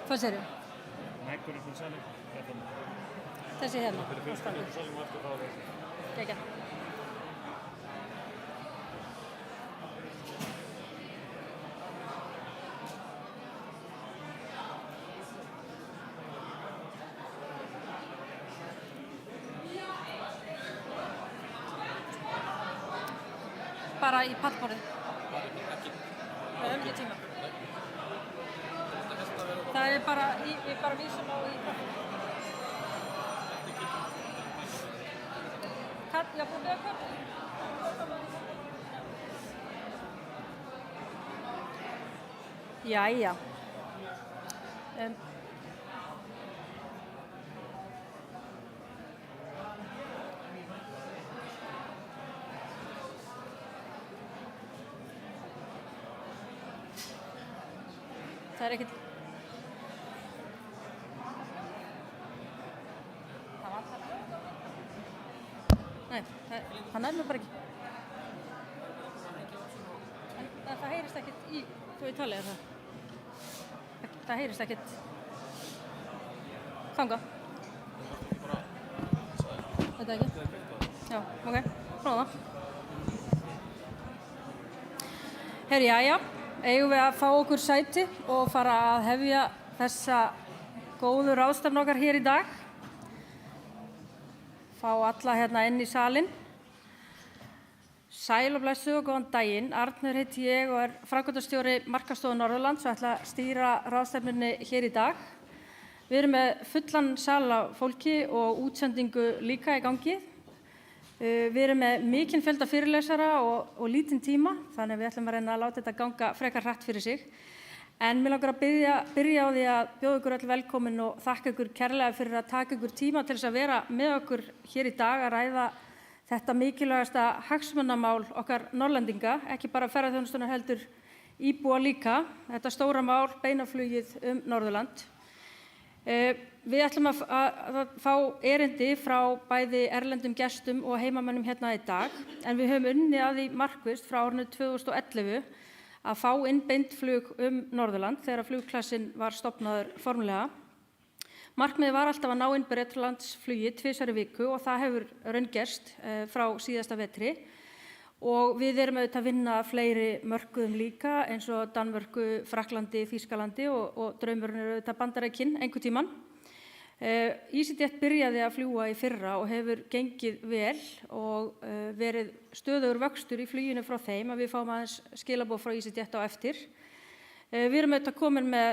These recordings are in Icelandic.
Hvað segirðu? Hækkurinn fyrir salinn. Þessi hérna. Fyrir fjölskyldu fyrir salinn og eftir þá þessi. Geggjað. Bara í pallborðið. Það ekki tíma. Það bara, við bara vísum á í kaffi. Já, búið að kaffi. Jæja. Það ekkert... Það vantar. Nei, það nær mér bara ekki. En það heyrist ekkert í... Þú í talið það. Það heyrist ekkert... Þanga. Þetta ekki? Já, ok. Prófa það. Herri, jæja. Eigum við að fá okkur sæti og fara að hefja þessa góðu ráðstefnu okkar hér í dag. Fá alla hérna inn í salinn. Sæl og blessuð og góðan daginn. Arnur heiti ég og framkvæmdastjóri Markaðsstofu Norðurlands og ætla að stýra ráðstefnunni hér í dag. Við erum með fullan sal af fólki og útsendingu líka í gangi. Við erum með mikinn fjölda fyrirlesara og lítinn tíma, þannig að við ætlum að reyna að láta þetta ganga frekar hratt fyrir sig. En mér langar að byrja á því að bjóða ykkur öll velkomin og þakka ykkur kærlega fyrir að taka ykkur tíma til þess að vera með okkur hér í dag að ræða þetta mikilvægasta hagsmunamál okkar Norrlendinga, ekki bara ferðaþjónustunnar heldur íbúa líka, þetta stóra mál, beinaflugið Norðurland. Við ætlum að fá erindi frá bæði erlendum gestum og heimamönnum hérna í dag, en við höfum unnið að því markvisst frá árinu 2011 að fá inn beint flug Norðurland þegar flugklassin var stofnaður formulega. Markmiðið var alltaf að ná inn Bretlandsflugi 2 í viku og það hefur raungerst frá síðasta vetri. Og við erum auðvitað að vinna fleiri mörkuðum líka eins og Danmörku, Frakklandi, Þýskalandi og draumurinn auðvitað Bandaríkin einhvern tímann. EasyJet byrjaði að fljúga í fyrra og hefur gengið vel og verið stöðugur vöxtur í fluginu frá þeim að við fáum aðeins skilaboð frá EasyJet á eftir. Við erum auðvitað komin með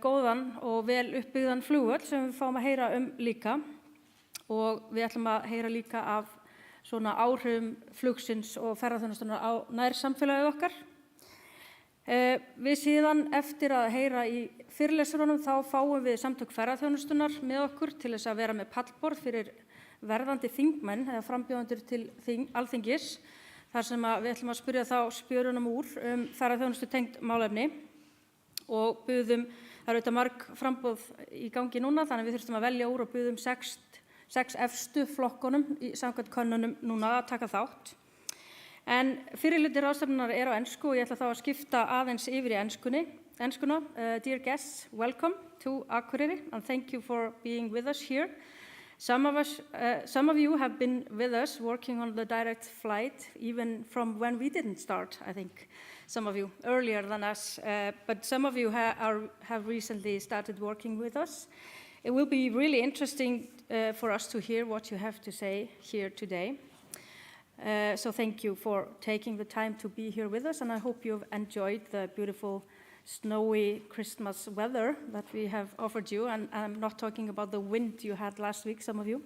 góðan og vel uppbyggðan flugvöll sem við fáum að heyra líka og við ætlum að heyra líka af svona áhrifum flugsins og ferðaþjónustunnar á nærsamfélagið okkar. Við síðan eftir að heyra í fyrirlesurunum þá fáum við samtök ferðaþjónustunnar með okkur til þess að vera með pallborð fyrir verðandi þingmenn eða frambjóðendur til Alþingis þar sem við ætlum að spyrja þá spjörunum úr ferðaþjónustu tengd málefni og buðum, það eru auðvitað marg framboð í gangi núna þannig að við þurftum að velja úr og buðum 6 efstu flokkunum í samkvæmt könnunum núna að taka þátt. En fyrirhluti ráðstefnunnar á ensku og ég ætla þá að skipta aðeins yfir í enskuna. Dear guests, welcome to Akureyri and thank you for being with us here. Some of you have been with us working on the direct flight even from when we didn't start, I think. Some of you earlier than us, but some of you have recently started working with us. It will be really interesting for us to hear what you have to say here today. So thank you for taking the time to be here with us, and I hope you've enjoyed the beautiful snowy Christmas weather that we have offered you, and I'm not talking about the wind you had last week, some of you.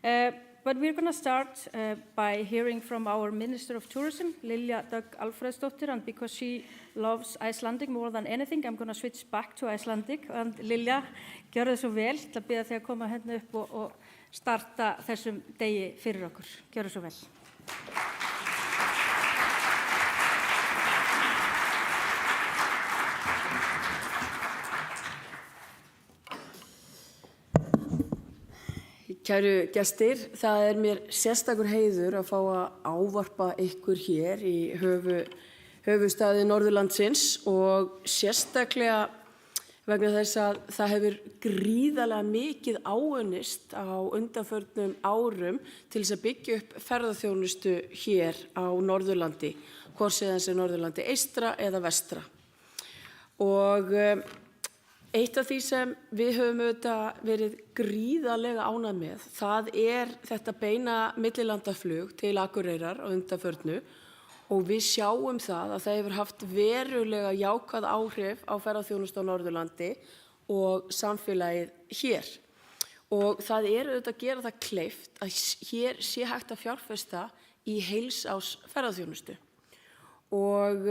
But we're going to start by hearing from our Minister of Tourism, Lilja Dögg Alfreðsdóttir, and because she loves Icelandic more than anything, I'm going to switch back to Icelandic. And Lilja, gjörðu svo vel til að biðja þig að koma hérna upp og starta þessum degi fyrir okkur. Gjörðu svo vel. Kæru gestir, það mér sérstakur heiður að fá að ávarpa ykkur hér í höfuðstaði Norðurlandsins og sérstaklega vegna þess að það hefur gríðarlega mikið áunnist á undanförnum árum til þess að byggja upp ferðaþjónustu hér á Norðurlandi, hvort sem það sé Norðurlandi eystra eða vestra. Og eitt af því sem við höfum auðvitað verið gríðarlega ánægð með, það er þetta beina millilandaflug til Akureyrar á undanförnu og við sjáum það að það hefur haft verulega jákvæð áhrif á ferðaþjónustu á Norðurlandi og samfélagið hér. Og það auðvitað að gera það kleift að hér sé hægt að fjárfesta í heilsárs ferðaþjónustu. Og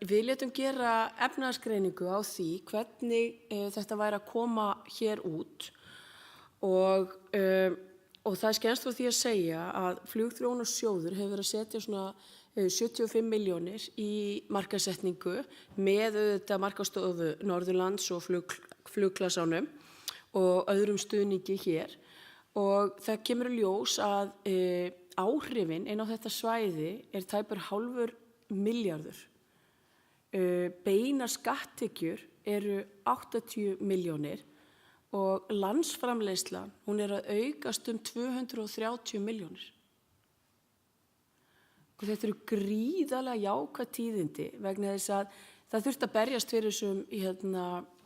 við létum gera efnahagsgreiningu á því hvernig þetta væri að koma hér út og það er skemmst frá því að segja að Flugþróunarsjóður hefur verið að setja svona 75 milljónir í markaðssetningu með auðvitað Markaðsstofu Norðurlands og flugklassanum og öðrum stuðningi hér og það kemur í ljós að áhrifin inn á þetta svæði er tæpur hálfur milljarður. Beina skatttekjur eru 80 milljónir og landsframleiðslan hún er að aukast 230 milljónir. Og þetta eru gríðarlega jákvæð tíðindi vegna þess að það þurfti að berjast fyrir þessum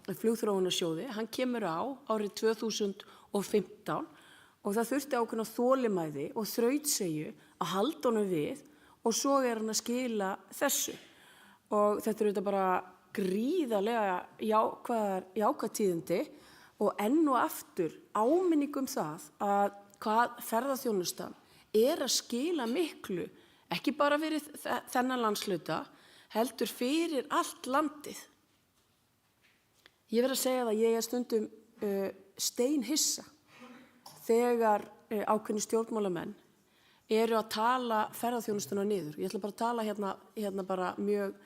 Flugþróunarsjóði. Hann kemur á árið 2015 og það þurfti ákveðna þolinmæði og þrautseigju að halda honum við og svo er hann að skila þessu. Og þetta eru bara gríðarlega jákvæð tíðindi og enn og aftur áminning það að hvað ferðaþjónustan er að skila miklu, ekki bara fyrir þennan landshluta, heldur fyrir allt landið. Ég verð að segja það, ég er stundum steinhissa þegar ákveðnir stjórnmálamenn eru að tala ferðaþjónustuna niður. Ég ætla bara að tala hérna bara mjög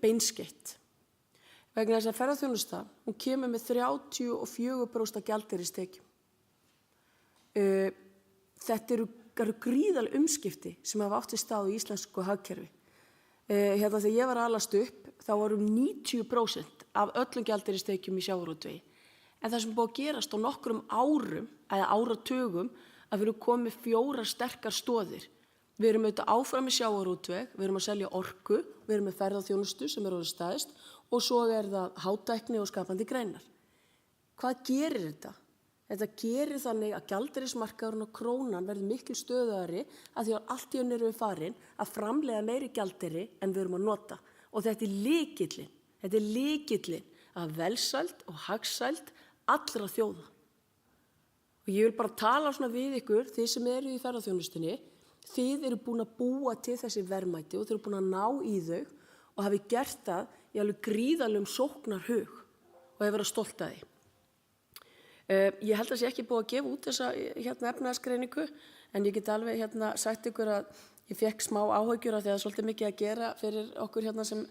beinskeytt. Vegna þess að ferðaþjónusta, hún kemur með 34% gjaldeyristekjum. Þetta eru gríðarleg umskipti sem hafa átt sér stað í íslensku hagkerfi. Þegar ég var að alast upp, þá voru 90% af öllum gjaldeyristekjum í sjávarútvegi. En það sem búið að gerast á nokkrum árum, eða áratugum, að við erum komið 4 sterkar stoðir. Við erum auðvitað áfram í sjávarútveg, við erum að selja orku, við erum með ferðaþjónustu sem orðið stæðst og svo er það hátækni og skapandi greinar. Hvað gerir þetta? Þetta gerir þannig að gjaldeyrismarkaðurinn og krónan verður miklu stöðugri að því að allt í einu erum við farin að framleiða meiri gjaldeyri en við erum að nota. Og þetta er lykillinn að velsæld og hagsæld allra þjóða. Og ég vil bara tala svona við ykkur, þið sem eru í ferðaþjónustunni, þið eru búin að búa til þessi verðmæti og þið eru búin að ná í þau og hafi gert það í alveg gríðarlegum sóknarhug og hefur verið stolt af því. Ég held að sé ekki búið að gefa út þessa efnahagsgreiningu en ég get alveg sagt ykkur að ég fekk smá áhyggjur af því að það er svolítið mikið að gera fyrir okkur sem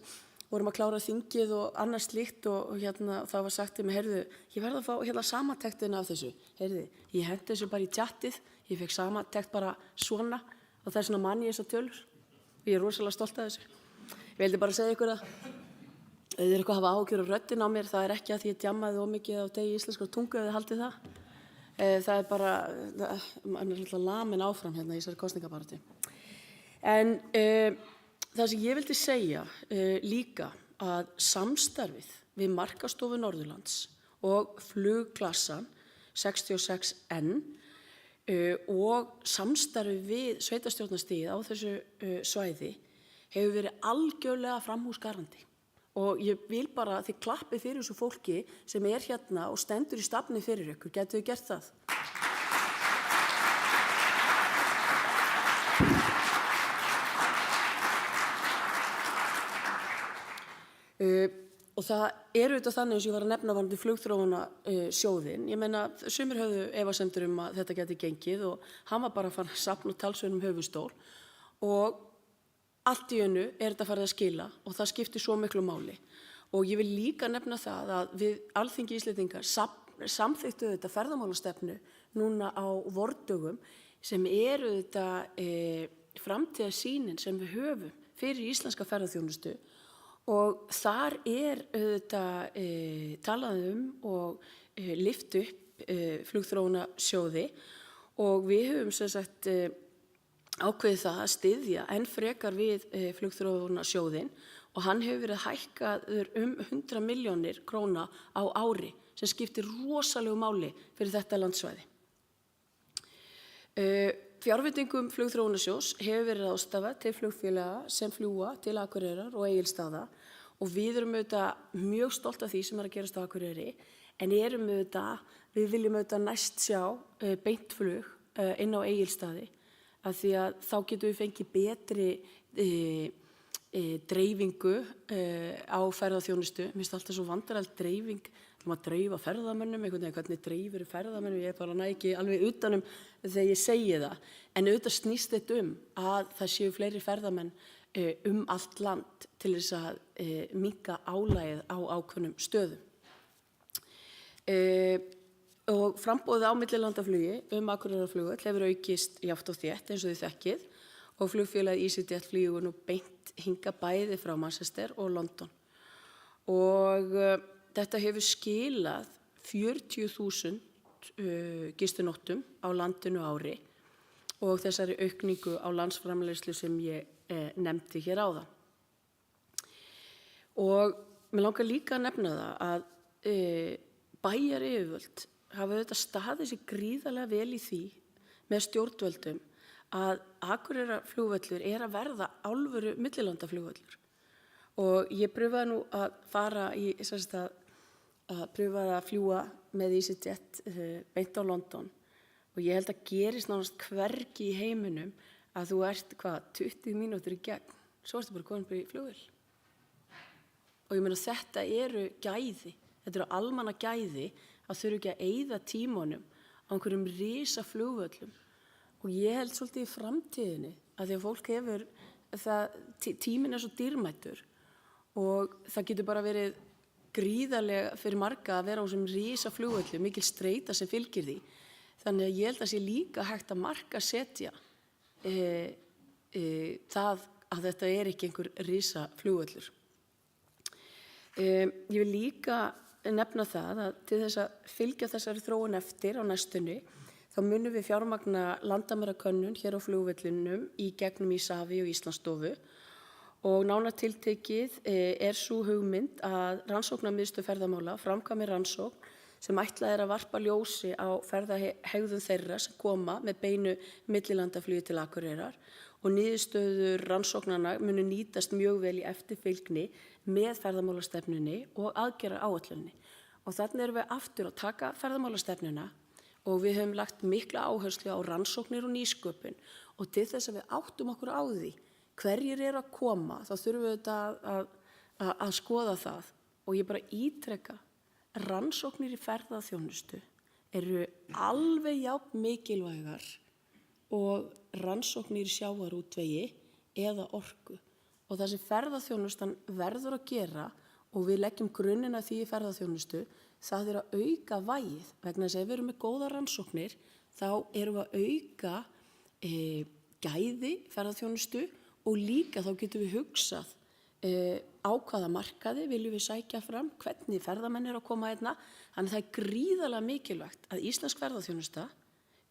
vorum að klára þingið og annars slíkt og það var sagt til mig, heyrðu, ég verð að fá samantektina af þessu. Heyrðu, ég hendi þessu bara í tjattið, ég fekk samantekt bara svona og það er svona mann í þessar tölur. Ég er rosalega stolt af þessu. Ég vildi bara segja ykkur að ef þið eru eitthvað að hafa áhyggjur af röddin á mér, það er ekki að því ég djammaði ómikið á degi íslenskrar tungu ef þið haldið það. Það er bara, maður er alltaf lamin áfram í þessari kosningabaráttu. En það sem ég vildi segja líka að samstarfið við Markaðsstofu Norðurlands og flugklassan 66N og samstarfið við sveitarstjórnarstigið á þessu svæði hefur verið algjörlega framúrskarandi. Og ég vil bara að þið klappið fyrir þessu fólki sem er og stendur í stafni fyrir ykkur. Gætu þið gert það? Og það auðvitað þannig eins og ég var að nefna varðandi Flugþróunarsjóðinn. Ég meina, sumir höfðu efasemdir að þetta gæti gengið og hann var bara að fara að safna talsverðum höfuðstól og allt í einu er þetta farið að skila og það skiptir svo miklu máli. Og ég vil líka nefna það að við Alþingi Íslendingar samþykktu þetta ferðamálastefnu núna á vordögum sem þetta framtíðarsýnin sem við höfum fyrir íslenska ferðaþjónustu Og þar auðvitað talað og lyft upp flugþróunarsjóði og við höfum sem sagt ákveðið það að styðja enn frekar við flugþróunarsjóðinn og hann hefur verið hækkaður 100 milljónir króna á ári sem skiptir rosalegu máli fyrir þetta landsvæði. Fjárveitingum flugþróunarsjóðs hefur verið ráðstafað til flugfélaga sem fljúga til Akureyrar og Egilsstaða og við erum auðvitað mjög stolt af því sem að gerast á Akureyri en við viljum auðvitað næst sjá beint flug inn á Egilsstaði af því að þá getum við fengið betri dreifingu á ferðaþjónustu. Mér finnst alltaf svo vandræðalegt dreifing að dreifa ferðamönnum, hvernig dreifir ferðamönnum, ég bara næ ekki alveg utanum þegar ég segi það. En auðvitað snýst þetta að það séu fleiri ferðamenn allt land til þess að minnka álagið á ákveðnum stöðum. Og framboðið á millilandaflugi Akureyrarflugvöll hefur aukist jáft og þétt eins og þið þekkið og flugfélagið EasyJet flýgur nú beint hingað bæði frá Manchester og London. Og þetta hefur skilað 40.000 gistinóttum á landinu ári og þessari aukningu á landsframleiðslu sem ég nefndi hér áðan. Og mér langar líka að nefna það að bæjaryfirvöld hafa auðvitað staðið sig gríðarlega vel í því með stjórnvöldum að Akureyrarflugvöllur að verða alvöru millilandaflugvöllur. Og ég pröfaði nú að fara að pröfaði að fljúga með EasyJet beint á London og ég held að gerist nánast hvergi í heiminum að þú ert 20 mínútur í gegn, svo ertu bara komin í flugvél. Og ég meina þetta eru gæði, þetta eru almanna gæði að þurfa ekki að eyða tímanum á einhverjum risaflugvöllum. Og ég held svolítið í framtíðinni að því að fólk hefur, tíminn svo dýrmætur og það getur bara verið gríðarlega fyrir marga að vera á þessum risaflugvöllum, mikil streita sem fylgir því. Þannig að ég held að sé líka hægt að markasetja það að þetta ekki einhver risaflugvöllur. Ég vil líka nefna það að til þess að fylgja þessari þróun eftir á næstunni þá munum við fjármagna landamærakönnun hér á flugvellinum í gegnum Ísafi og Íslandsstofu og nánar tiltekið sú hugmynd að rannsóknarmiðstöð ferðamála framkvæmi rannsókn sem ætlað að varpa ljósi á ferðahegðun þeirra sem koma með beinu millilandaflugi til Akureyrar og niðurstöður rannsóknanna munu nýtast mjög vel í eftirfylgni með ferðamálastefnunni og aðgerðaráætluninni. Og þannig erum við aftur að taka ferðamálastefnuna og við höfum lagt mikla áherslu á rannsóknir og nýsköpun og til þess að við áttum okkur á því hverjir að koma þá þurfum við þetta að skoða það og ég bara ítreka rannsóknir í ferðaþjónustu eru alveg jafn mikilvægar og rannsóknir í sjávarútvegi eða orku og það sem ferðaþjónustan verður að gera og við leggjum grunninn að því í ferðaþjónustu það að auka vægið vegna þess að ef við erum með góðar rannsóknir þá erum við að auka gæði ferðaþjónustu og líka þá getum við hugsað á hvaða markaði viljum við sækja fram, hvernig ferðamenn að koma hérna. Þannig það gríðarlega mikilvægt að íslensk ferðaþjónusta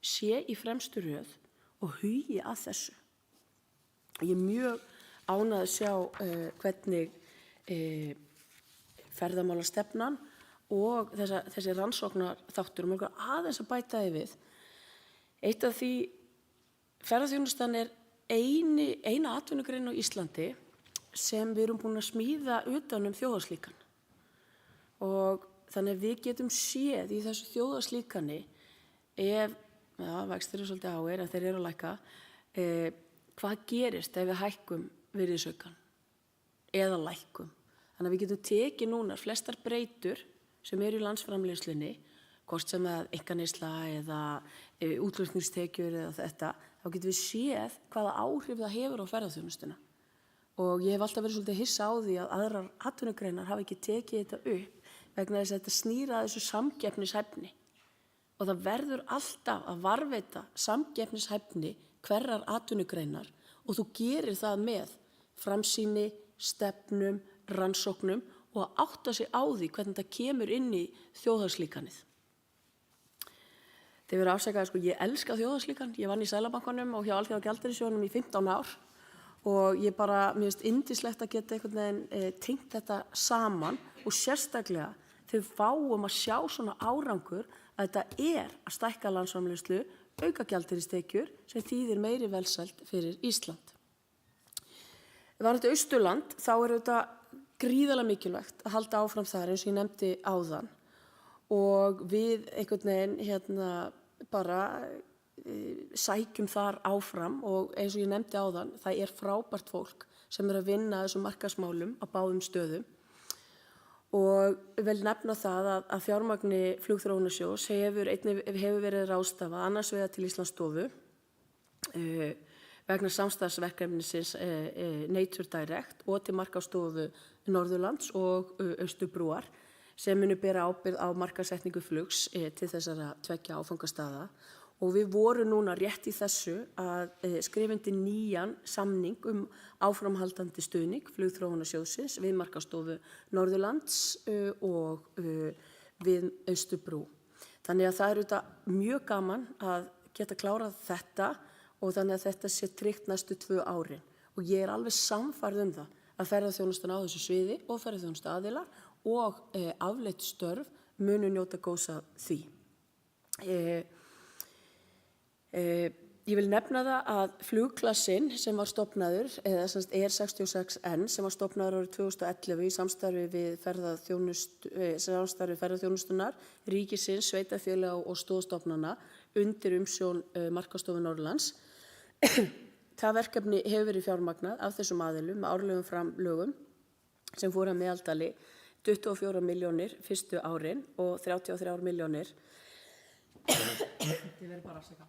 sé í fremstu röð og hugi að þessu. Ég mjög ánægð að sjá hvernig ferðamálastefnan og þessi rannsóknar þáttur og mjög aðeins að bæta við. Eitt af því ferðaþjónustan eina atvinnugrein á Íslandi sem við erum búin að smíða utan þjóðarslíkan. Og þannig að við getum séð í þessu þjóðarslíkani vextir svolítið háir en þeir að lækka, hvað gerist ef við hækkum virðisaukann eða lækkum. Þannig að við getum tekið núna flestar breytur sem í landsframleiðslunni, hvort sem einkaneysla eða útflutningstekjur eða þetta, þá getum við séð hvaða áhrif það hefur á ferðaþjónustuna. Og ég hef alltaf verið svolítið hissa á því að aðrar atvinnugreinar hafa ekki tekið þetta upp vegna þess að þetta snýr að þessu samkeppnishæfni. Og það verður alltaf að varðveita samkeppnishæfni hverrar atvinnugreinar og þú gerir það með framsýni, stefnum, rannsóknum og að átta sig á því hvernig þetta kemur inn í þjóðhagslíkanið. Þið verður afsakaði, sko, ég elska þjóðhagslíkan. Ég vann í Seðlabankanum og hjá Alþjóðagjaldeyrissjóðnum í 15 ár og ég bara, mér finnst yndislegt að geta einhvern veginn tengt þetta saman og sérstaklega þegar við fáum að sjá svona árangur að þetta að stækka landsframleiðslu, auka gjaldeyristekjur sem þýðir meiri velsæld fyrir Ísland. Varðandi Austurland, þá þetta gríðarlega mikilvægt að halda áfram þar eins og ég nefndi áðan og við einhvern veginn bara sækjum þar áfram og eins og ég nefndi áðan, það frábært fólk sem að vinna að þessum markaðsmálum á báðum stöðum og vel nefna það að fjármagni Flugþróunarsjóðs hefur verið ráðstafað annars vegar til Íslandsstofu vegna samstarfsverkefnisins Nature Direct og til markaðsstofu Norðurlands og Austurbrúar sem munu bera ábyrgð á markaðssetningu flugs til þessara 2 áfangastaða og við vorum núna rétt í þessu að skrifa undir nýjan samning áframhaldandi stuðning Flugþróunarsjóðsins við markaðsstofu Norðurlands og við Austurbrú. Þannig að það þetta mjög gaman að geta klárað þetta og þannig að þetta sé tryggt næstu 2 árin og ég alveg sannfærð það að ferðaþjónustan á þessu sviði og ferðaþjónustu aðilar og afleidd störf munu njóta góðs af því. Ég vil nefna það að flugklassinn sem var stofnaður, eða ER66N sem var stofnaður árið 2011 í samstarfi við ferðaþjónustunar, ríkisins, sveitarfélaga og stoðstofnana undir umsjón Markaðsstofu Norðurlands. Það verkefni hefur verið fjármagnað af þessum aðilum með árlegum framlögum sem fóru að meðaldali 24 milljónir fyrstu árin og 33 milljónir. Þið verður bara að segja.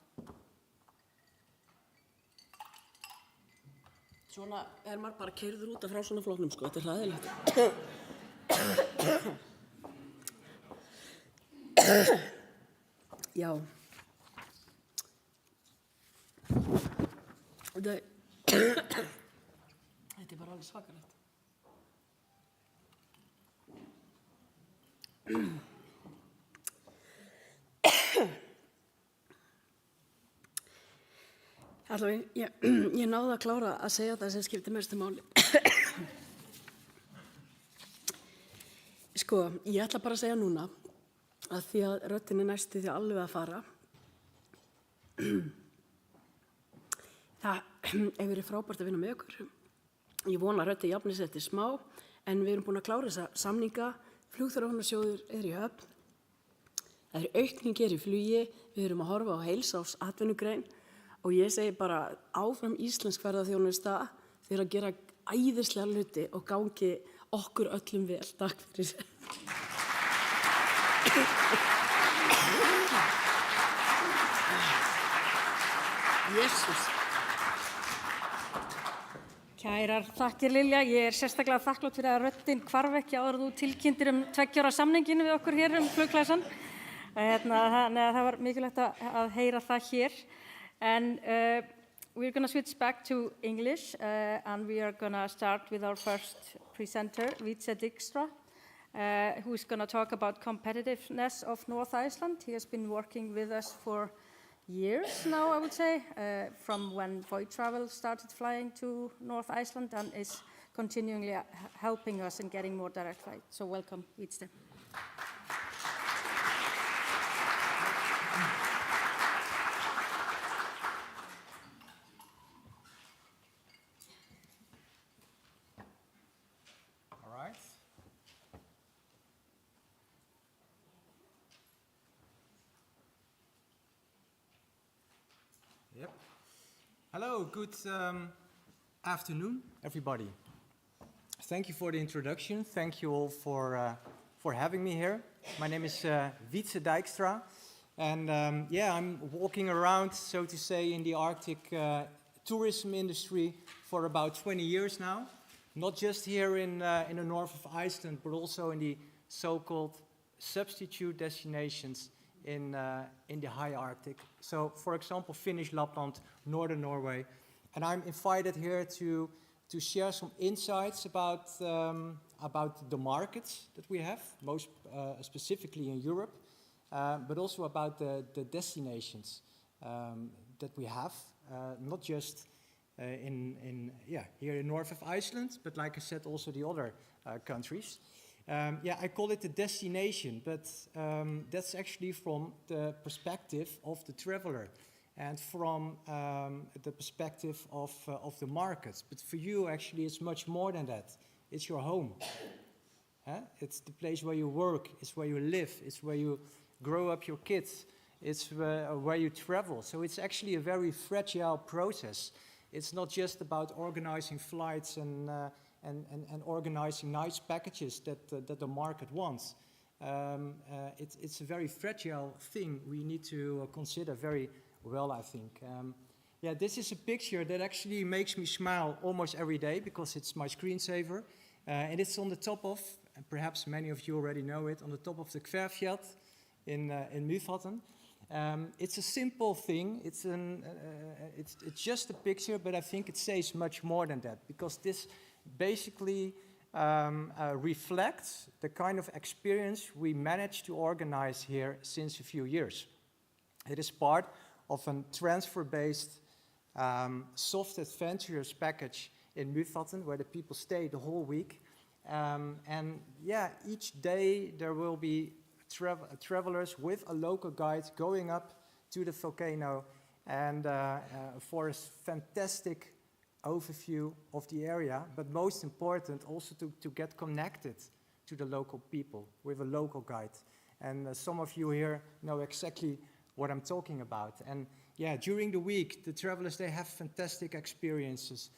Svona maður bara keyrður út af frá svona flóknum, sko, þetta hræðilegt. Já. Þetta bara alveg svakalegt. Allavega, ég náði að klára að segja það sem skiptir mestu máli. Sko, ég ætla bara að segja núna að því að röddin næstu því alveg að fara. Það hefur verið frábært að vinna með ykkur. Ég vona að röddin jafnist eftir smá, en við erum búin að klára þessa samninga. Flugþróunarsjóður í höfn. Það aukning í flugi. Við erum að horfa á heilsárs atvinnugrein. Og ég segi bara áfram íslensk ferðaþjónusta fyrir að gera æðislega hluti og gangi okkur öllum vel. Takk fyrir. Jesús. Kærar þakkir Lilja, ég sérstaklega þakklátt fyrir að röddin hvarf ekki áður þú tilkynntir 2 ára samninginu við okkur hér flugklæsan. Þannig að það var mikilvægt að heyra það hér. And we're going to switch back to English and we are going to start with our first presenter, Wietse Dijkstra, who is going to talk about competitiveness of North Iceland. He has been working with us for years now, I would say, from when Void Travel started flying to North Iceland and is continually helping us in getting more direct flights. So welcome, Wietse. Yep. Hello, good afternoon, everybody. Thank you for the introduction. Thank you all for having me here. My name is Wietse Dijkstra, and I'm walking around, so to say, in the Arctic tourism industry for about 20 years now. Not just here in the north of Iceland, but also in the so-called substitute destinations in the high Arctic. So, for example, Finnish Lapland, northern Norway. And I'm invited here to to share some insights about the markets that we have, most specifically in Europe, but also about the destinations that we have, not just here in north of Iceland, but like I said, also the other countries. I call it the destination, but that's actually from the perspective of the traveler and from the perspective of the markets. But for you, actually, it's much more than that. It's your home. It's the place where you work. It's where you live. It's where you grow up your kids. It's where you travel. So it's actually a very fragile process. It's not just about organizing flights and organizing nice packages that the market wants. It's a very fragile thing we need to consider very well, I think. This is a picture that actually makes me smile almost every day because it's my screensaver. And it's on the top of, and perhaps many of you already know it, on the top of the Kverfjeld in Myrvatn. It's a simple thing. It's just a picture, but I think it says much more than that because this basically reflects the kind of experience we managed to organize here since a few years. It is part of a transfer-based soft adventurous package in Myrvatn where the people stay the whole week. Each day there will be travelers with a local guide going up to the volcano and for a fantastic overview of the area, but most important also to get connected to the local people with a local guide. And some of you here know exactly what I'm talking about. And during the week, the travelers, they have fantastic experiences,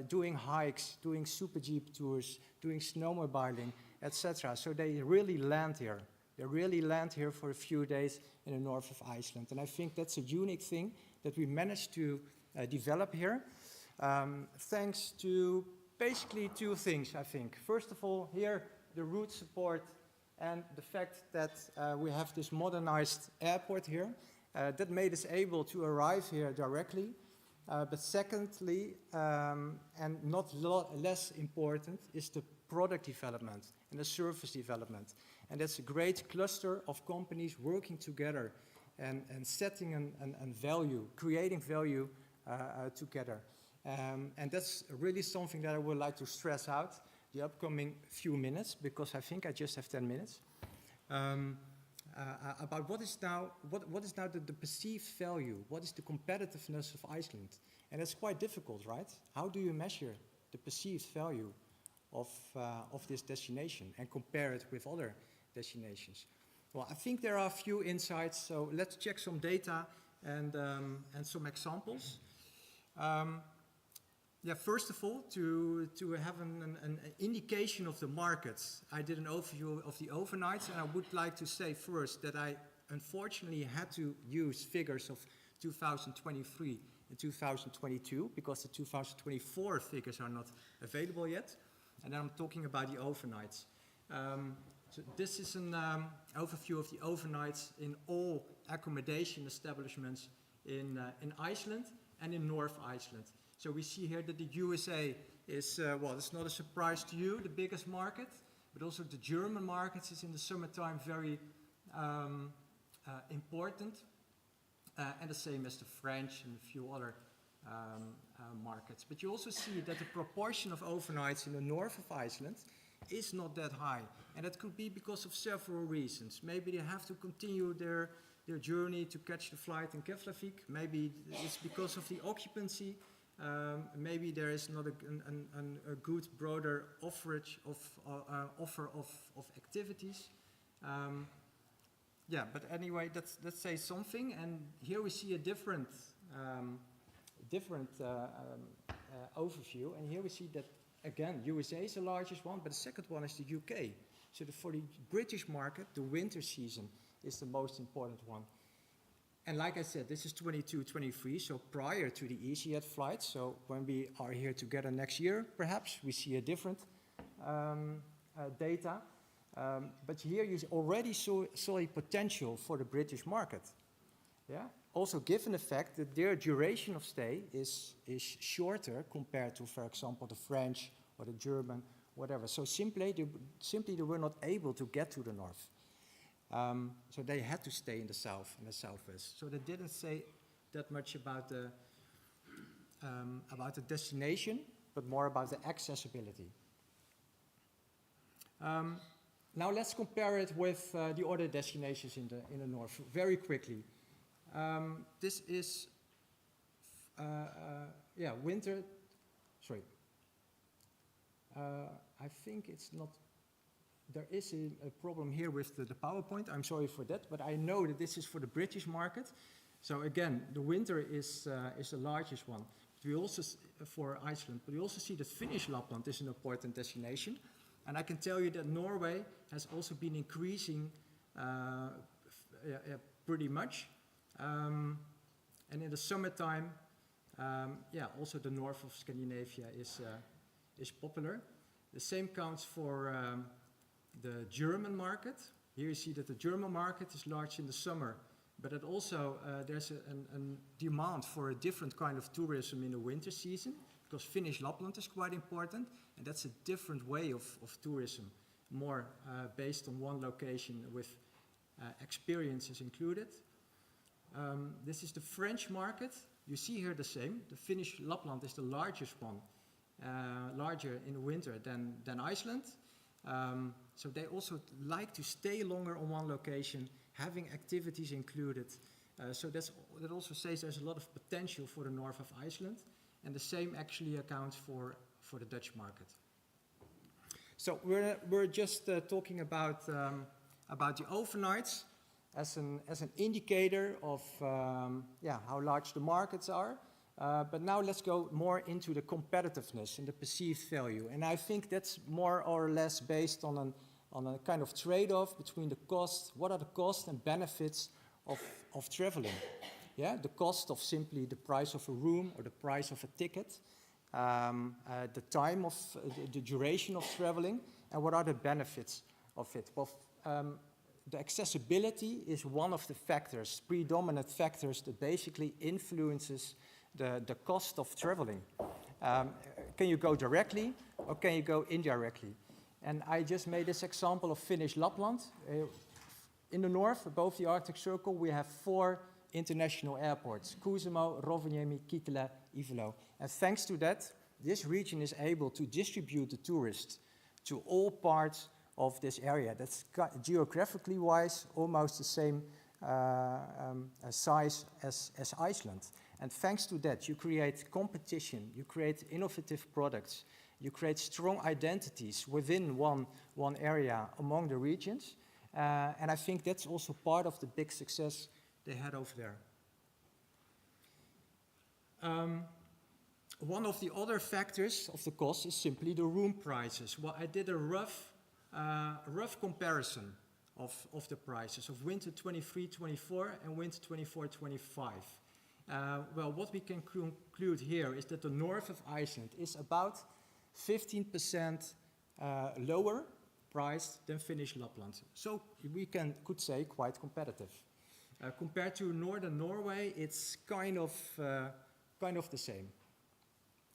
doing hikes, doing super jeep tours, doing snowmobiling, etc. So they really land here. They really land here for a few days in the north of Iceland. And I think that's a unique thing that we managed to develop here, thanks to basically two things, I think. First of all, here, the route support and the fact that we have this modernized airport here that made us able to arrive here directly. But secondly, and not less important, is the product development and the service development. And that's a great cluster of companies working together and setting an value, creating value together. And that's really something that I would like to stress out the upcoming few minutes, because I think I just have 10 minutes, about what is now the perceived value, what is the competitiveness of Iceland. And it's quite difficult, right? How do you measure the perceived value of this destination and compare it with other destinations? Well, I think there are a few insights, so let's check some data and some examples. First of all, to have an indication of the markets, I did an overview of the overnights, and I would like to say first that I unfortunately had to use figures of 2023 and 2022 because the 2024 figures are not available yet. And then I'm talking about the overnights. So this is an overview of the overnights in all accommodation establishments in Iceland and in North Iceland. So we see here that the USA is, it's not a surprise to you, the biggest market, but also the German markets is in the summertime very important, and the same as the French and a few other markets. But you also see that the proportion of overnights in the north of Iceland is not that high, and that could be because of several reasons. Maybe they have to continue their journey to catch the flight in Keflavik. Maybe it's because of the occupancy. Maybe there is not a good broader offer of activities. But anyway, let's say something. And here we see a different overview. And here we see that again, USA is the largest one, but the second one is the UK. So for the British market, the winter season is the most important one. And like I said, this is 22-23, so prior to the EasyJet flight. So when we are here together next year, perhaps we see a different data. But here you already saw a potential for the British market. Yeah, also given the fact that their duration of stay is shorter compared to, for example, the French or the German, whatever. So simply they were not able to get to the north. So they had to stay in the south, in the southwest. So they didn't say that much about the destination, but more about the accessibility. Now let's compare it with the other destinations in the north very quickly. This is winter. Sorry. I think it's not. There is a problem here with the PowerPoint. I'm sorry for that, but I know that this is for the British market. So again, the winter is the largest one. But we also for Iceland, but we also see that Finnish Lapland is an important destination, and I can tell you that Norway has also been increasing pretty much. And in the summertime, also the north of Scandinavia is popular. The same counts for the German market. Here you see that the German market is large in the summer, but it also there's a demand for a different kind of tourism in the winter season, because Finnish Lapland is quite important, and that's a different way of tourism, more based on one location with experiences included. This is the French market. You see here the same. The Finnish Lapland is the largest one, larger in the winter than Iceland. So they also like to stay longer on one location, having activities included. So that also says there's a lot of potential for the north of Iceland, and the same actually accounts for the Dutch market. So we're just talking about the overnights as an indicator of how large the markets are. But now let's go more into the competitiveness and the perceived value. And I think that's more or less based on a kind of trade-off between the cost, what are the costs and benefits of traveling. Yeah, the cost of simply the price of a room or the price of a ticket, the time of the duration of traveling, and what are the benefits of it. Well, the accessibility is one of the factors, predominant factors that basically influences the cost of traveling. Can you go directly or can you go indirectly? And I just made this example of Finnish Lapland. In the north, above the Arctic Circle, we have 4 international airports: Kuusamo, Rovaniemi, Kittilä, Ivalo. And thanks to that, this region is able to distribute the tourists to all parts of this area. That's geographically wise almost the same size as Iceland. And thanks to that, you create competition, you create innovative products, you create strong identities within one area among the regions. And I think that's also part of the big success they had over there. One of the other factors of the cost is simply the room prices. Well, I did a rough comparison of the prices of winter 23-24 and winter 24-25. Well, what we can conclude here is that the north of Iceland is about 15% lower priced than Finnish Lapland. So we could say quite competitive. Compared to northern Norway, it's kind of the same.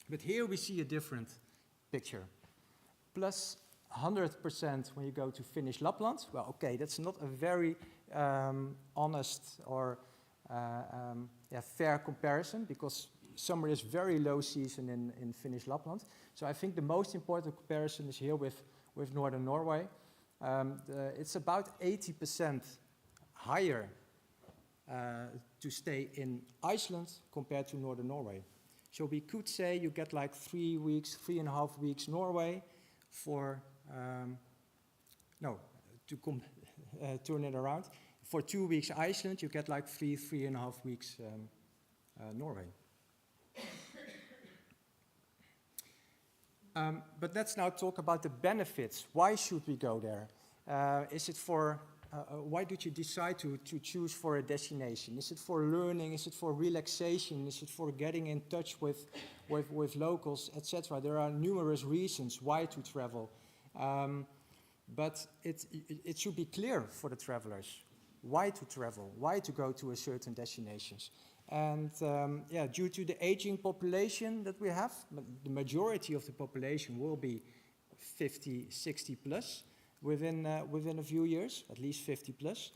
But here we see a different picture. Plus 100% when you go to Finnish Lapland. Well, okay, that's not a very honest or fair comparison, because summer is very low season in Finnish Lapland. So I think the most important comparison is here with northern Norway. It's about 80% higher to stay in Iceland compared to northern Norway. So we could say you get like 3 weeks, 3.5 weeks Norway for, turn it around. For 2 weeks Iceland, you get like 3.5 weeks Norway. But let's now talk about the benefits. Why should we go there? Is it for, why did you decide to choose for a destination? Is it for learning? Is it for relaxation? Is it for getting in touch with locals, etc.? There are numerous reasons why to travel. But it should be clear for the travelers. why to travel, why to go to a certain destinations. And yeah, due to the aging population that we have, the majority of the population will be 50, 60 plus within a few years, at least 50 plus.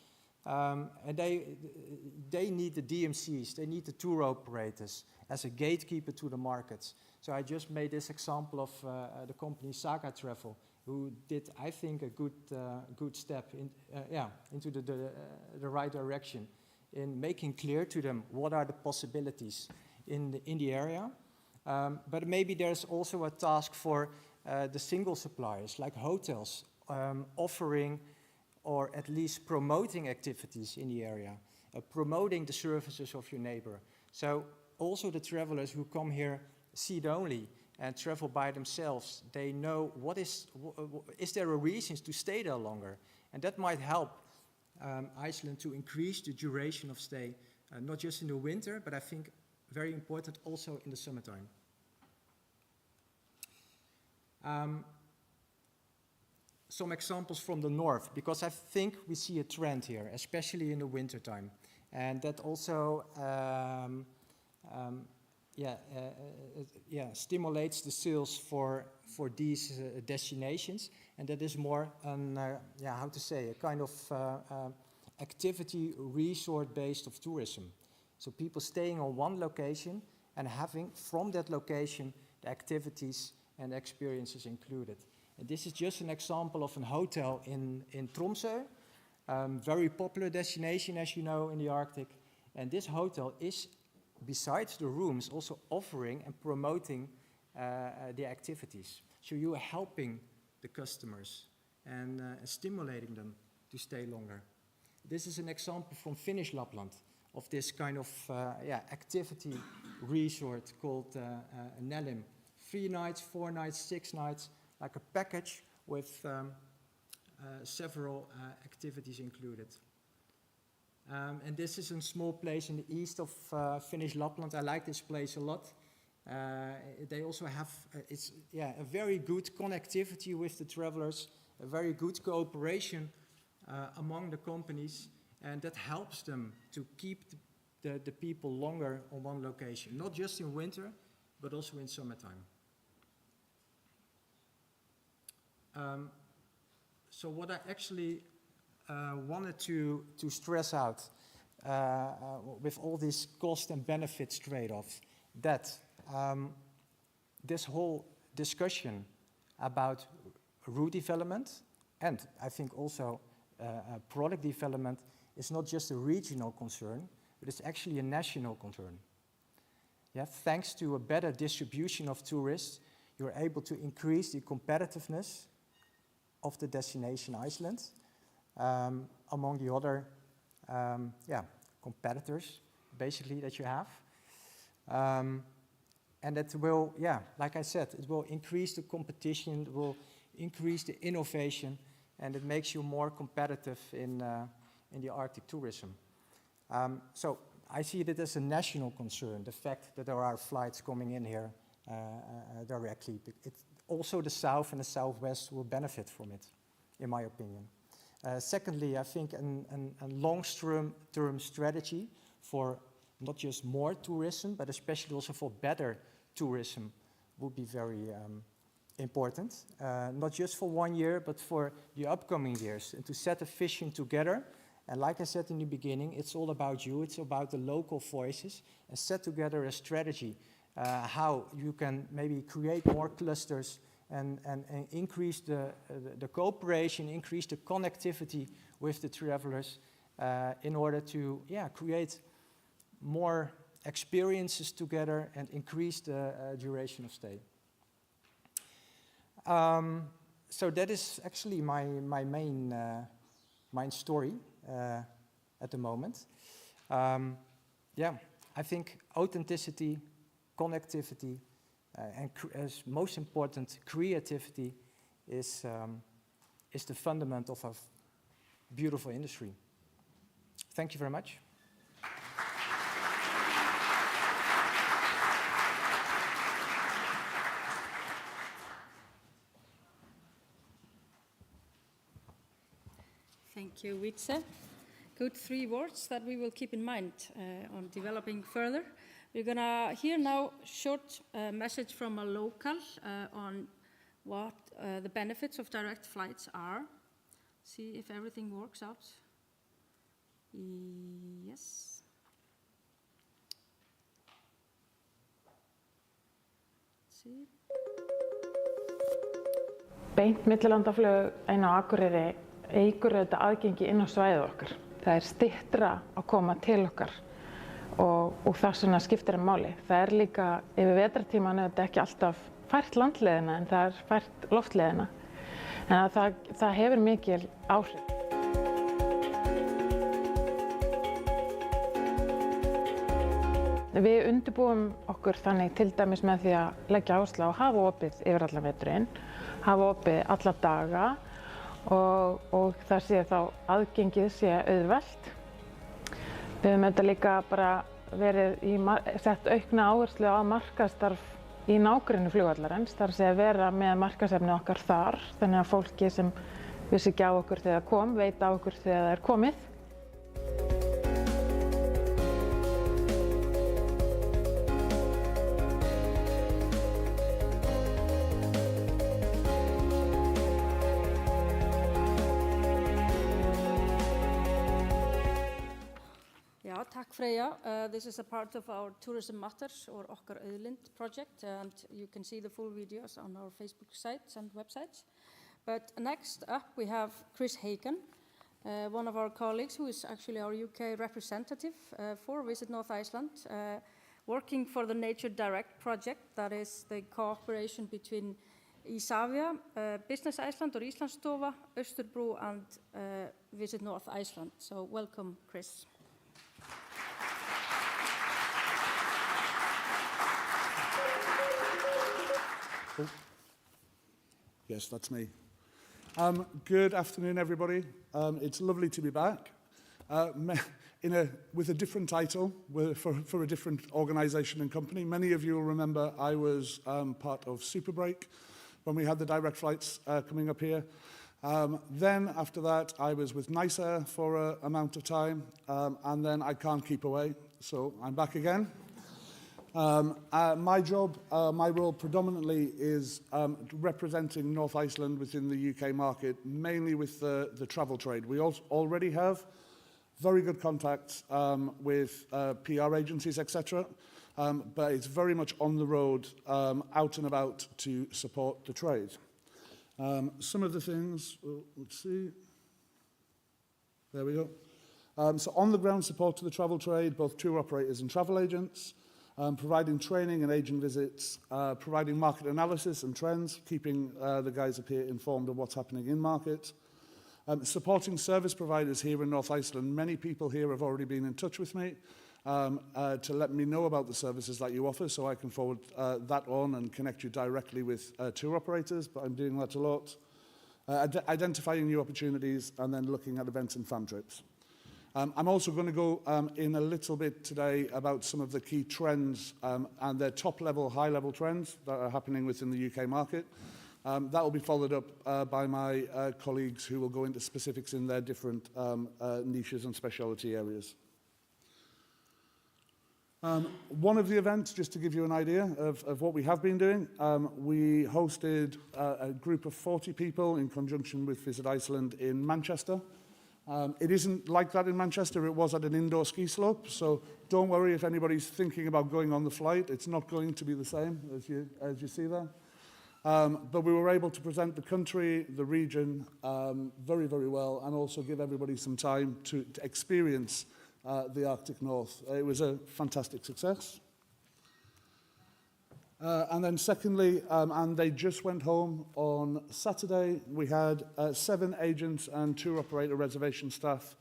And they need the DMCs, they need the tour operators as a gatekeeper to the markets. So I just made this example of the company Saga Travel, who did, I think, a good step into the right direction in making clear to them what are the possibilities in the area. But maybe there's also a task for the single suppliers, like hotels, offering or at least promoting activities in the area, promoting the services of your neighbor. So also the travelers who come here seat only and travel by themselves, they know is there a reason to stay there longer? And that might help Iceland to increase the duration of stay, not just in the winter, but I think very important also in the summertime. Some examples from the north, because I think we see a trend here, especially in the wintertime. And that also stimulates the sales for these destinations. And that is more a kind of activity resort-based of tourism. So people staying on one location and having from that location the activities and experiences included. And this is just an example of a hotel in Tromsø, very popular destination, as you know, in the Arctic. And this hotel is, besides the rooms, also offering and promoting the activities. So you are helping the customers and stimulating them to stay longer. This is an example from Finnish Lapland of this kind of activity resort called Nelim. 3 nights, 4 nights, 6 nights, like a package with several activities included. And this is a small place in the east of Finnish Lapland. I like this place a lot. They also have a very good connectivity with the travelers, a very good cooperation among the companies, and that helps them to keep the people longer on one location, not just in winter, but also in summertime. So what I actually wanted to stress out with all these cost and benefits trade-offs, that this whole discussion about route development and I think also product development is not just a regional concern, but it's actually a national concern. Yeah, thanks to a better distribution of tourists, you're able to increase the competitiveness of the destination Iceland among the other competitors, basically, that you have. And it will, like I said, it will increase the competition, it will increase the innovation, and it makes you more competitive in the Arctic tourism. So I see it as a national concern, the fact that there are flights coming in here directly. Also the south and the southwest will benefit from it, in my opinion. Secondly, I think a long-term strategy for not just more tourism, but especially also for better tourism would be very important. Not just for 1 year, but for the upcoming years, and to set a vision together. And like I said in the beginning, it's all about you, it's about the local voices, and set together a strategy how you can maybe create more clusters and increase the cooperation, increase the connectivity with the travelers in order to create more experiences together and increase the duration of stay. So that is actually my main story at the moment. I think authenticity, connectivity, and as most important, creativity is the fundament of a beautiful industry. Thank you very much. Thank you, Wietse. good 3 words that we will keep in mind on developing further. We're going to hear now a short message from a local on what the benefits of direct flights are. See if everything works out. Yes. See. Beint millilandaflug inn á Akureyri eykur auðvitað aðgengi inn á svæðið okkar. Það styttra að koma til okkar og þess vegna skiptir máli. Það líka yfir vetrartímann auðvitað ekki alltaf fært landleiðina en það fært loftleiðina. En það hefur mikil áhrif. Við undirbúum okkur þannig til dæmis með því að leggja áherslu á að hafa opið yfir allan veturinn, hafa opið alla daga og það sé þá aðgengið sé auðvelt. Við höfum þetta líka bara sett aukna áherslu á markaðsstarf í nágrenni flugvallarins, þar sé að vera með markaðsefni okkar þar, þannig að fólki sem vissi ekki á okkur þegar það kom, veit á okkur þegar það komið. Takk Freyja. This is a part of our Tourism Matters or Okkar Auðlind project, and you can see the full videos on our Facebook sites and websites. But next up we have Chris Hagan, one of our colleagues who is actually our UK representative for Visit North Iceland, working for the Nature Direct project, that is the cooperation between Isavia, Business Iceland or Íslandsstofa, Austurbrú and Visit North Iceland. So welcome, Chris. Oh. Yes, that's me. Good afternoon, everybody. It's lovely to be back with a different title for a different organisation and company. Many of you will remember I was part of Superbreak when we had the direct flights coming up here. Then after that, I was with NICER for an amount of time, and then I can't keep away, so I'm back again. My job, my role predominantly is representing North Iceland within the UK market, mainly with the travel trade. We already have very good contacts with PR agencies, etc., but it's very much on the road, out and about to support the trade. Some of the things, let's see, there we go. So on the ground support to the travel trade, both tour operators and travel agents, providing training and agent visits, providing market analysis and trends, keeping the guys up here informed of what's happening in market, supporting service providers here in North Iceland. Many people here have already been in touch with me to let me know about the services that you offer, so I can forward that on and connect you directly with tour operators, but I'm doing that a lot. Identifying new opportunities and then looking at events and fan trips. I'm also going to go in a little bit today about some of the key trends and their top-level, high-level trends that are happening within the UK market. That will be followed up by my colleagues who will go into specifics in their different niches and specialty areas. One of the events, just to give you an idea of what we have been doing, we hosted a group of 40 people in conjunction with Visit Iceland in Manchester. It isn't like that in Manchester. It was at an indoor ski slope, so don't worry if anybody's thinking about going on the flight. It's not going to be the same as you see there. But we were able to present the country, the region, very, very well, and also give everybody some time to experience the Arctic North. It was a fantastic success. And then secondly, and they just went home on Saturday, we had 7 agents and tour operator reservation staff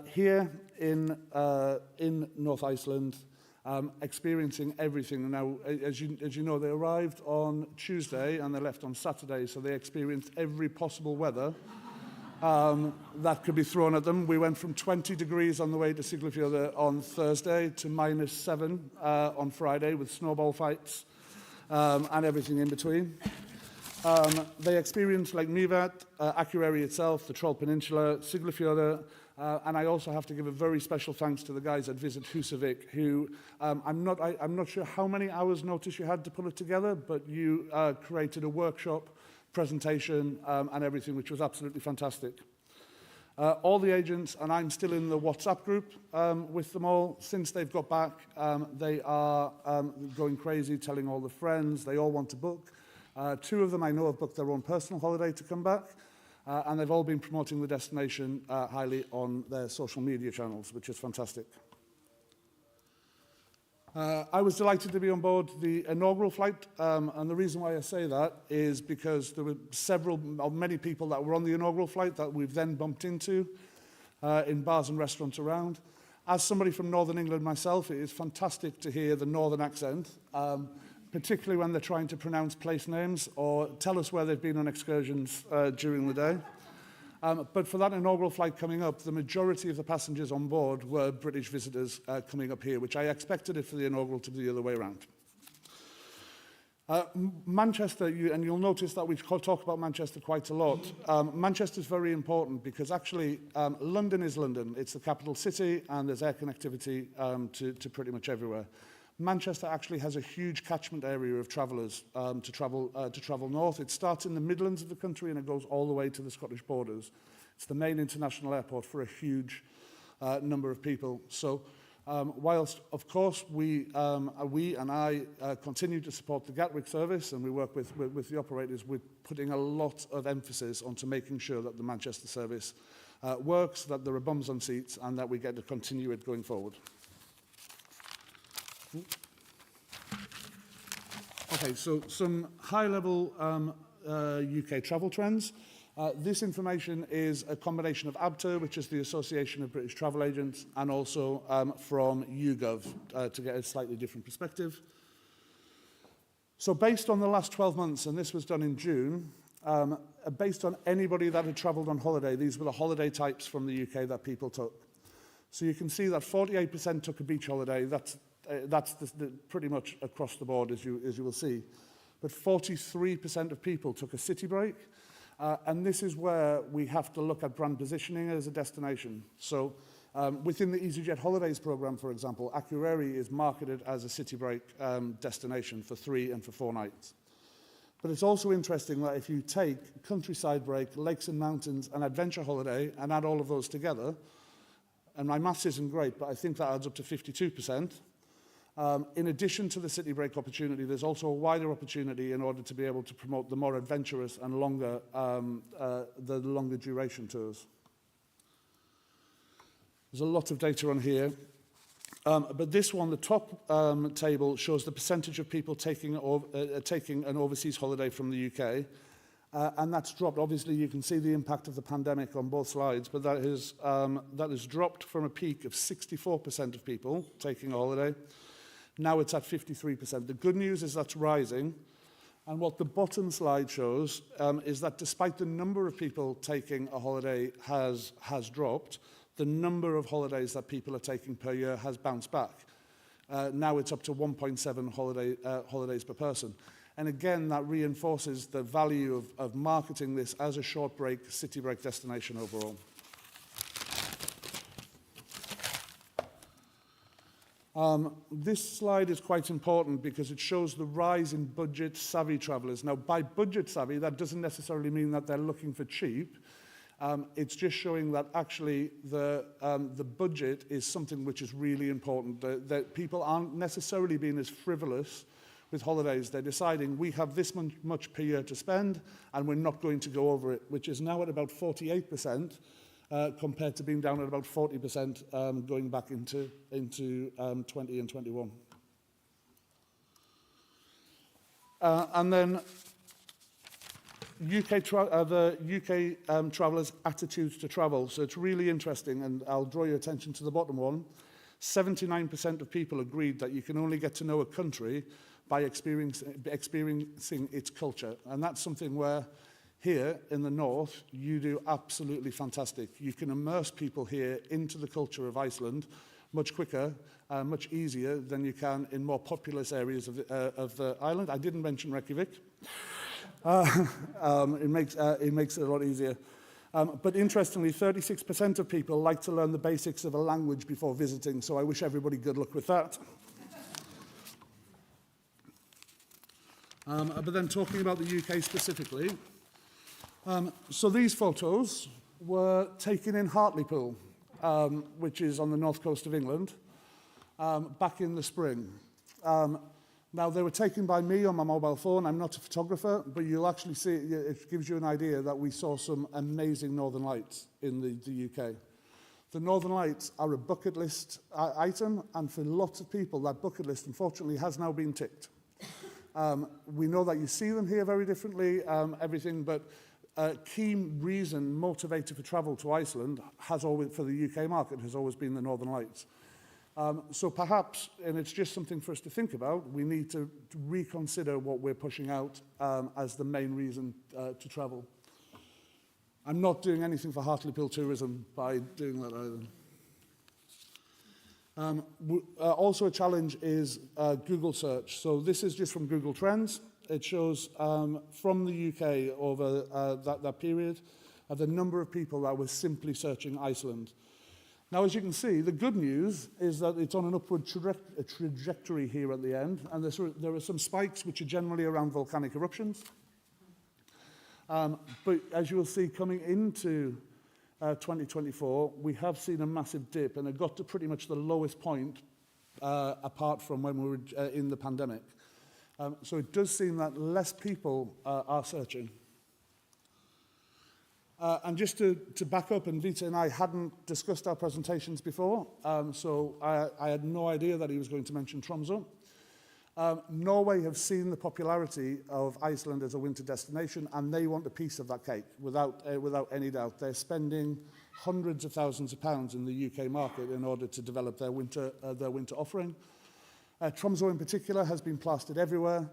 here in North Iceland, experiencing everything. Now, as you know, they arrived on Tuesday and they left on Saturday, so they experienced every possible weather that could be thrown at them. We went from 20 degrees on the way to Siglufjörður on Thursday to -7 on Friday with snowball fights. And everything in between. They experienced Lake Mývatn, Akureyri itself, the Troll Peninsula, Siglufjörður, And I also have to give a very special thanks to the guys at Visit Husavik, who I'm not sure how many hours notice you had to put it together, but you created a workshop, presentation, and everything, which was absolutely fantastic. All the agents, and I'm still in the WhatsApp group with them all. Since they've got back, they are going crazy, telling all the friends. They all want to book. 2 of them I know have booked their own personal holiday to come back. And they've all been promoting the destination highly on their social media channels, which is fantastic. I was delighted to be on board the inaugural flight, and the reason why I say that is because there were many people that were on the inaugural flight that we've then bumped into in bars and restaurants around. As somebody from Northern England myself, it is fantastic to hear the Northern accent, particularly when they're trying to pronounce place names or tell us where they've been on excursions during the day. But for that inaugural flight coming up, the majority of the passengers on board were British visitors coming up here, which I expected it for the inaugural to be the other way around. Manchester, and you'll notice that we talk about Manchester quite a lot. Manchester is very important because actually London is London. It's the capital city and there's air connectivity to pretty much everywhere. Manchester actually has a huge catchment area of travellers to travel north. It starts in the Midlands of the country and it goes all the way to the Scottish borders. It's the main international airport for a huge number of people. So whilst, of course, we and I continue to support the Gatwick service and we work with the operators, we're putting a lot of emphasis onto making sure that the Manchester service works, that there are bums on seats and that we get to continue it going forward. Okay, so some high-level UK travel trends. This information is a combination of ABTA, which is the Association of British Travel Agents, and also from YouGov to get a slightly different perspective. So based on the last 12 months, and this was done in June, based on anybody that had travelled on holiday, these were the holiday types from the UK that people took. So you can see that 48% took a beach holiday. That's pretty much across the board, as you will see. But 43% of people took a city break, and this is where we have to look at brand positioning as a destination. So within the EasyJet Holidays program, for example, Akureyri is marketed as a city break destination for 3 and for 4 nights. But it's also interesting that if you take countryside break, lakes and mountains, and adventure holiday, and add all of those together, and my maths isn't great, but I think that adds up to 52%. In addition to the city break opportunity, there's also a wider opportunity in order to be able to promote the more adventurous and longer, the longer duration tours. There's a lot of data on here. But this one, the top table, shows the percentage of people taking an overseas holiday from the UK. And that's dropped. Obviously, you can see the impact of the pandemic on both slides, but that has dropped from a peak of 64% of people taking a holiday. Now it's at 53%. The good news is that's rising. And what the bottom slide shows is that despite the number of people taking a holiday has dropped, the number of holidays that people are taking per year has bounced back. Now it's up to 1.7 holidays per person. And again, that reinforces the value of marketing this as a short break, city break destination overall. This slide is quite important because it shows the rise in budget-savvy travellers. Now, by budget-savvy, that doesn't necessarily mean that they're looking for cheap. It's just showing that actually the budget is something which is really important, that people aren't necessarily being as frivolous with holidays. They're deciding we have this much per year to spend and we're not going to go over it, which is now at about 48%. Compared to being down at about 40% going back into 20 and 21. And then the UK travellers' attitudes to travel. So it's really interesting, and I'll draw your attention to the bottom one. 79% of people agreed that you can only get to know a country by experiencing its culture. And that's something where here in the north, you do absolutely fantastic. You can immerse people here into the culture of Iceland much quicker, much easier than you can in more populous areas of the island. I didn't mention Reykjavik. It makes it a lot easier. But interestingly, 36% of people like to learn the basics of a language before visiting, so I wish everybody good luck with that. But then talking about the UK specifically, so these photos were taken in Hartlepool, which is on the north coast of England, back in the spring. Now, they were taken by me on my mobile phone. I'm not a photographer, but you'll actually see, it gives you an idea that we saw some amazing Northern Lights in the UK. The Northern Lights are a bucket list item, and for lots of people, that bucket list, unfortunately, has now been ticked. We know that you see them here very differently, everything, but a key reason, motivator for travel to Iceland, has always, for the UK market, has always been the Northern Lights. So perhaps, and it's just something for us to think about, we need to reconsider what we're pushing out as the main reason to travel. I'm not doing anything for Hartlepool tourism by doing that either. Also a challenge is Google search. So this is just from Google Trends. It shows from the UK over that period the number of people that were simply searching Iceland. Now, as you can see, the good news is that it's on an upward trajectory here at the end, and there are some spikes which are generally around volcanic eruptions. But as you will see, coming into 2024, we have seen a massive dip, and it got to pretty much the lowest point apart from when we were in the pandemic. So it does seem that less people are searching. And just to back up, and Vita and I hadn't discussed our presentations before, so I had no idea that he was going to mention Tromsø. Norway have seen the popularity of Iceland as a winter destination, and they want a piece of that cake, without any doubt. They're spending hundreds of thousands of pounds in the UK market in order to develop their winter offering. Tromsø in particular has been plastered everywhere.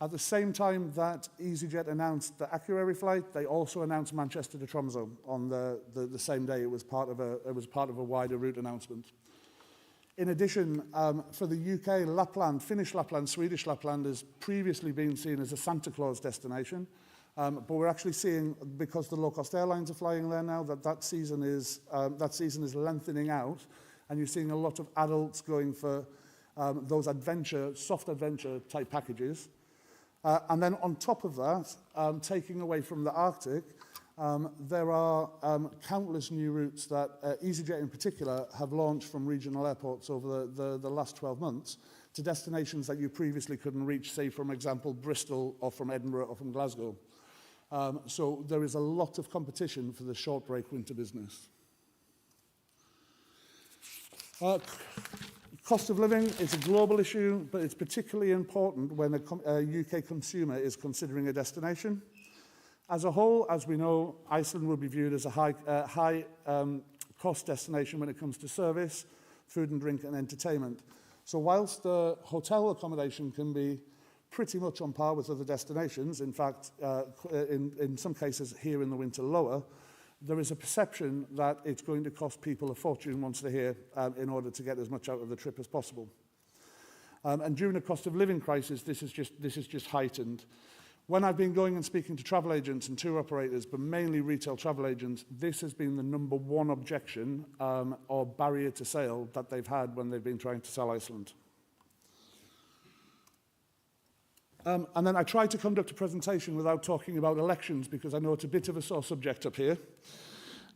At the same time that EasyJet announced the Akureyri flight, they also announced Manchester to Tromsø on the same day. It was part of a wider route announcement. In addition, for the UK, Lapland, Finnish Lapland, Swedish Lapland has previously been seen as a Santa Claus destination. But we're actually seeing, because the low-cost airlines are flying there now, that season is lengthening out, and you're seeing a lot of adults going for those soft adventure type packages. And then on top of that, taking away from the Arctic, there are countless new routes that EasyJet in particular have launched from regional airports over the last 12 months to destinations that you previously couldn't reach, say, for example, Bristol or from Edinburgh or from Glasgow. So there is a lot of competition for the short break winter business. Cost of living is a global issue, but it's particularly important when a UK consumer is considering a destination. As a whole, as we know, Iceland will be viewed as a high cost destination when it comes to service, food and drink and entertainment. So whilst the hotel accommodation can be pretty much on par with other destinations, in fact, in some cases here in the winter lower, there is a perception that it's going to cost people a fortune once they're here in order to get as much out of the trip as possible. And during a cost of living crisis, this is just heightened. When I've been going and speaking to travel agents and tour operators, but mainly retail travel agents, this has been the number one objection or barrier to sale that they've had when they've been trying to sell Iceland. And then I tried to conduct a presentation without talking about elections because I know it's a bit of a sore subject up here.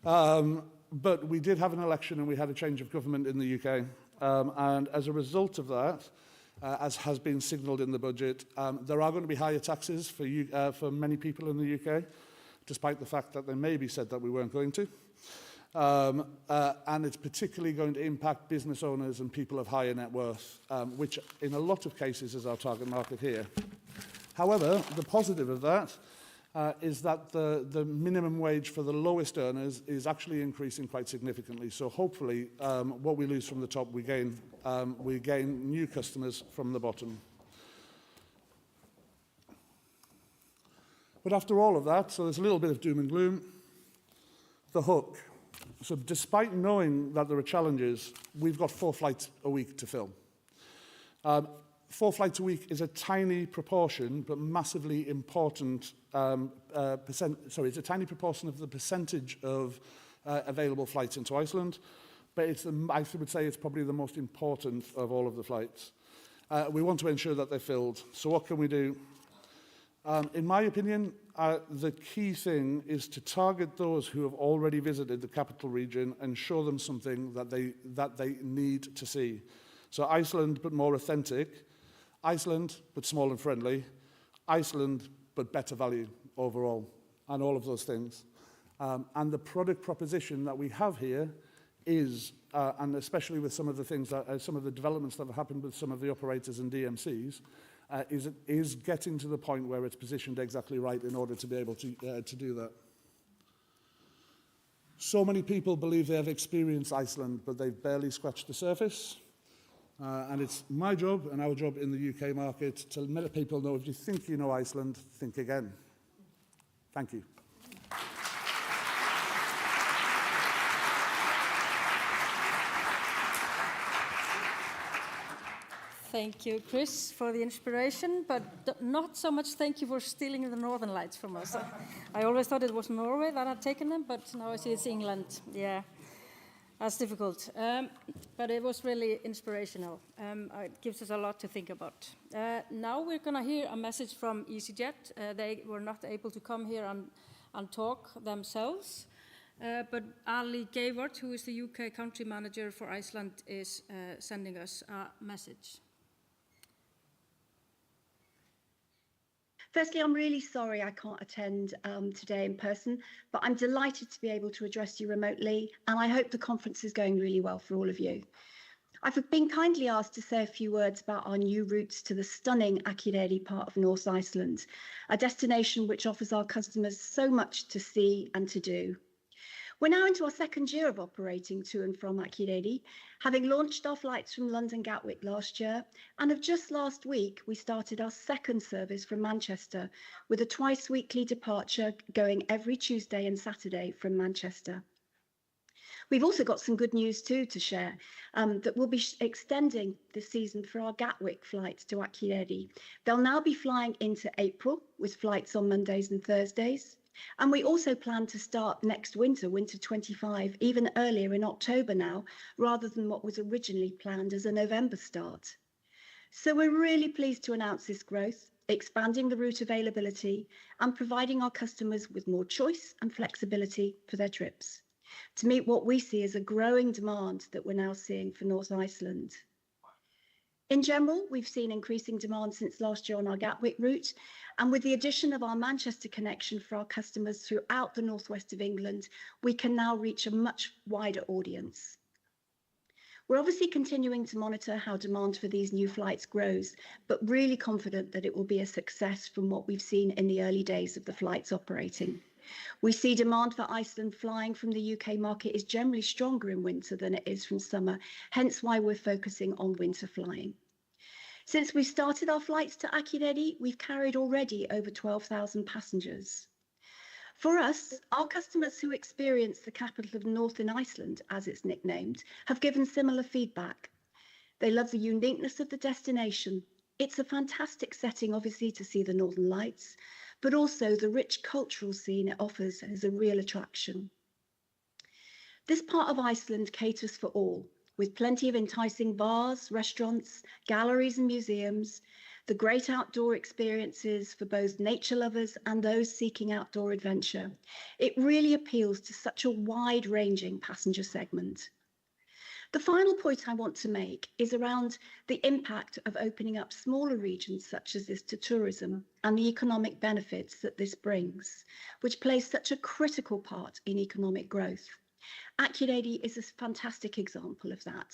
But we did have an election and we had a change of government in the UK. And as a result of that, as has been signalled in the budget, there are going to be higher taxes for many people in the UK, despite the fact that they maybe said that we weren't going to. And it's particularly going to impact business owners and people of higher net worth, which in a lot of cases is our target market here. However, the positive of that is that the minimum wage for the lowest earners is actually increasing quite significantly. So hopefully, what we lose from the top, we gain new customers from the bottom. But after all of that, so there's a little bit of doom and gloom, the hook. So despite knowing that there are challenges, we've got 4 flights a week to fill. 4 flights a week is a tiny proportion, but massively important it's a tiny proportion of the percentage of available flights into Iceland, but I would say it's probably the most important of all of the flights. We want to ensure that they're filled. So what can we do? In my opinion, the key thing is to target those who have already visited the capital region and show them something that they need to see. So Iceland, but more authentic. Iceland, but small and friendly. Iceland, but better value overall, and all of those things. And the product proposition that we have here is, and especially with some of the things that, some of the developments that have happened with some of the operators and DMCs, is getting to the point where it's positioned exactly right in order to be able to do that. So many people believe they have experienced Iceland, but they've barely scratched the surface. And it's my job and our job in the UK market to let people know, if you think you know Iceland, think again. Thank you. Thank you, Chris, for the inspiration, but not so much thank you for stealing the Northern Lights from us. I always thought it was Norway that had taken them, but now I see it's England. Yeah, that's difficult. But it was really inspirational. It gives us a lot to think about. Now we're going to hear a message from EasyJet. They were not able to come here and talk themselves. But Ali Gavert, who is the UK country manager for Iceland, is sending us a message. Firstly, I'm really sorry I can't attend today in person, but I'm delighted to be able to address you remotely, and I hope the conference is going really well for all of you. I've been kindly asked to say a few words about our new routes to the stunning Akureyri part of North Iceland, a destination which offers our customers so much to see and to do. We're now into our second year of operating to and from Akureyri, having launched our flights from London Gatwick last year, and of just last week, we started our second service from Manchester, with a twice-weekly departure going every Tuesday and Saturday from Manchester. We've also got some good news too to share, that we'll be extending this season for our Gatwick flights to Akureyri. They'll now be flying into April, with flights on Mondays and Thursdays. And we also plan to start next winter, winter 25, even earlier in October now, rather than what was originally planned as a November start. So we're really pleased to announce this growth, expanding the route availability and providing our customers with more choice and flexibility for their trips, to meet what we see as a growing demand that we're now seeing for North Iceland. In general, we've seen increasing demand since last year on our Gatwick route, and with the addition of our Manchester connection for our customers throughout the northwest of England, we can now reach a much wider audience. We're obviously continuing to monitor how demand for these new flights grows, but really confident that it will be a success from what we've seen in the early days of the flights operating. We see demand for Iceland flying from the UK market is generally stronger in winter than it is from summer, hence why we're focusing on winter flying. Since we started our flights to Akureyri, we've carried already over 12,000 passengers. For us, our customers who experience the capital of Northern Iceland, as it's nicknamed, have given similar feedback. They love the uniqueness of the destination. It's a fantastic setting, obviously, to see the Northern Lights, but also the rich cultural scene it offers is a real attraction. This part of Iceland caters for all, with plenty of enticing bars, restaurants, galleries and museums, the great outdoor experiences for both nature lovers and those seeking outdoor adventure. It really appeals to such a wide-ranging passenger segment. The final point I want to make is around the impact of opening up smaller regions such as this to tourism and the economic benefits that this brings, which plays such a critical part in economic growth. Akureyri is a fantastic example of that.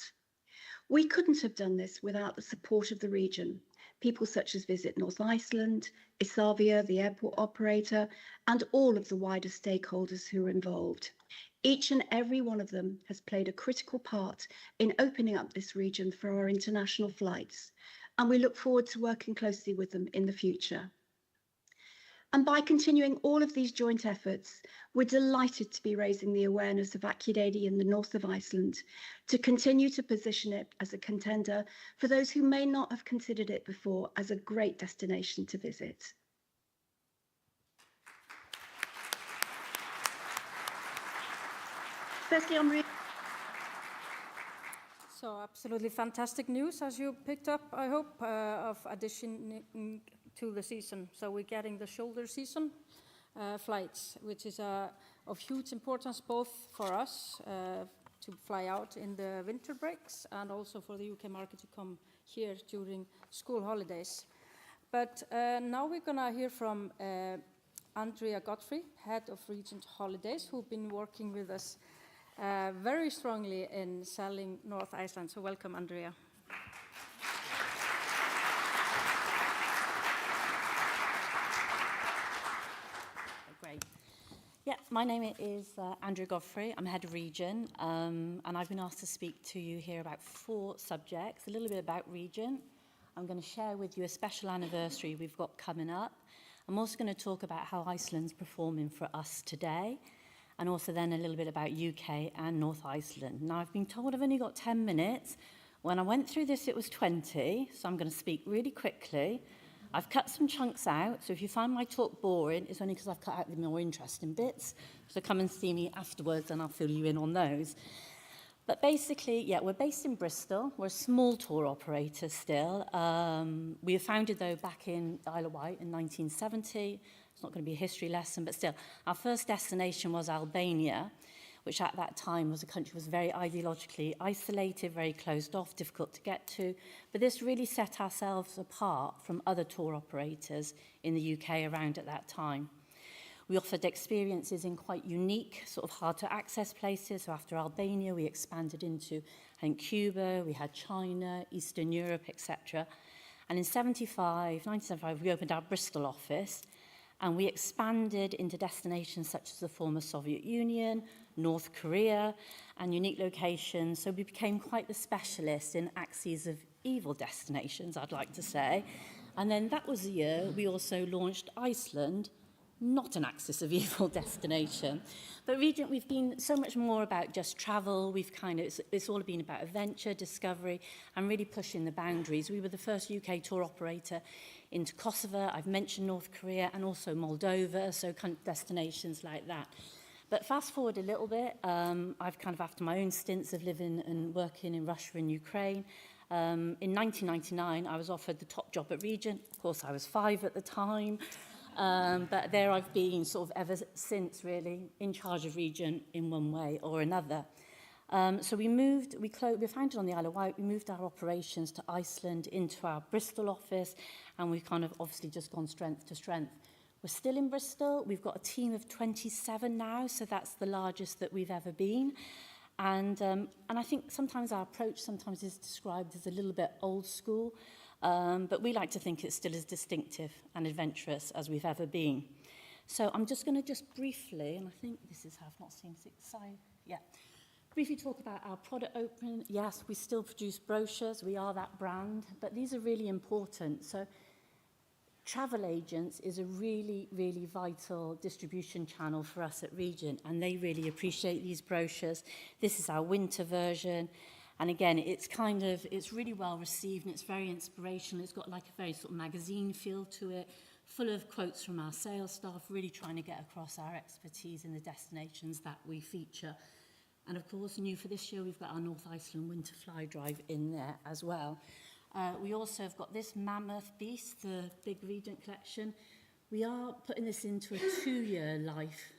We couldn't have done this without the support of the region, people such as Visit North Iceland, Isavia, the airport operator, and all of the wider stakeholders who are involved. Each and every one of them has played a critical part in opening up this region for our international flights, and we look forward to working closely with them in the future. And by continuing all of these joint efforts, we're delighted to be raising the awareness of Akureyri in the north of Iceland, to continue to position it as a contender for those who may not have considered it before as a great destination to visit. Firstly, I'm really So absolutely fantastic news, as you picked up, I hope, of addition to the season. So we're getting the shoulder season flights, which is of huge importance both for us to fly out in the winter breaks and also for the UK market to come here during school holidays. But now we're going to hear from Andrea Godfrey, Head of Regent Holidays, who've been working with us very strongly in selling North Iceland. So welcome, Andrea. Great. Yeah, my name is Andrea Godfrey. I'm head of region, and I've been asked to speak to you here about 4 subjects, a little bit about region. I'm going to share with you a special anniversary we've got coming up. I'm also going to talk about how Iceland's performing for us today, and also then a little bit about UK and North Iceland. Now, I've been told I've only got 10 minutes. When I went through this, it was 20, so I'm going to speak really quickly. I've cut some chunks out, so if you find my talk boring, it's only because I've cut out the more interesting bits. So come and see me afterwards and I'll fill you in on those. But basically, yeah, we're based in Bristol. We're a small tour operator still. We were founded, though, back in Isle of Wight in 1970. It's not going to be a history lesson, but still. Our first destination was Albania, which at that time was a country that was very ideologically isolated, very closed off, difficult to get to. But this really set ourselves apart from other tour operators in the UK around at that time. We offered experiences in quite unique, sort of hard to access places. So after Albania, we expanded into, I think, Cuba, we had China, Eastern Europe, etc. And in 1975, we opened our Bristol office, and we expanded into destinations such as the former Soviet Union, North Korea, and unique locations. So we became quite the specialist in axes of evil destinations, I'd like to say. And then that was the year we also launched Iceland, not an axis of evil destination. But Regent, we've been so much more about just travel. We've it's all been about adventure, discovery, and really pushing the boundaries. We were the first UK tour operator into Kosovo. I've mentioned North Korea and also Moldova, so kind of destinations like that. But fast forward a little bit, I've kind of, after my own stints of living and working in Russia and Ukraine, in 1999, I was offered the top job at Regent. Of course, I was 5 at the time. But there I've been sort of ever since, really, in charge of Regent in one way or another. So we're founded on the Isle of Wight. We moved our operations to Iceland into our Bristol office, and we've kind of obviously just gone strength to strength. We're still in Bristol. We've got a team of 27 now, so that's the largest that we've ever been. And I think sometimes our approach sometimes is described as a little bit old school, but we like to think it's still as distinctive and adventurous as we've ever been. So I'm just going to briefly, and I think this is how I've not seen it side, yeah, briefly talk about our product opening. Yes, we still produce brochures. We are that brand, but these are really important. So travel agents is a really, really vital distribution channel for us at Regent, and they really appreciate these brochures. This is our winter version. And again, it's really well received and it's very inspirational. It's got like a very sort of magazine feel to it, full of quotes from our sales staff, really trying to get across our expertise in the destinations that we feature. And of course, new for this year, we've got our North Iceland Winter Fly Drive in there as well. We also have got this mammoth beast, the big Regent collection. We are putting this into a 2-year life.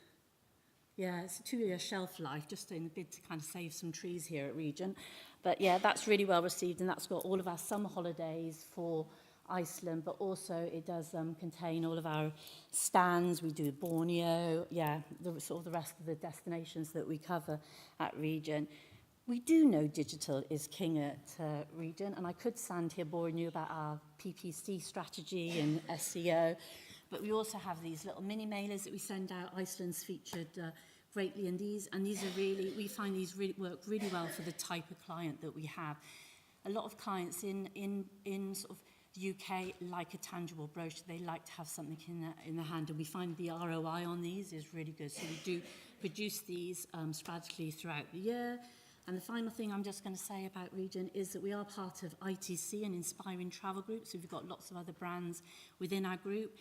Yeah, it's a 2-year shelf life, just in the bid to kind of save some trees here at Regent. But yeah, that's really well received, and that's got all of our summer holidays for Iceland, but also it does contain all of our stands. We do Borneo, yeah, the rest of the destinations that we cover at Regent. We do know digital is king at Regent, and I could stand here boring you about our PPC strategy and SEO, but we also have these little mini mailers that we send out. Iceland's featured greatly in these, and these are really, we find these really work really well for the type of client that we have. A lot of clients in sort of The UK like a tangible brochure. They like to have something in their hand, and we find the ROI on these is really good. So we do produce these sporadically throughout the year. And the final thing I'm just going to say about Region is that we are part of ITC, an Inspiring Travel Group, so we've got lots of other brands within our group.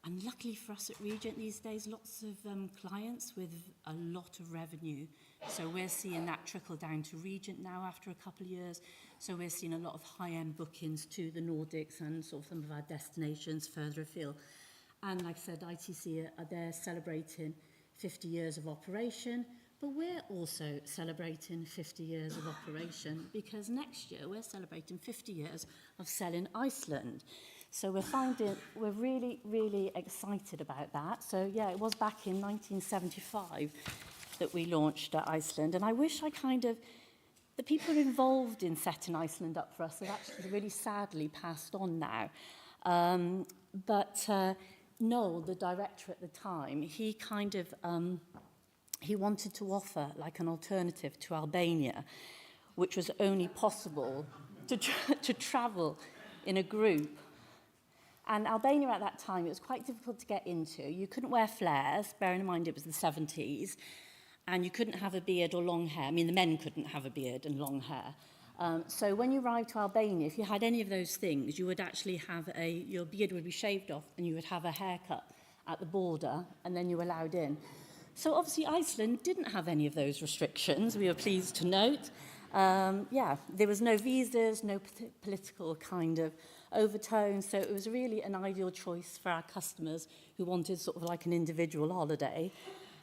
And luckily for us at Regent these days, lots of clients with a lot of revenue. So we're seeing that trickle down to Regent now after a couple of years. So we're seeing a lot of high-end bookings to the Nordics and sort of some of our destinations further afield. And like I said, ITC are there celebrating 50 years of operation, but we're also celebrating 50 years of operation because next year we're celebrating 50 years of selling Iceland. So we're really, really excited about that. So yeah, it was back in 1975 that we launched Iceland. And I wish the people involved in setting Iceland up for us have actually really sadly passed on now. But Noel, the director at the time, he wanted to offer like an alternative to Albania, which was only possible to travel in a group. And Albania at that time, it was quite difficult to get into. You couldn't wear flares, bearing in mind it was the 70s, and you couldn't have a beard or long hair. I mean, the men couldn't have a beard and long hair. So when you arrived to Albania, if you had any of those things, you would actually have your beard would be shaved off and you would have a haircut at the border, and then you were allowed in. So obviously Iceland didn't have any of those restrictions, we were pleased to note. There was no visas, no political kind of overtones, so it was really an ideal choice for our customers who wanted sort of like an individual holiday.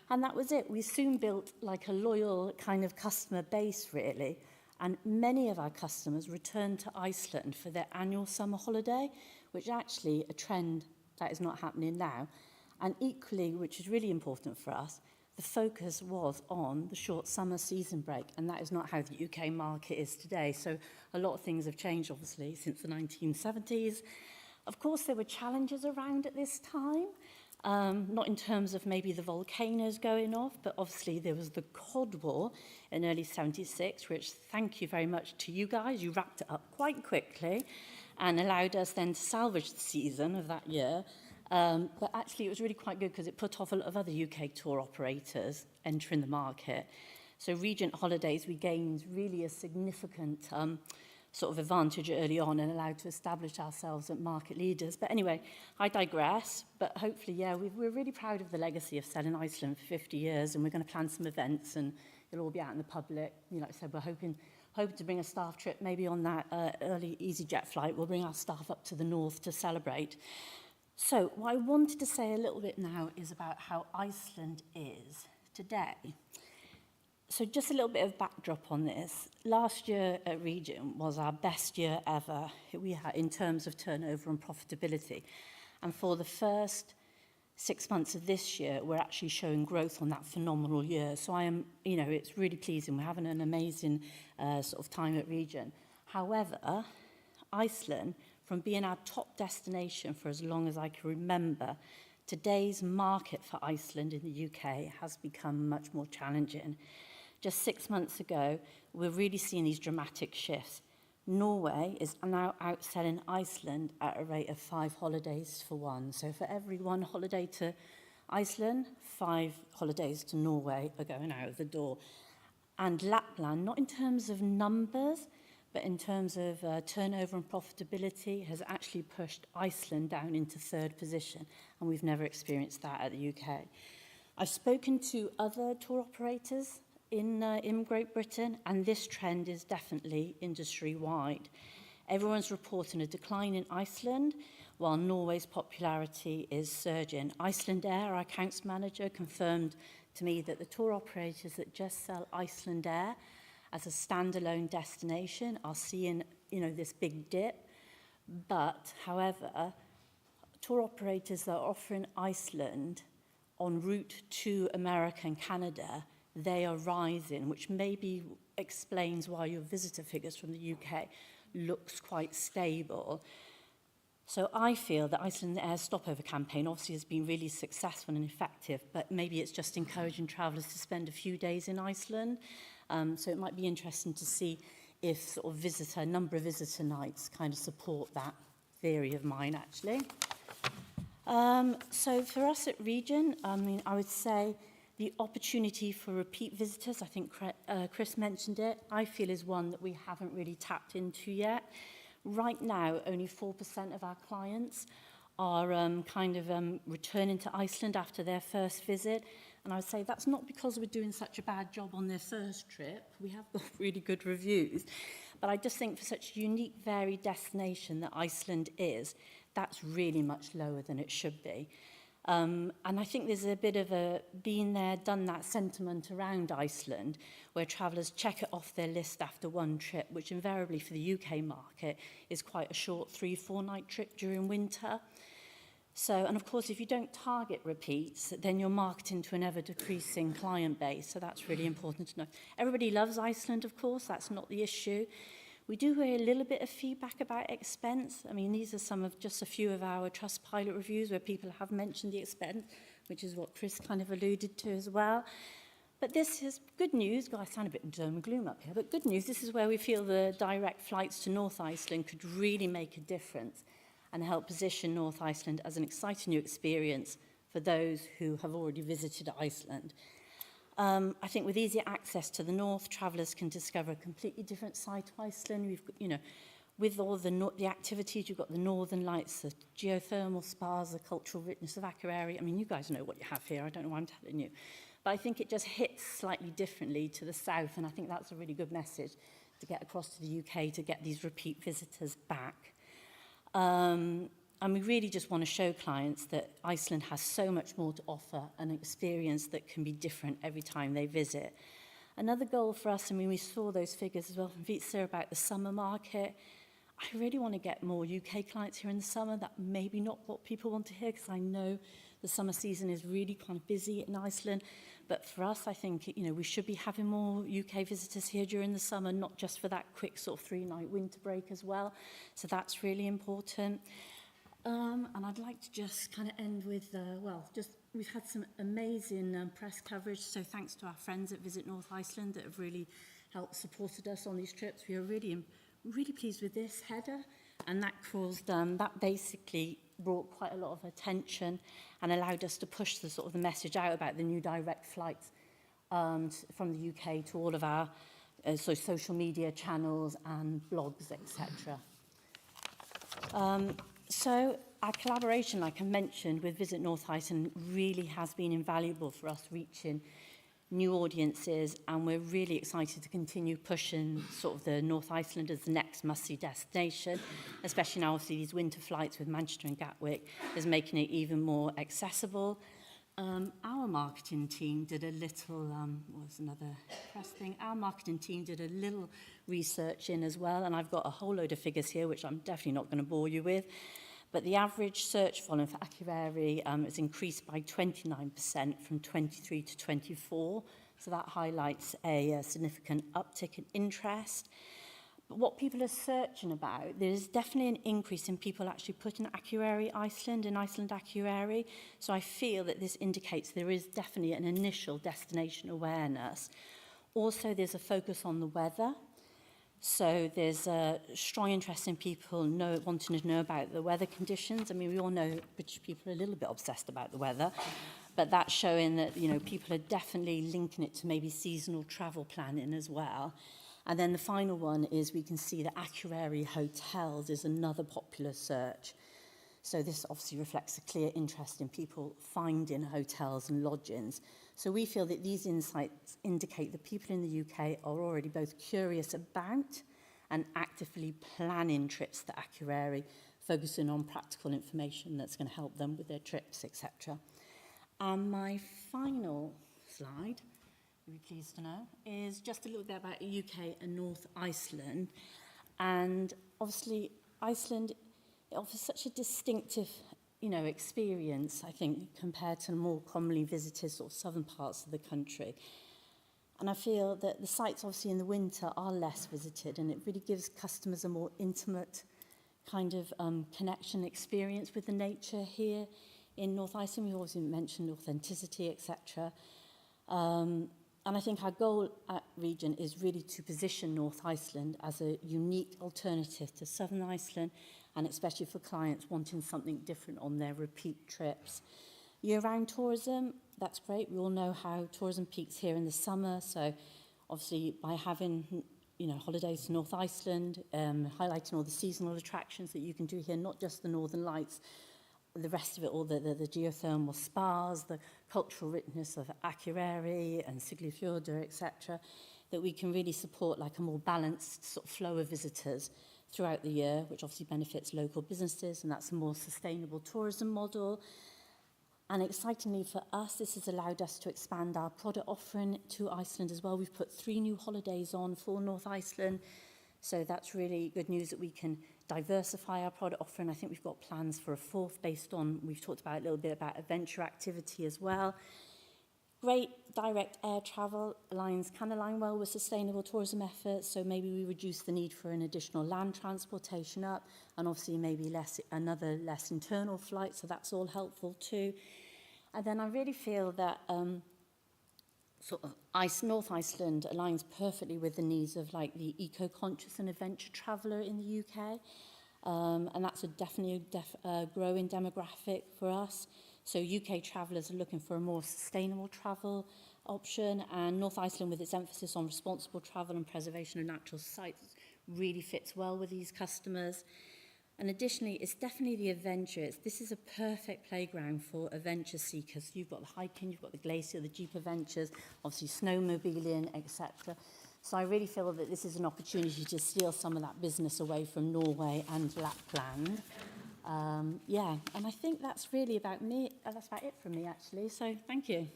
And that was it. We soon built like a loyal kind of customer base, really. And many of our customers returned to Iceland for their annual summer holiday, which actually a trend that is not happening now. And equally, which is really important for us, the focus was on the short summer season break, and that is not how the UK market is today. So a lot of things have changed, obviously, since the 1970s. Of course, there were challenges around at this time, not in terms of maybe the volcanoes going off, but obviously there was the Cod War in early 76, which thank you very much to you guys. You wrapped it up quite quickly and allowed us then to salvage the season of that year. But actually it was really quite good because it put off a lot of other UK tour operators entering the market. So Regent Holidays, we gained really a significant sort of advantage early on and allowed to establish ourselves as market leaders. But anyway, I digress. But hopefully, yeah, we're really proud of the legacy of selling Iceland for 50 years, and we're going to plan some events and it'll all be out in the public. You know, like I said, we're hoping to bring a staff trip maybe on that early EasyJet flight. We'll bring our staff up to the north to celebrate. So what I wanted to say a little bit now is about how Iceland is today. So just a little bit of backdrop on this. Last year at Regent was our best year ever we had in terms of turnover and profitability. And for the first 6 months of this year, we're actually showing growth on that phenomenal year. So I am, you know, it's really pleasing. We're having an amazing sort of time at Regent. However, Iceland, from being our top destination for as long as I can remember, today's market for Iceland in the UK has become much more challenging. Just 6 months ago, we're really seeing these dramatic shifts. Norway is now outselling Iceland at a rate of 5 holidays for one. So for every 1 holiday to Iceland, 5 holidays to Norway are going out of the door. And Lapland, not in terms of numbers, but in terms of turnover and profitability, has actually pushed Iceland down into 3rd position, and we've never experienced that at the UK. I've spoken to other tour operators in Great Britain, and this trend is definitely industry-wide. Everyone's reporting a decline in Iceland, while Norway's popularity is surging. Iceland Air, our accounts manager, confirmed to me that the tour operators that just sell Iceland Air as a standalone destination are seeing, you know, this big dip. But, however, tour operators that are offering Iceland en route to America and Canada, they are rising, which maybe explains why your visitor figures from the UK looks quite stable. So I feel that Iceland Air's stopover campaign obviously has been really successful and effective, but maybe it's just encouraging travellers to spend a few days in Iceland. So it might be interesting to see if sort of number of visitor nights kind of support that theory of mine, actually. So for us at Region, I would say the opportunity for repeat visitors, I think Chris mentioned it, I feel is one that we haven't really tapped into yet. Right now, only 4% of our clients are returning to Iceland after their first visit. And I would say that's not because we're doing such a bad job on their first trip. We have got really good reviews. But I just think for such a unique, varied destination that Iceland is, that's really much lower than it should be. And I think there's a bit of a been there, done that sentiment around Iceland, where travellers check it off their list after one trip, which invariably for the UK market is quite a short 3-4 night trip during winter. So, and of course, if you don't target repeats, then you're marketing to an ever-decreasing client base. So that's really important to know. Everybody loves Iceland, of course. That's not the issue. We do hear a little bit of feedback about expense. I mean, these are some of just a few of our Trustpilot reviews where people have mentioned the expense, which is what Chris kind of alluded to as well. But this is good news. God, I sound a bit doom and gloom up here, but good news. This is where we feel the direct flights to North Iceland could really make a difference and help position North Iceland as an exciting new experience for those who have already visited Iceland. I think with easier access to the north, travellers can discover a completely different side to Iceland. We've got, you know, with all the activities, you've got the northern lights, the geothermal spas, the cultural richness of Akureyri. I mean, you guys know what you have here. I don't know why I'm telling you. But I think it just hits slightly differently to the south, and I think that's a really good message to get across to the UK to get these repeat visitors back. And we really just want to show clients that Iceland has so much more to offer, an experience that can be different every time they visit. Another goal for us, I mean, we saw those figures as well from Vitsa about the summer market. I really want to get more UK clients here in the summer. That may be not what people want to hear, because I know the summer season is really kind of busy in Iceland. But for us, I think, you know, we should be having more UK visitors here during the summer, not just for that quick sort of 3-night winter break as well. So that's really important. And I'd like to just kind of end with, we've had some amazing press coverage. So thanks to our friends at Visit North Iceland that have really helped supported us on these trips. We are really pleased with this header. And that caused, that basically brought quite a lot of attention and allowed us to push the sort of the message out about the new direct flights from the UK to all of our social media channels and blogs, etc. So our collaboration, like I mentioned, with Visit North Iceland really has been invaluable for us reaching new audiences, and we're really excited to continue pushing sort of the North Iceland as the next must-see destination, especially now obviously these winter flights with Manchester and Gatwick is making it even more accessible. Our marketing team did a little, Our marketing team did a little research in as well, and I've got a whole load of figures here, which I'm definitely not going to bore you with. But the average search volume for Akureyri has increased by 29% from 23 to 24. So that highlights a significant uptick in interest. But what people are searching about, there's definitely an increase in people actually putting Akureyri Iceland in Iceland Akureyri. So I feel that this indicates there is definitely an initial destination awareness. Also, there's a focus on the weather. So there's a strong interest in people wanting to know about the weather conditions. I mean, we all know British people are a little bit obsessed about the weather, but that's showing that, you know, people are definitely linking it to maybe seasonal travel planning as well. And then the final one is we can see that Akureyri hotels is another popular search. So this obviously reflects a clear interest in people finding hotels and lodgings. So we feel that these insights indicate that people in the UK are already both curious about and actively planning trips to Akureyri, focusing on practical information that's going to help them with their trips, etc. And my final slide, you'll be pleased to know, is just a little bit about UK and North Iceland. And obviously, Iceland offers such a distinctive, you know, experience, I think, compared to more commonly visited sort of southern parts of the country. And I feel that the sites, obviously, in the winter are less visited, and it really gives customers a more intimate kind of connection experience with the nature here in North Iceland. We also mentioned authenticity, etc. And I think our goal at Region is really to position North Iceland as a unique alternative to Southern Iceland and especially for clients wanting something different on their repeat trips. Year-round tourism, that's great. We all know how tourism peaks here in the summer, so obviously by having holidays to North Iceland, highlighting all the seasonal attractions that you can do here, not just the Northern Lights, the rest of it, all the geothermal spas, the cultural richness of Akureyri and Siglufjordur, etc., that we can really support like a more balanced sort of flow of visitors throughout the year, which obviously benefits local businesses, and that's a more sustainable tourism model. And excitingly for us, this has allowed us to expand our product offering to Iceland as well. We've put 3 new holidays on for North Iceland, so that's really good news that we can diversify our product offering. I think we've got plans for a 4th based on, we've talked about a little bit about adventure activity as well. Great direct air travel can align well with sustainable tourism efforts, so maybe we reduce the need for an additional land transportation up, and obviously maybe less internal flights, so that's all helpful too. And then I really feel that North Iceland aligns perfectly with the needs of like the eco-conscious and adventure traveller in the UK, and that's definitely a growing demographic for us. So UK travellers are looking for a more sustainable travel option, and North Iceland, with its emphasis on responsible travel and preservation of natural sites, really fits well with these customers. And additionally, it's definitely the adventure. This is a perfect playground for adventure seekers. You've got the hiking, you've got the glacier, the Jeep adventures, obviously snowmobiling, etc. So I really feel that this is an opportunity to steal some of that business away from Norway and Lapland. And I think that's really about me. That's about it from me, actually. So thank you.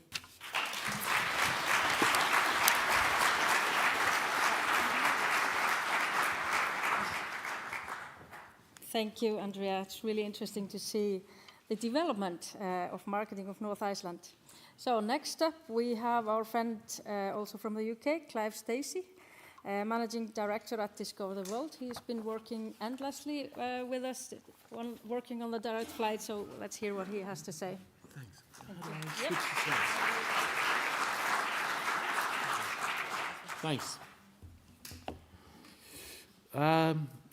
Thank you, Andrea. It's really interesting to see the development of marketing of North Iceland. So next up, we have our friend also from the UK, Clive Stacey, Managing Director at Discover the World. He's been working endlessly with us, working on the direct flight, so let's hear what he has to say. Thanks. Yep. Thanks.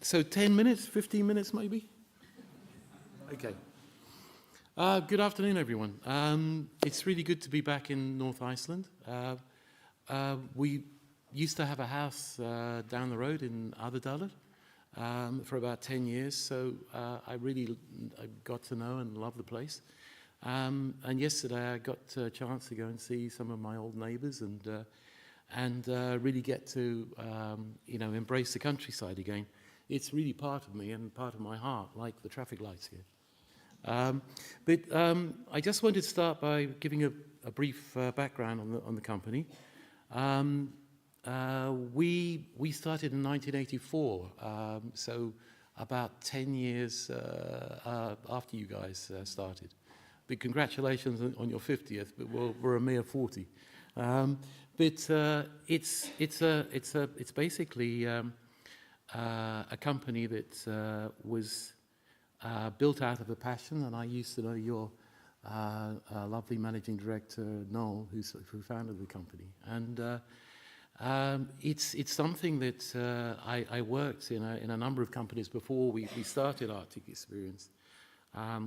So 10 minutes, 15 minutes maybe? Okay. Good afternoon, everyone. It's really good to be back in North Iceland. We used to have a house down the road in Ardadalur for about 10 years, so I got to know and love the place. And yesterday I got a chance to go and see some of my old neighbours and really get to embrace the countryside again. It's really part of me and part of my heart, like the traffic lights here. But I just wanted to start by giving a brief background on the company. We started in 1984, so about 10 years after you guys started. Big congratulations on your 50th, but we're a mere 40. But it's basically a company that was built out of a passion, and I used to know your lovely managing director Noel, who founded the company, and it's something that I worked in a number of companies before we started Arctic Experience,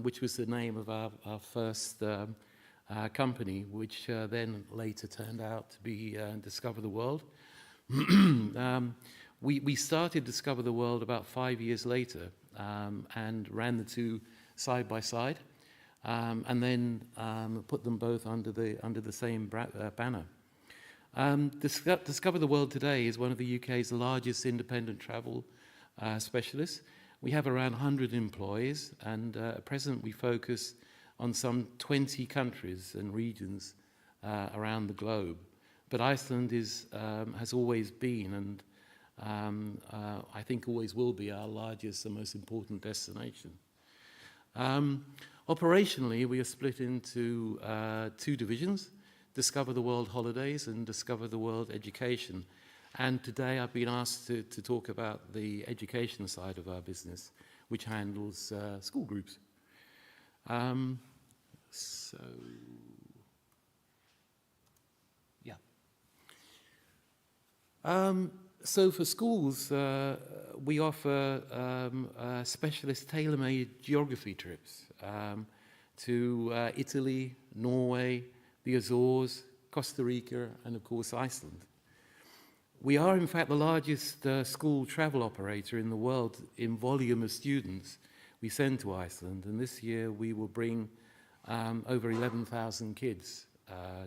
which was the name of our first company, which then later turned out to be Discover the World. We started Discover the World about 5 years later and ran the two side by side, and then put them both under the same banner. Discover the World today is one of the UK's largest independent travel specialists. We have around 100 employees, and at present we focus on some 20 countries and regions around the globe. But Iceland has always been, and I think always will be, our largest and most important destination. Operationally, we are split into 2 divisions: Discover the World Holidays and Discover the World Education. And today I've been asked to talk about the education side of our business, which handles school groups. So for schools, we offer specialist tailor-made geography trips to Italy, Norway, the Azores, Costa Rica, and of course Iceland. We are in fact the largest school travel operator in the world in volume of students we send to Iceland, and this year we will bring over 11,000 kids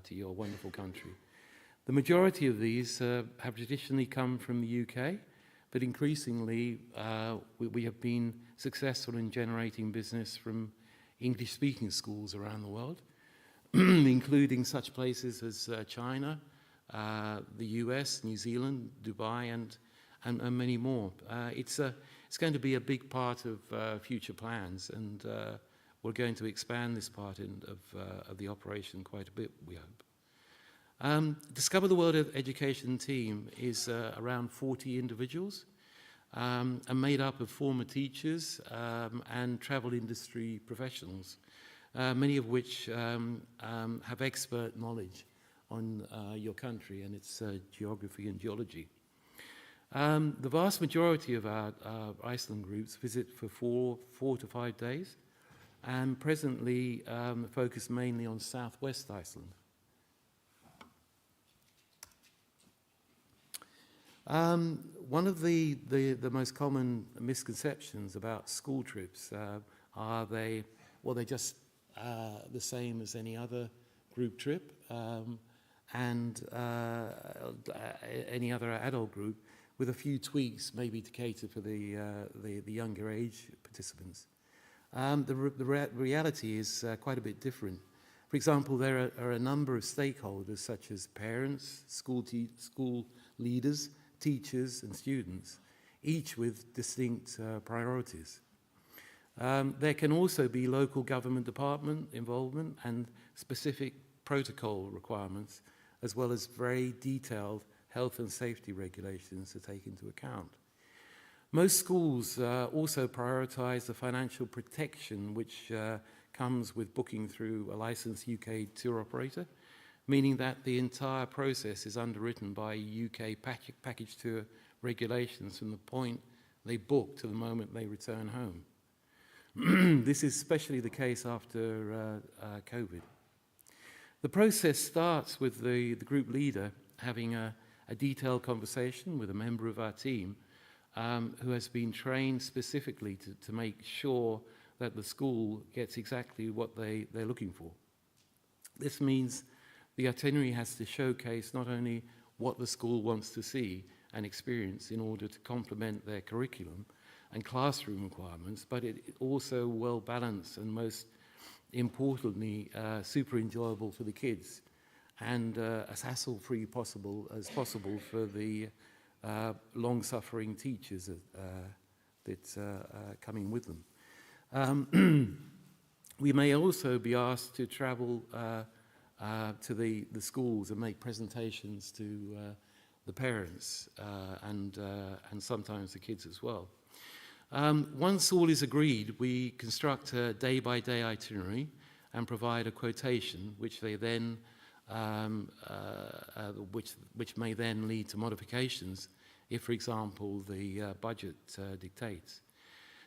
to your wonderful country. The majority of these have traditionally come from the UK, but increasingly we have been successful in generating business from English-speaking schools around the world, including such places as China, the US, New Zealand, Dubai, and many more. It's going to be a big part of future plans, and we're going to expand this part of the operation quite a bit, we hope. Discover the World Education team is around 40 individuals and made up of former teachers and travel industry professionals, many of which have expert knowledge on your country and its geography and geology. The vast majority of our Iceland groups visit for four to 5 days and presently focus mainly on southwest Iceland. One of the most common misconceptions about school trips are they're just the same as any other group trip and any other adult group, with a few tweaks maybe to cater for the younger age participants. The reality is quite a bit different. For example, there are a number of stakeholders such as parents, school leaders, teachers and students, each with distinct priorities. There can also be local government department involvement and specific protocol requirements, as well as very detailed health and safety regulations to take into account. Most schools also prioritize the financial protection which comes with booking through a licensed UK tour operator, meaning that the entire process is underwritten by UK package tour regulations from the point they book to the moment they return home. This is especially the case after COVID. The process starts with the group leader having a detailed conversation with a member of our team who has been trained specifically to make sure that the school gets exactly what they're looking for. This means the itinerary has to showcase not only what the school wants to see and experience in order to complement their curriculum and classroom requirements, but it also well balanced and most importantly super enjoyable for the kids and as hassle-free as possible for the long-suffering teachers that are coming with them. We may also be asked to travel to the schools and make presentations to the parents and sometimes the kids as well. Once all is agreed, we construct a day-by-day itinerary and provide a quotation, which they then, which may then lead to modifications if, for example, the budget dictates.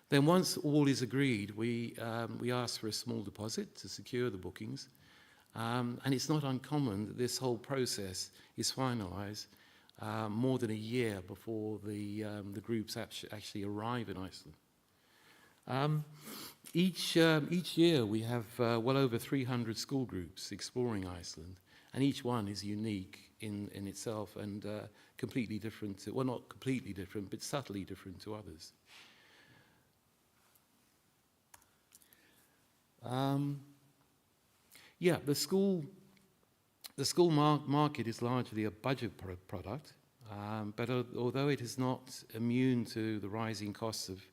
Then once all is agreed, we ask for a small deposit to secure the bookings. And it's not uncommon that this whole process is finalized more than a year before the groups actually arrive in Iceland. Each year we have well over 300 school groups exploring Iceland, and each one is unique in itself and completely different, well, not completely different, but subtly different to others. Yeah, the school market is largely a budget product, but although it is not immune to the rising costs of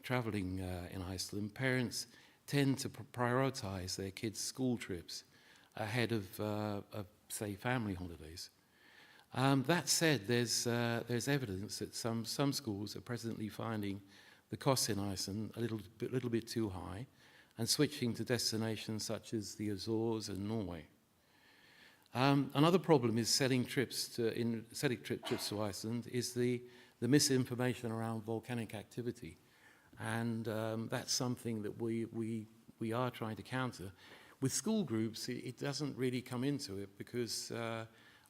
traveling in Iceland, parents tend to prioritize their kids' school trips ahead of say, family holidays. That said, there's evidence that some schools are presently finding the costs in Iceland a little bit too high, and switching to destinations such as the Azores and Norway. Another problem is selling trips to Iceland is the misinformation around volcanic activity. And that's something that we are trying to counter. With school groups, it doesn't really come into it because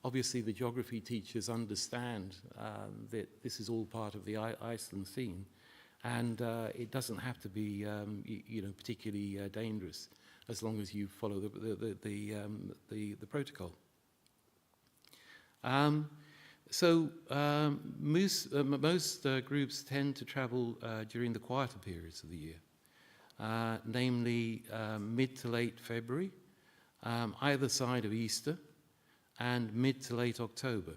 obviously the geography teachers understand that this is all part of the Iceland scene, and it doesn't have to be particularly dangerous as long as you follow the protocol. Most groups tend to travel during the quieter periods of the year, namely mid to late February, either side of Easter, and mid to late October.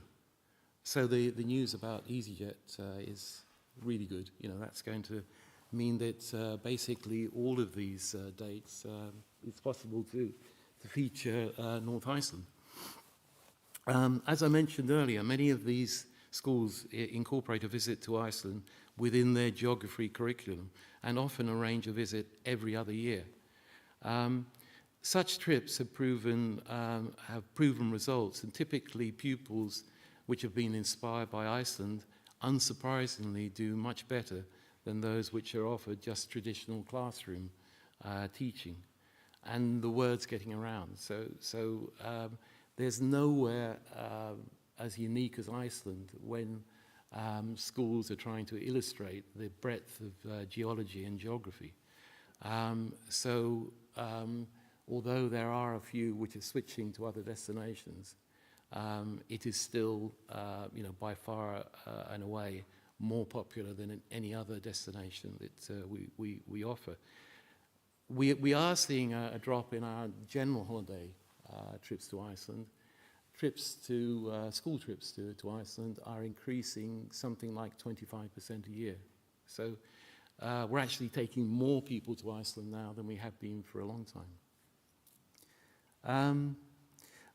So the news about EasyJet is really good. That's going to mean that basically all of these dates it's possible to feature North Iceland. As I mentioned earlier, many of these schools incorporate a visit to Iceland within their geography curriculum and often arrange a visit every other year. Such trips have proven results, and typically pupils which have been inspired by Iceland unsurprisingly do much better than those which are offered just traditional classroom teaching. And the word's getting around. So there's nowhere as unique as Iceland when schools are trying to illustrate the breadth of geology and geography. Although there are a few which are switching to other destinations, it is still, by far and away more popular than any other destination that we offer. We are seeing a drop in our general holiday trips to Iceland. School trips to Iceland are increasing something like 25% a year. So we're actually taking more people to Iceland now than we have been for a long time.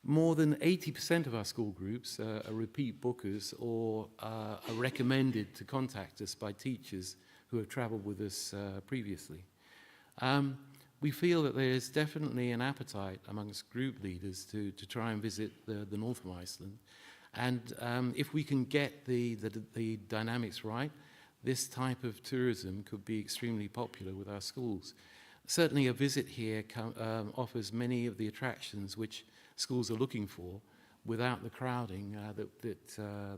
More than 80% of our school groups are repeat bookers or are recommended to contact us by teachers who have travelled with us previously. We feel that there is definitely an appetite amongst group leaders to try and visit the north of Iceland. And if we can get the dynamics right, this type of tourism could be extremely popular with our schools. Certainly a visit here offers many of the attractions which schools are looking for without the crowding that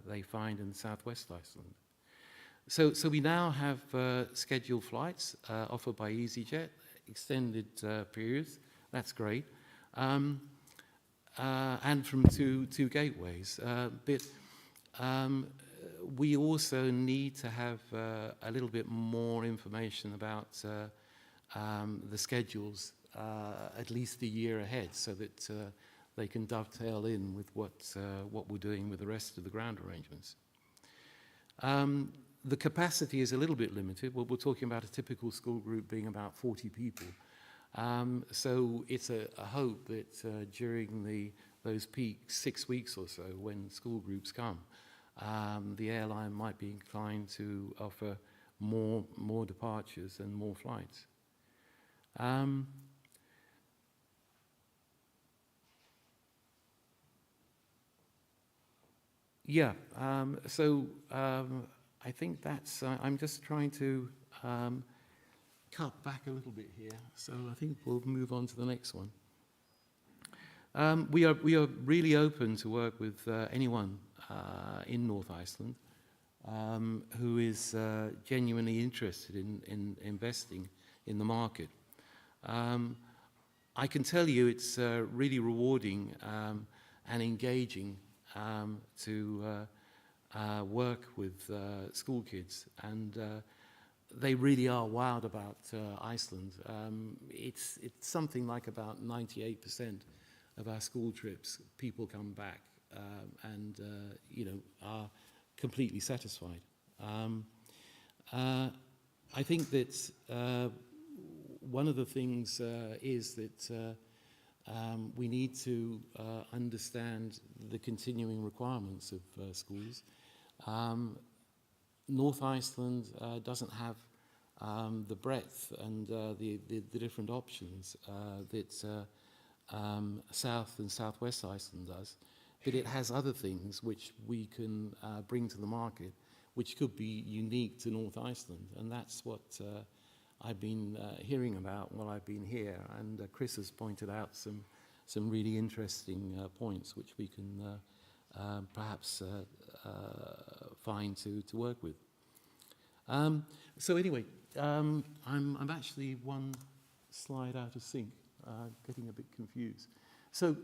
they find in southwest Iceland. So we now have scheduled flights offered by EasyJet, extended periods. That's great. And from two gateways. But we also need to have a little bit more information about the schedules at least a year ahead, so that they can dovetail in with what we're doing with the rest of the ground arrangements. The capacity is a little bit limited. We're talking about a typical school group being about 40 people. So it's a hope that during those peak 6 weeks or so when school groups come, the airline might be inclined to offer more departures and more flights. I think that's, I'm just trying to cut back a little bit here, so I think we'll move on to the next one. We are really open to work with anyone in North Iceland who is genuinely interested in investing in the market. I can tell you it's really rewarding and engaging to work with school kids, and they really are wild about Iceland. It's something like about 98% of our school trips, people come back and are completely satisfied. I think that one of the things is that we need to understand the continuing requirements of schools. North Iceland doesn't have the breadth and the different options that South and Southwest Iceland does, but it has other things which we can bring to the market, which could be unique to North Iceland, and that's what I've been hearing about while I've been here, and Chris has pointed out some really interesting points which we can perhaps find to work with. So anyway, I'm actually one slide out of sync, getting a bit confused. So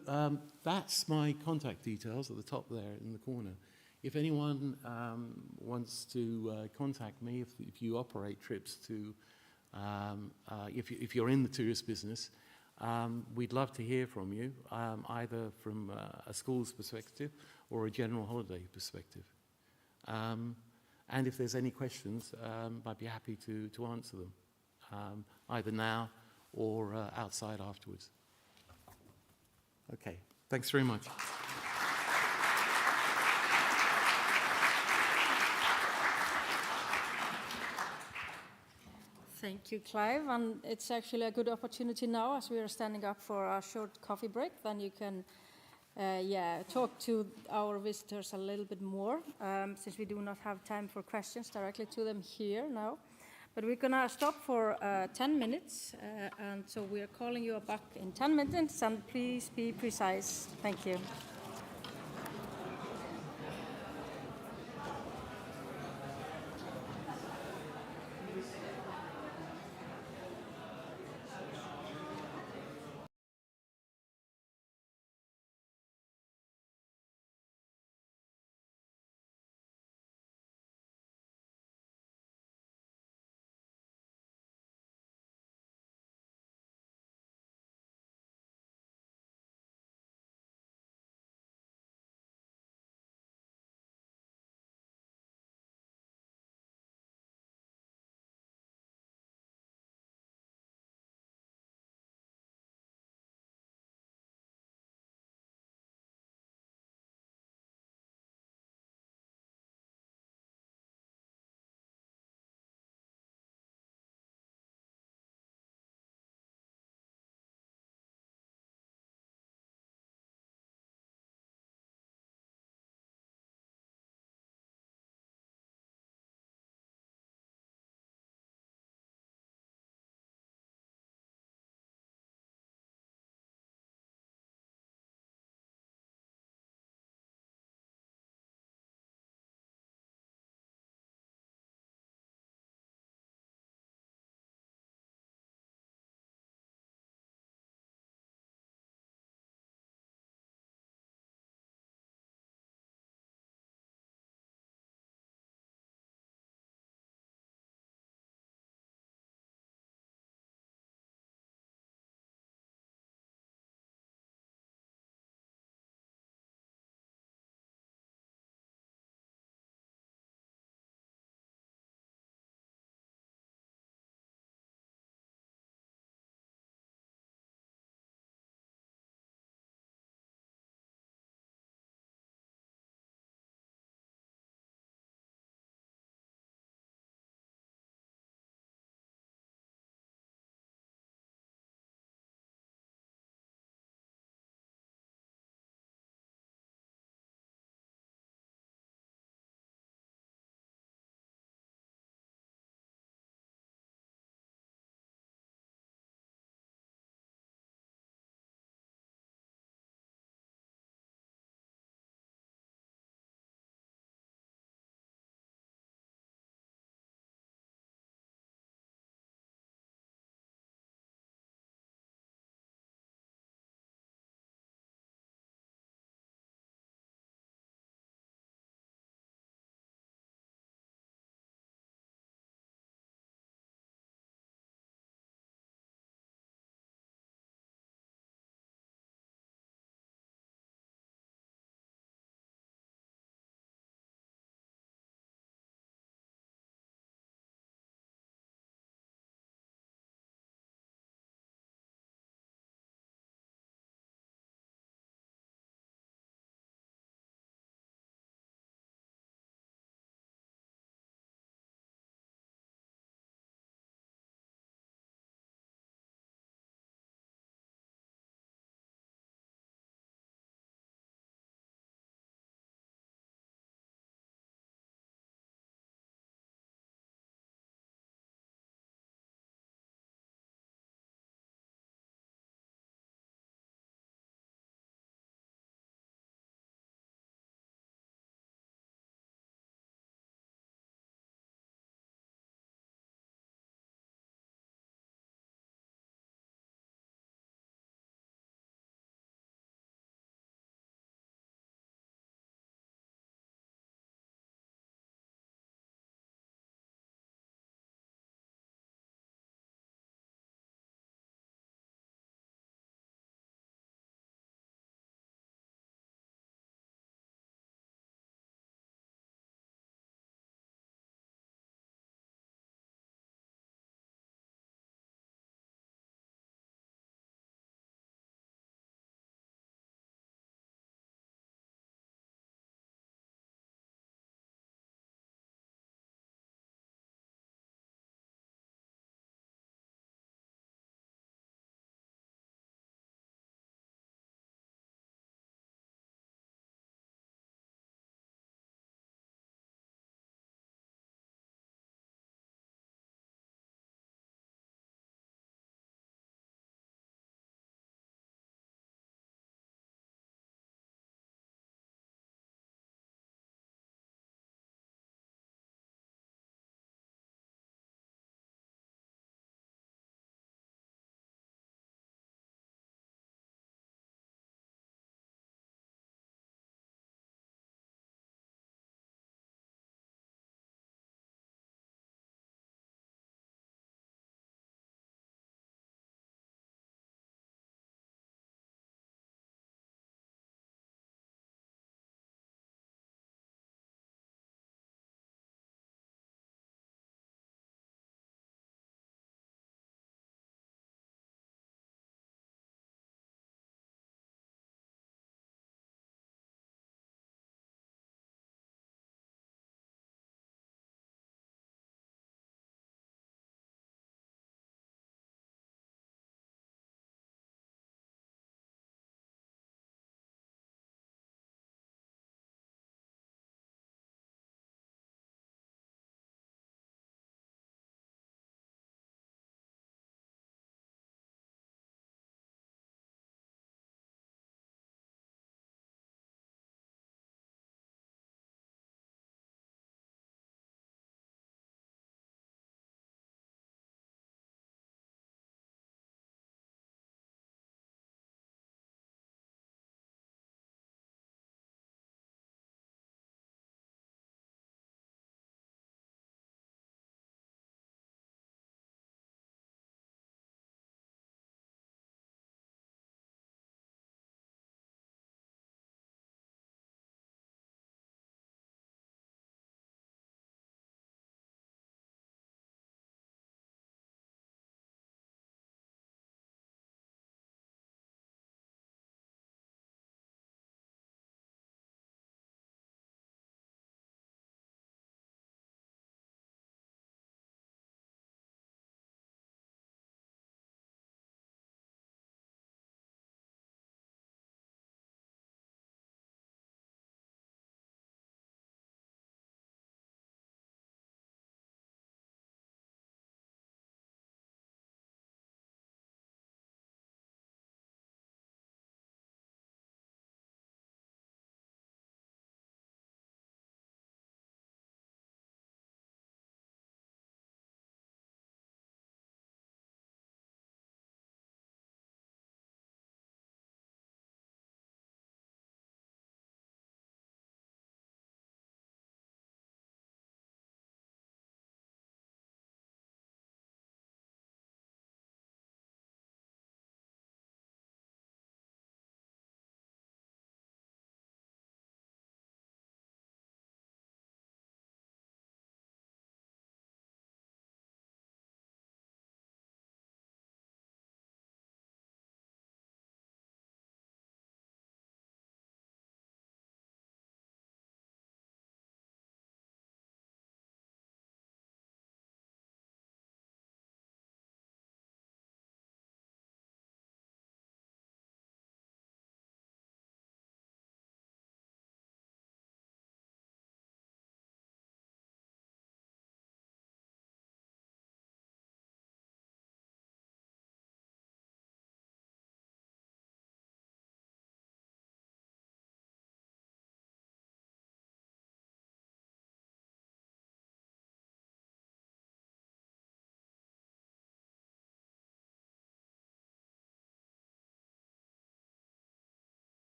that's my contact details at the top there in the corner. If anyone wants to contact me, if you operate trips to, if you're in the tourist business, we'd love to hear from you, either from a school's perspective or a general holiday perspective. And if there's any questions, I'd be happy to answer them, either now or outside afterwards. Okay, thanks very much. Thank you, Clive. And it's actually a good opportunity now, as we are standing up for a short coffee break. Then you can talk to our visitors a little bit more, since we do not have time for questions directly to them here now. But we're going to stop for 10 minutes, and so we are calling you back in 10 minutes, and please be precise. Thank you.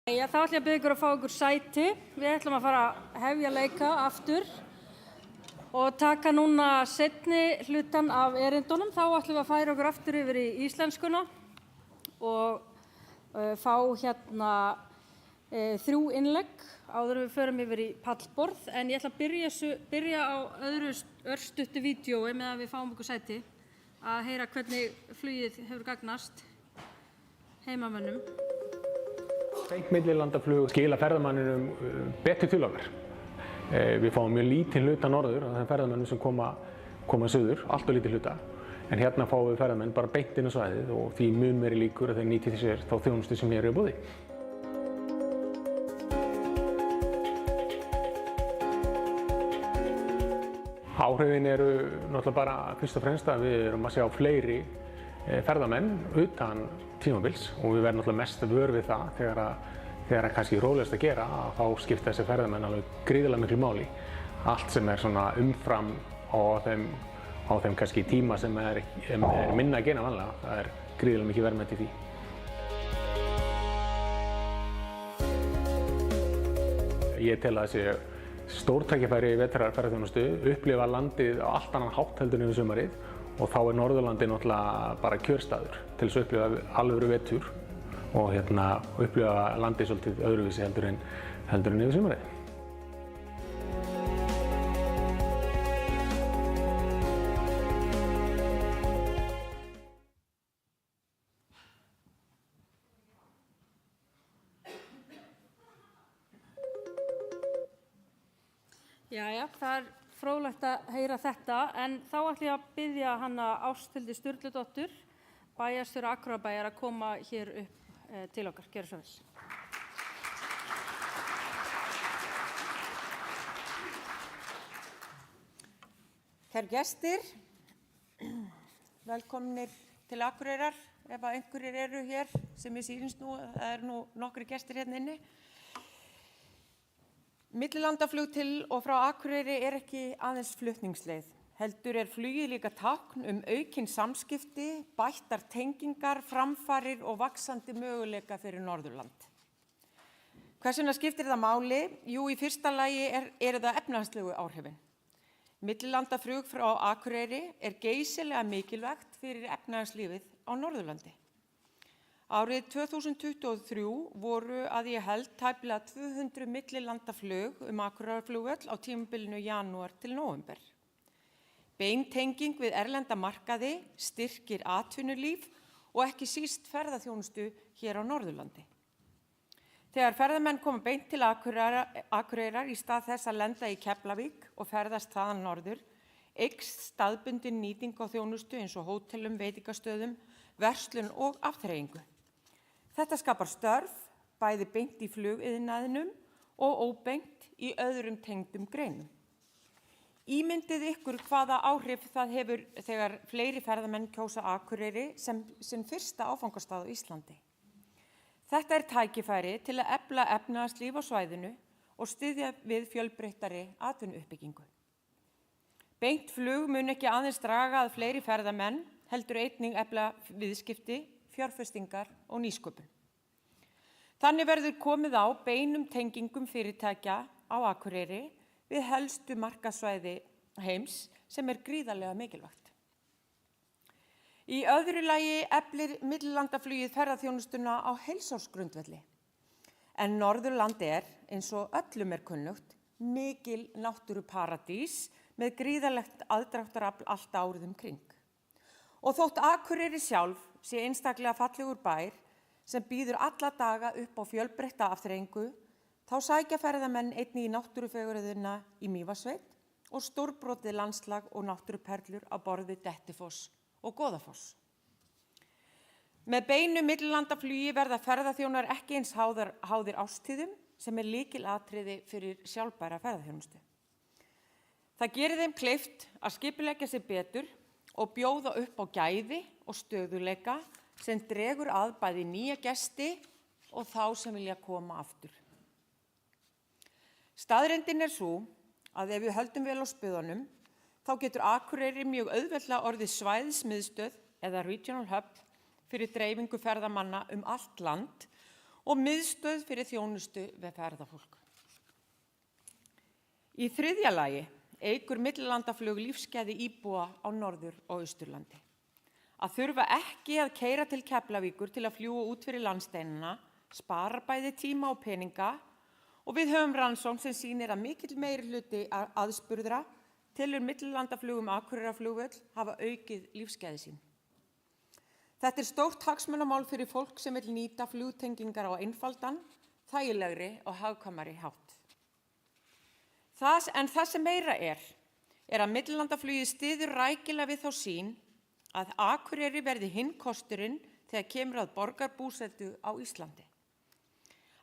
Já, þá ætlum ég að biðja ykkur að fá ykkur sæti. Við ætlum að fara að hefja leika aftur og taka núna seinni hlutan af erindunum. Þá ætlum við að færa okkur aftur yfir í íslenskuna og fá hérna 3 innlegg áður en við förum yfir í pallborð. En ég ætla að byrja á öðru örstuttu vídeói meðan við fáum okkur sæti að heyra hvernig flugið hefur gagnast heimamönnum. Beint millilandaflug skila ferðamanninum betur til okkar. Við fáum mjög lítinn hluta norður af þeim ferðamönnum sem koma suður, allt og lítið hluta. En hérna fáum við ferðamenn bara beint inn á svæðið og því mun meiri líkur að þeir nýti sér þá þjónustu sem hér er í boði. Áhrifin eru náttúrulega bara fyrst og fremst að við erum að sjá fleiri ferðamenn utan tímabils og við verðum náttúrulega mest vör við það þegar kannski rólegast að gera að þá skipta þessi ferðamenn alveg gríðarlega miklu máli. Allt sem er svona umfram á þeim kannski tíma sem er minna að gera vanlega, það er gríðarlega mikið verðmæti í því. Ég tel að þessi stórtækifæri í vetrarferðaþjónustu upplifa landið á allt annan hátt heldur en yfir sumarið. Og þá er Norðurlandi náttúrulega bara kjörstaður til þess að upplifa alvöru vetur og upplifa landið svolítið öðruvísi heldur en yfir sumarið. Jæja, það er fróðlegt að heyra þetta, en þá ætlum ég að biðja hana Ásthildi Sturludóttur, bæjarstjóra Akureyrarbæjar, að koma hér upp til okkar. Gjörðu svo vel. Kæru gestir, velkomnir til Akureyrar, ef að einhverjir eru hér sem ég sýnist nú, það eru nú nokkri gestir hérna inni. Millilandaflug til og frá Akureyri er ekki aðeins flutningsleið. Heldur er flugið líka tákn aukin samskipti, bættar tengingar, framfarir og vaxandi möguleika fyrir Norðurland. Hvers vegna skiptir það máli? Jú, í fyrsta lagi eru það efnahagslegu áhrifin. Millilandaflug frá Akureyri er geysilega mikilvægt fyrir efnahagslífið á Norðurlandi. Árið 2023 voru að ég held tæplega 200 millilandaflug Akureyrarflugvöll á tímabilinu janúar til nóvember. Bein tenging við erlenda markaði styrkir atvinnulíf og ekki síst ferðaþjónustu hér á Norðurlandi. Þegar ferðamenn koma beint til Akureyrar í stað þess að lenda í Keflavík og ferðast þaðan norður, eykst staðbundin nýting á þjónustu eins og hótelum, veitingastöðum, verslun og afþreyingu. Þetta skapar störf, bæði beint í flugiðnaðinum og óbeint í öðrum tengdum greinum. Ímyndið ykkur hvaða áhrif það hefur þegar fleiri ferðamenn kjósa Akureyri sem fyrsta áfangastað á Íslandi. Þetta er tækifæri til að efla efnahagslíf á svæðinu og styðja við fjölbreyttari atvinnuuppbyggingu. Beint flug mun ekki aðeins draga að fleiri ferðamenn, heldur einnig efla viðskipti, fjárfestingar og nýsköpun. Þannig verður komið á beinum tengingum fyrirtækja á Akureyri við helstu markaðssvæði heims sem er gríðarlega mikilvægt. Í öðru lagi eflir millilandaflugið ferðaþjónustuna á heilsársgrundvelli. En Norðurland er, eins og öllum er kunnugt, mikil náttúruparadís með gríðarlegt aðdráttarafl allt árið kring. Og þótt Akureyri sjálf sé einstaklega fallegur bær sem býður alla daga upp á fjölbreytta afþreyingu, þá sækja ferðamenn einnig í náttúrufegurðina í Mývatnssveit og stórbrotið landslag og náttúruperlur á borð við Dettifoss og Goðafoss. Með beinu millilandaflugi verða ferðaþjónar ekki eins háðir árstíðum sem er lykilatriði fyrir sjálfbæra ferðaþjónustu. Það gerir þeim kleift að skipuleggja sig betur og bjóða upp á gæði og stöðuleika sem dregur að bæði nýja gesti og þá sem vilja koma aftur. Staðreyndin er sú að ef við höldum vel á spöðunum, þá getur Akureyri mjög auðveldlega orðið svæðismiðstöð eða regional hub fyrir dreifingu ferðamanna allt land og miðstöð fyrir þjónustu við ferðafólk. Í þriðja lagi eykur millilandaflug lífsgæði íbúa á Norður- og Austurlandi. Að þurfa ekki að keyra til Keflavíkur til að fljúga út fyrir landsteinana sparar bæði tíma og peninga og við höfum rannsókn sem sýnir að mikill meirihluti aðspurðra telur millilandaflug Akureyrarflugvöll hafa aukið lífsgæði sín. Þetta er stórt hagsmunamál fyrir fólk sem vill nýta flugtengingar á einfaldan, þægilegri og hagkvæmari hátt. En það sem meira er að millilandaflugið styður rækilega við þá sýn að Akureyri verði hinn kosturinn þegar kemur að borgarbúsetu á Íslandi.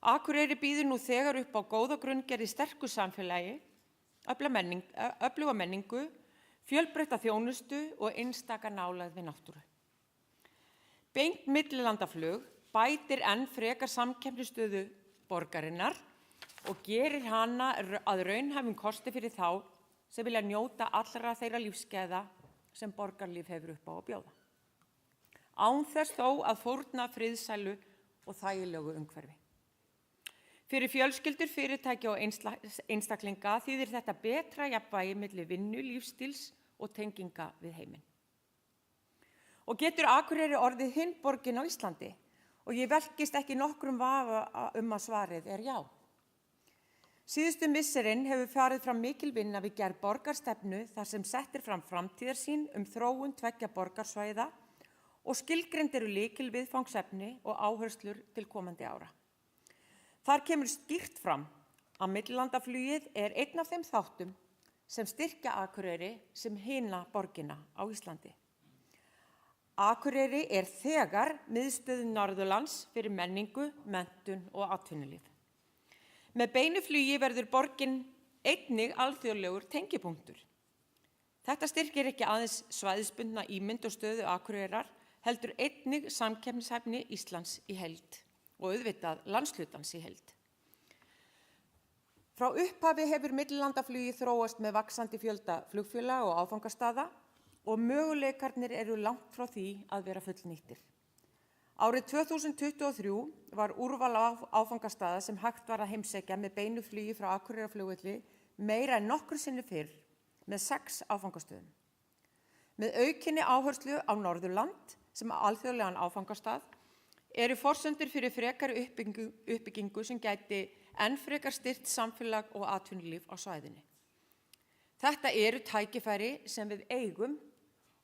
Akureyri býður nú þegar upp á góða grunngerð í sterku samfélagi, öfluga menningu, fjölbreytta þjónustu og einstaka nálægð við náttúru. Beint millilandaflug bætir enn frekar samkeppnisstöðu borgarinnar og gerir hana að raunhæfum kosti fyrir þá sem vilja njóta allra þeirra lífsgæða sem borgarlíf hefur upp á að bjóða. Án þess þó að fórna friðsælu og þægilegu umhverfi. Fyrir fjölskyldur, fyrirtæki og einstaklinga þýðir þetta betra jafnvægi milli vinnu, lífstíls og tenginga við heiminn. Og getur Akureyri orðið hinn borgin á Íslandi? Og ég velkist ekki nokkrum vafa að svarið er já. Síðustu misserin hefur farið fram mikil vinna við gerð borgarstefnu þar sem settir fram framtíðarsýn þróun tveggja borgarsvæða og skilgreind eru lykilviðfangsefni og áherslur til komandi ára. Þar kemur skýrt fram að millilandaflugið er einn af þeim þáttum sem styrkja Akureyri sem hina borgina á Íslandi. Akureyri er þegar miðstöð Norðurlands fyrir menningu, menntun og atvinnulíf. Með beinu flugi verður borgin einnig alþjóðlegur tengipunktur. Þetta styrkir ekki aðeins svæðisbundna ímynd og stöðu Akureyrar, heldur einnig samkeppnishæfni Íslands í heild og auðvitað landshlutans í heild. Frá upphafi hefur millilandaflugi þróast með vaxandi fjölda flugfélaga og áfangastaða og möguleikarnir eru langt frá því að vera fullnýttir. Árið 2023 var úrval áfangastaða sem hægt var að heimsækja með beinu flugi frá Akureyrarflugvelli meira en nokkru sinni fyrr með 6 áfangastöðum. Með aukinni áherslu á Norðurland sem alþjóðlegan áfangastað eru forsendur fyrir frekari uppbyggingu sem gæti enn frekar styrkt samfélag og atvinnulíf á svæðinu. Þetta eru tækifæri sem við eigum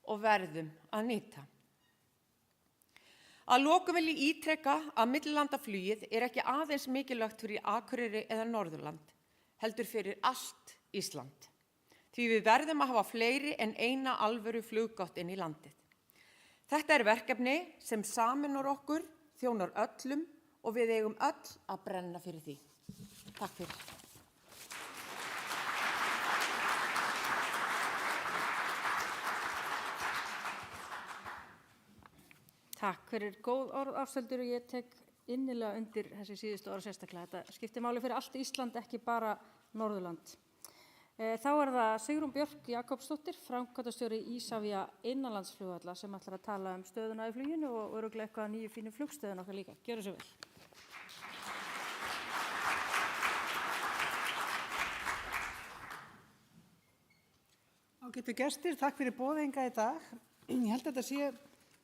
og verðum að nýta. Að lokum vil ég ítreka að millilandaflugið er ekki aðeins mikilvægt fyrir Akureyri eða Norðurland, heldur fyrir allt Ísland. Því við verðum að hafa fleiri en eina alvöru fluggátt inn í landið. Þetta er verkefni sem sameinar okkur, þjónar öllum og við eigum öll að brenna fyrir því. Takk fyrir. Takk fyrir góð orð Ástöldur og ég tek innilega undir þessi síðustu orð sérstaklega. Þetta skiptir máli fyrir allt Ísland, ekki bara Norðurland. Þá er það Sigrún Björk Jakobsdóttir, framkvæmdastjóri Isavia innanlandsflugvalla sem ætlar að tala stöðuna í fluginu og örugglega eitthvað nýju fínu flugstöðun okkar líka. Gjörðu svo vel. Ágætu gestir, takk fyrir boðinga í dag. Ég held að þetta sé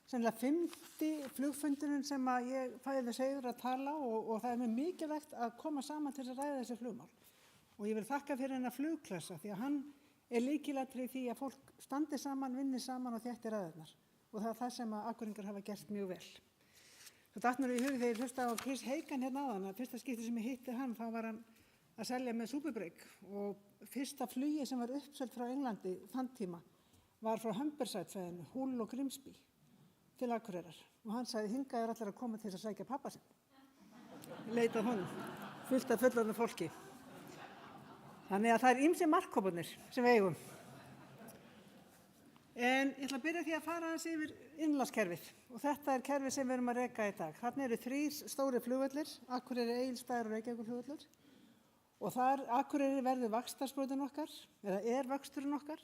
sennilega 50 flugfundurinn sem að ég fæði þess heiður að tala og það er mjög mikilvægt að koma saman til að ræða þessi flugmál. Og ég vil þakka fyrir hennar flugklassa því að hann er lykilatriði því að fólk standi saman, vinni saman og þétti ræðurnar. Og það er það sem að Akureyringar hafa gert mjög vel. Það datt mér í hug þegar ég hlusta á Chris Hagan hérna áðan að fyrsta skipti sem ég hitti hann þá var hann að selja með Superbreak og fyrsta flugi sem var uppselt frá Englandi þann tíma var frá Humberside-svæðinu, Hull og Grimsby til Akureyrar og hann sagði hingað er allir að koma til að sækja pappa sinn. Leitað honum, fullt af fullorðnu fólki. Þannig að það er ýmsir markhóparnir sem við eigum. En ég ætla að byrja því að fara aðeins yfir innlandskerfið og þetta er kerfið sem við erum að reka í dag. Þarna eru 3 stóri flugvellir, Akureyri, Egilsstaðir og Reykjavíkurflugvöllur og þar Akureyri verður vaxtarsprotin okkar, eða er vöxturinn okkar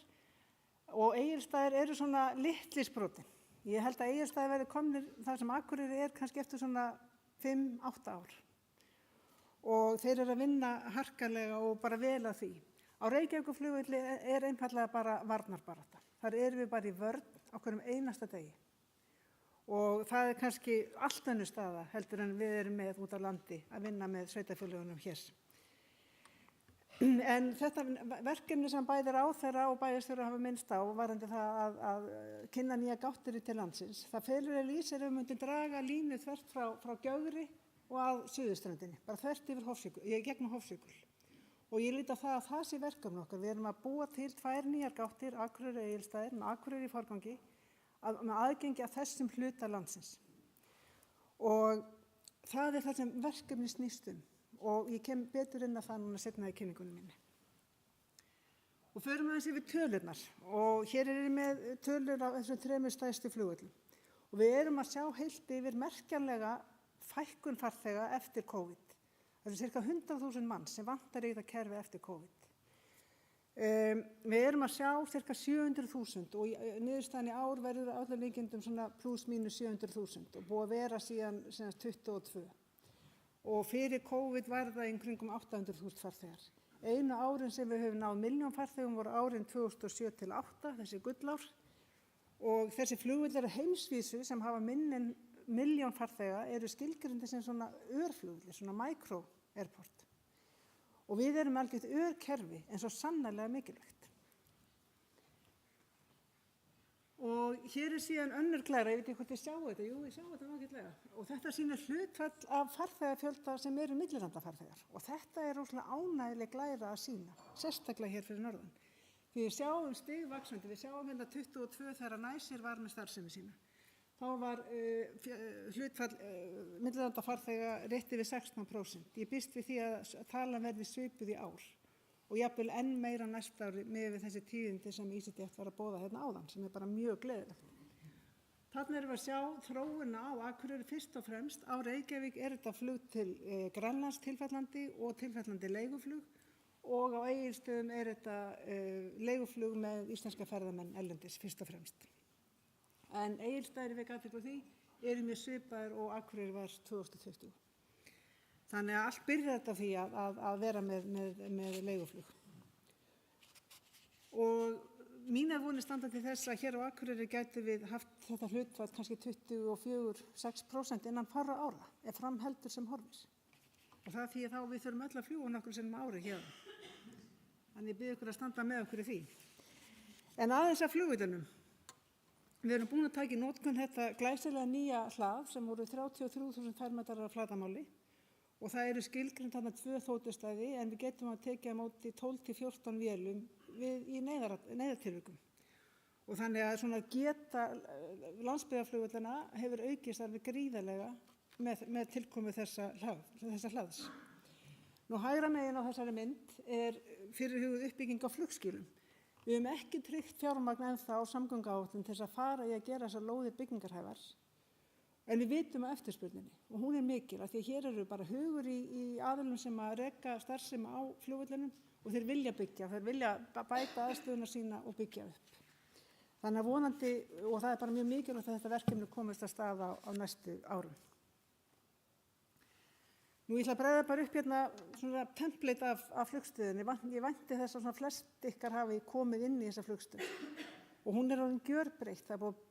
og Egilsstaðir eru svona litli sprotin. Ég held að Egilsstaðir verði komnir þar sem Akureyri er kannski eftir svona 5-8 ár. Og þeir eru að vinna harkalega og bara vel að því. Á Reykjavíkurflugvelli er einfallega bara varnarbarátta. Þar erum við bara í vörn á hverjum einasta degi. Og það er kannski allt önnur staða heldur en við erum með út á landi að vinna með sveitarfélögunum hér. En þetta verkefni sem bæði ráðherra og bæjarstjóri hafa minnst á varðandi það að kynna nýja gáttir til landsins, það felur í sér að við myndum draga línu þvert frá Gjögri og að Suðurströndinni, bara þvert yfir gegnum Hofsjökul. Og ég lít á það að það sé verkefni okkar. Við erum að búa til 2 nýjar gáttir, Akureyri og Egilsstaðir, með Akureyri í forgangi, með aðgengi að þessum hluta landsins. Og það er það sem verkefni snýst og ég kem betur inn að það núna seinna í kynningunum minni. Og förum aðeins yfir tölurnar og hér er ég með tölur á þessum 3 stærstu flugvöllum. Og við erum að sjá heilt yfir merkjanlega fækkun farþega eftir COVID. Það eru ca. 100.000 manns sem vantar í þetta kerfi eftir COVID. Við erum að sjá ca. 700.000 og niðurstaðan í ár verður að öllum líkindum svona plus mínus 700.000 og búið að vera síðan 22. Og fyrir COVID var það í kringum 800.000 farþegar. Einu árin sem við höfum náð 1 milljón farþegum voru árin 2007-2008, þessi gullár. Og þessi flugvellir heimsvísu sem hafa minni en 1 milljón farþega eru skilgreindir sem svona örflugvellir, svona micro airport. Og við erum algjört örkerfi eins og sannarlega mikilvægt. Og hér er síðan önnur glæra, ég veit ekki hvort ég sjá þetta, jú ég sjá þetta ágætlega. Og þetta sýnir hlutfall af farþegafjölda sem eru millilandafarþegar. Og þetta er rosalega ánægileg glæra að sýna, sérstaklega hér fyrir norðan. Því við sjáum stigvaxandi, við sjáum hérna 22 þegar Næsir var með starfsemi sína. Þá var hlutfall millilandafarþega rétt yfir 16%. Ég býst við því að talan verði svipuð í ár. Og jafnvel enn meira næsta ári með þessi tíðindi sem EasyJet var að boða hérna áðan, sem er bara mjög gleðilegt. Þarna erum við að sjá þróuna á Akureyri fyrst og fremst. Á Reykjavík er þetta flug til Grænlands tilfallandi og tilfallandi leiguflug og á Egilsstöðum er þetta leiguflug með íslenska ferðamenn erlendis fyrst og fremst. En Egilsstaðir, við gat ekki á því, eru mjög svipaðir og Akureyri var 2020. Þannig að allt byrjar þetta því að vera með leiguflug. Og mínar vonir standa til þess að hér á Akureyri gætu við haft þetta hlutfall kannski 24-6% innan fárra ára, ef fram heldur sem horfir. Og það því að þá við þurfum öll að fljúga nokkrum sinnum á ári hér. Þannig ég bið ykkur að standa með okkur í því. En aðeins að flugvöllunum. Við erum búin að taka í notkun þetta glæsilega nýja hlað sem voru 33.000 fermetrar af flatamáli. Og það eru skilgreind þarna 2 þóttustæði en við getum að tekja á móti 12-14 vélum í neyðartilvikum. Og þannig að svona geta landsbyggðarflugvöllana hefur aukist alveg gríðarlega með tilkomu þessa hlaðs. Nú hægra megin á þessari mynd er fyrirhuguð uppbygging á flugskýlum. Við höfum ekki tryggt fjármagn ennþá á samgönguáætlun til þess að fara í að gera þessar lóðir byggingarhæfar. En við vitum á eftirspurninni og hún er mikil af því að hér eru bara hugur í aðilum sem að reka starfsemi á flugvöllunum og þeir vilja byggja, þeir vilja bæta aðstöðuna sína og byggja upp. Þannig að vonandi, og það er bara mjög mikilvægt að þetta verkefni komist að staða á næstu árum. Nú ég ætla að bregða bara upp hérna svona template af flugstöðinni. Ég vænti þess að svona flest ykkar hafi komið inn í þessa flugstöð og hún er orðin gjörbreytt. Það er búið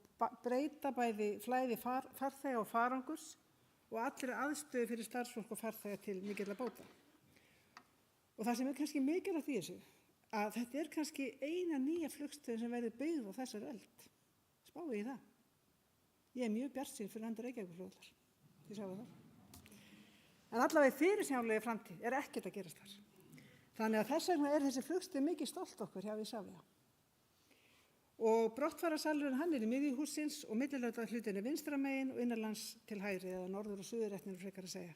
breyta bæði flæði farþega og farangurs og allri aðstöðu fyrir starfsfólk og farþega til mikilla bóta. Og það sem er kannski mikilvægt í þessu, að þetta er kannski eina nýja flugstöð sem verður byggð á þessari öld. Spáið í það. Ég er mjög bjartsýn fyrir hönd Reykjavíkurflugvallar. Þið sjáu það. En allavega í fyrirsjáanlegri framtíð er ekkert að gerast þar. Þannig að þess vegna er þessi flugstöð mikið stolt okkur hjá Isavia. Og brottfararsalurinn hann er í miðju hússins og millilöndahlutin er vinstra megin og innanlands til hægri eða norður og suðurretnir frekar að segja.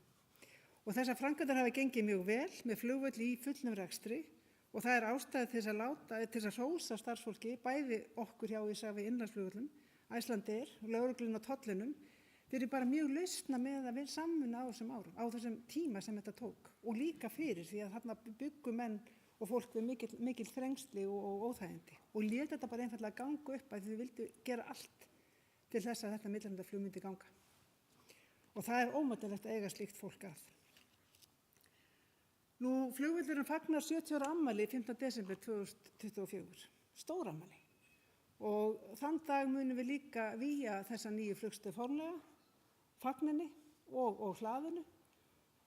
Og þessar framkvæmdir hafa gengið mjög vel með flugvöll í fullum rekstri og það er ástæða til þess að hrósa starfsfólki, bæði okkur hjá Isavia innlandsflugvöllum, Icelandair, lögreglunni og tollinum, fyrir bara mjög lausna með að vera samvinna á þessum árum, á þessum tíma sem þetta tók og líka fyrir því að þarna byggu menn og fólk við mikil þrengsli og óþægindi og lét þetta bara einfallega ganga upp að þau vildu gera allt til þess að þetta millilandaflug myndi ganga. og það er ómetanlegt að eiga slíkt fólk að. Nú, flugvöllurinn fagnar 70 ára afmæli 15. desember 2024, stór afmæli. Og þann dag munum við líka vígja þessa nýju flugstöð formlega, fagninni og hlaðinu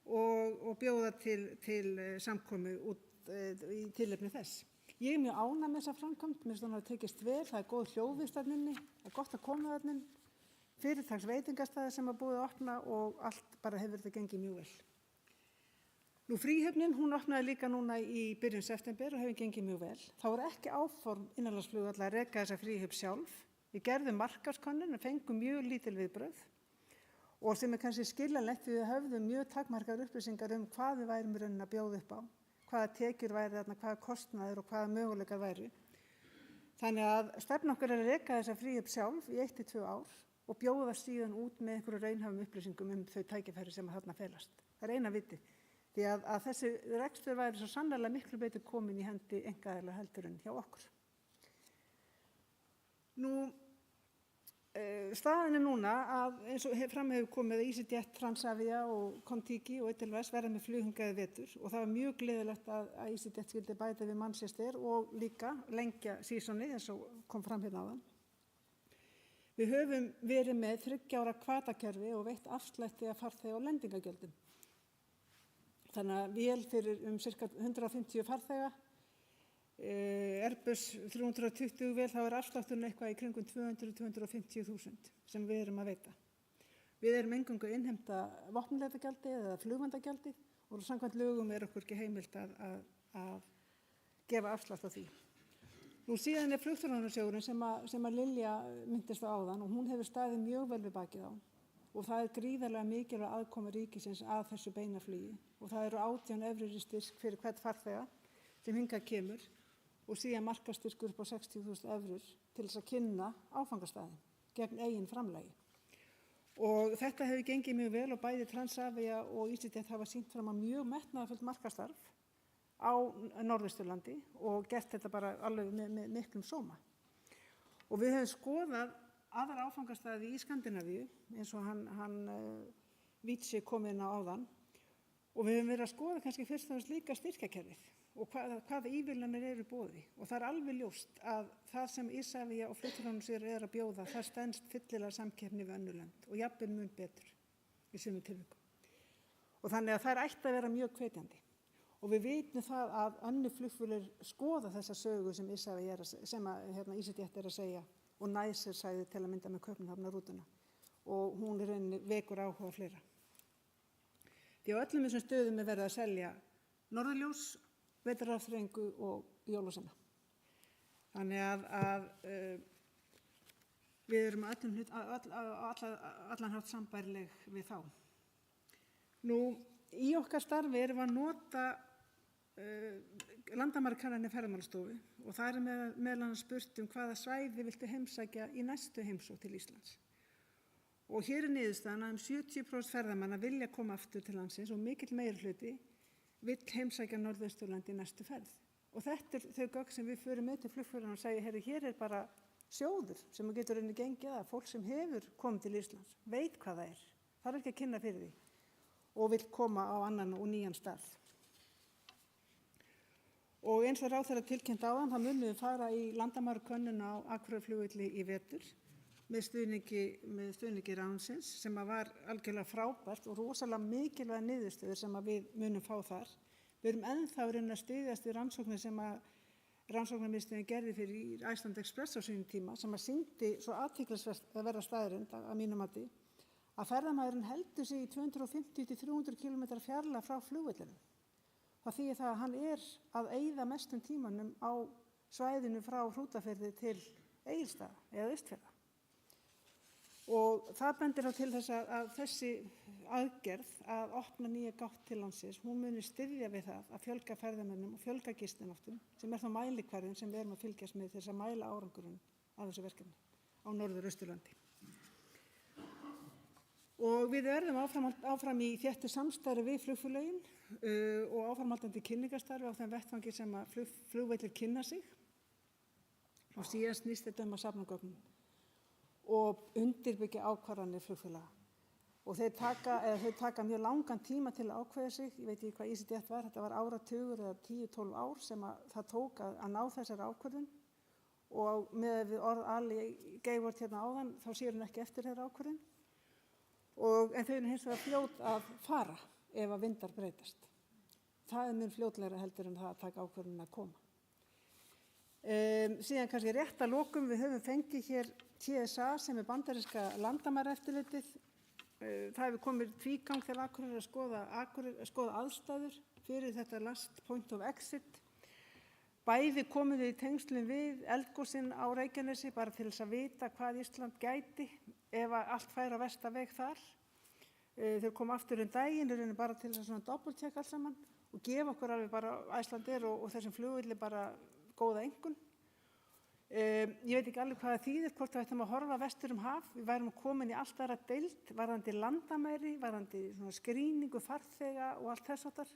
og bjóða til samkomu út í tilefni þess. Ég er mjög ánægð með þessa framkvæmd, mér finnst hún hafa tekist vel, það er góð hljóðvist þarna inni, það er gott að koma þarna inn, fyrirtaks veitingastæði sem er búið að opna og allt bara hefur þetta gengið mjög vel. Nú, Fríhöfnin, hún opnaði líka núna í byrjun september og hefur gengið mjög vel. Það voru ekki áform innanlandsflugvalla að reka þessa Fríhöfn sjálf. Við gerðum markaðskönnun og fengum mjög lítil viðbrögð og sem er kannski skiljanlegt við höfðum mjög takmarkar upplýsingar hvað við værum í rauninni að bjóða upp á, hvaða tekjur væri þarna, hvaða kostnaður og hvaða möguleikar væri. Þannig að stefna okkar er að reka þessa Fríhöfn sjálf í 1 til 2 ár og bjóða síðan út með einhverju raunhæfum upplýsingum þau tækifæri sem þarna felast. Það er eina vitið. Því að þessi rekstur væri svo sannarlega miklu betur komin í hendi einkaaðila heldur en hjá okkur. Nú, staðan er núna að eins og fram hefur komið að EasyJet, Transavia og Contiki og Edelweiss verða með flughingaði vetur og það var mjög gleðilegt að EasyJet skildi bæta við Manchester og líka lengja sísonið eins og kom fram hérna áðan. Við höfum verið með 3 ára hvatakerfi og veitt afslætti að farþega og lendingagjöldum. Þannig að vél fyrir cirka 150 farþega, Airbus 320 vél, þá er afslátturinn eitthvað í kringum 200–250.000 sem við erum að veita. Við erum eingöngu að innheimta vopnleiðagjaldi eða flugvandagjaldi og samkvæmt lögum okkur ekki heimilt að gefa afslátt á því. Nú síðan er flugþjónustusjóðurinn sem að Lilja minntist á áðan og hún hefur staðið mjög vel við bakið á. Og það er gríðarlega mikilvæg aðkoma ríkisins að þessu beina flugi og það eru 18 evrur í styrk fyrir hvern farþega sem hingað kemur og síðan markaðsstyrkur upp á 60.000 evrur til þess að kynna áfangastæðin gegn eigin framlagi. Og þetta hefur gengið mjög vel og bæði Transavia og EasyJet hafa sýnt fram að mjög metnaðarfullt markaðsstarf á Norðausturlandi og gert þetta bara alveg með miklum sóma. Og við höfum skoðað aðra áfangastæði í Skandinavíu eins og hann Víci kom inn á áðan og við höfum verið að skoða kannski fyrst og fremst líka styrkjakerfið og hvaða ívilnanir eru í boði og það er alveg ljóst að það sem Isavia og flugþjónustusjóður er að bjóða það stenst fyllilega samkeppni við önnur lönd og jafnvel mun betur í sumum tilvikum. Og þannig að þær ætti að vera mjög hvetjandi og við vitum það að önnur flugfélög skoða þessa sögu sem EasyJet er að segja og Næsir sagði til að mynda með Kaupmannahafnarrútuna og hún í rauninni vekur áhuga fleira. Því á öllum þessum stöðum er verið að selja norðurljós, vetrarafþreyingu og jólasveina. Þannig að við erum allan hátt sambærileg við þá. Nú, í okkar starfi erum við að nota landamærakannanir Ferðamálastofu og það er meðal annars spurt hvaða svæði viltu heimsækja í næstu heimsókn til Íslands. Og hér er niðurstaðan að 70% ferðamanna vilja koma aftur til landsins og mikill meirihluti vill heimsækja Norðausturlandi í næstu ferð. Og þetta er þau gögn sem við förum með til flugfélögin og segja, hér er bara sjóður sem getur rauninni gengið að fólk sem hefur komið til Íslands, veit hvað það er, þarf ekki að kynna fyrir því og vill koma á annan og nýjan stað. Og eins og ráðherra tilkynnt áðan, þá munum við fara í landamærakönnun á Akureyrarflugvelli í vetur með stuðningi ráðuneytisins sem var algjörlega frábært og rosalega mikilvæg niðurstöður sem við munum fá þar. Við erum ennþá að styðjast við rannsóknir sem rannsóknarmiðstöðin gerði fyrir Iceland Express á sínum tíma sem sýndi svo athyglisvert að vera staðreynd að mínu mati að ferðamaðurinn heldur sig í 250–300 km fjarlægð frá flugvellinum. Það þýðir það að hann er að eyða mestum tímanum á svæðinu frá Hrútafirði til Egilsstaða eða Austfjarða. Og það bendir til þess að þessi aðgerð að opna nýja gátt til landsins, hún muni styðja við það að fjölga ferðamönnum og fjölga gistinóttum sem þá mælikvarðinn sem við erum að fylgjast með til þess að mæla árangurinn af þessu verkefni á Norður-Austurlandi. Og við verðum áfram í þéttu samstarfi við flugfélögin og áframhaldandi kynningarstarfi á þeim vettvangi sem að flugvellir kynna sig og síðan snýst þetta að safna gögnum og undirbyggja ákvarðanir flugfélaga. og þau taka mjög langan tíma til að ákveða sig. Ég veit ekki hvað EasyJet var, þetta var áratugur eða 10-12 ár sem það tók að ná þessari ákvörðun og með við orð Ali Geivort hérna áðan þá sér hún ekki eftir þeirra ákvörðun. En þau eru hins vegar fljót að fara ef að vindar breytast. Það er mun fljótlegra heldur en það að taka ákvörðun að koma. Síðan kannski rétt að lokum, við höfum fengið hér TSA sem er bandaríska landamæraeftirlitið. Það hefur komið tvígang til Akureyrar að skoða aðstæður fyrir þetta last point of exit. Bæði komum við í tengslum við eldgosin á Reykjanesi bara til þess að vita hvað Ísland gæti ef allt færi á versta veg þar. Þeir koma aftur daginn, bara til þess að doppeltjekka allt saman og gefa okkur alveg bara Icelandair og þessum flugvelli bara góða einkunn. Ég veit ekki alveg hvað það þýðir, hvort við ættum að horfa vestur haf. Við værum komin í allt aðra deild, varðandi landamæri, varðandi skrýningu farþega og allt þess áttar.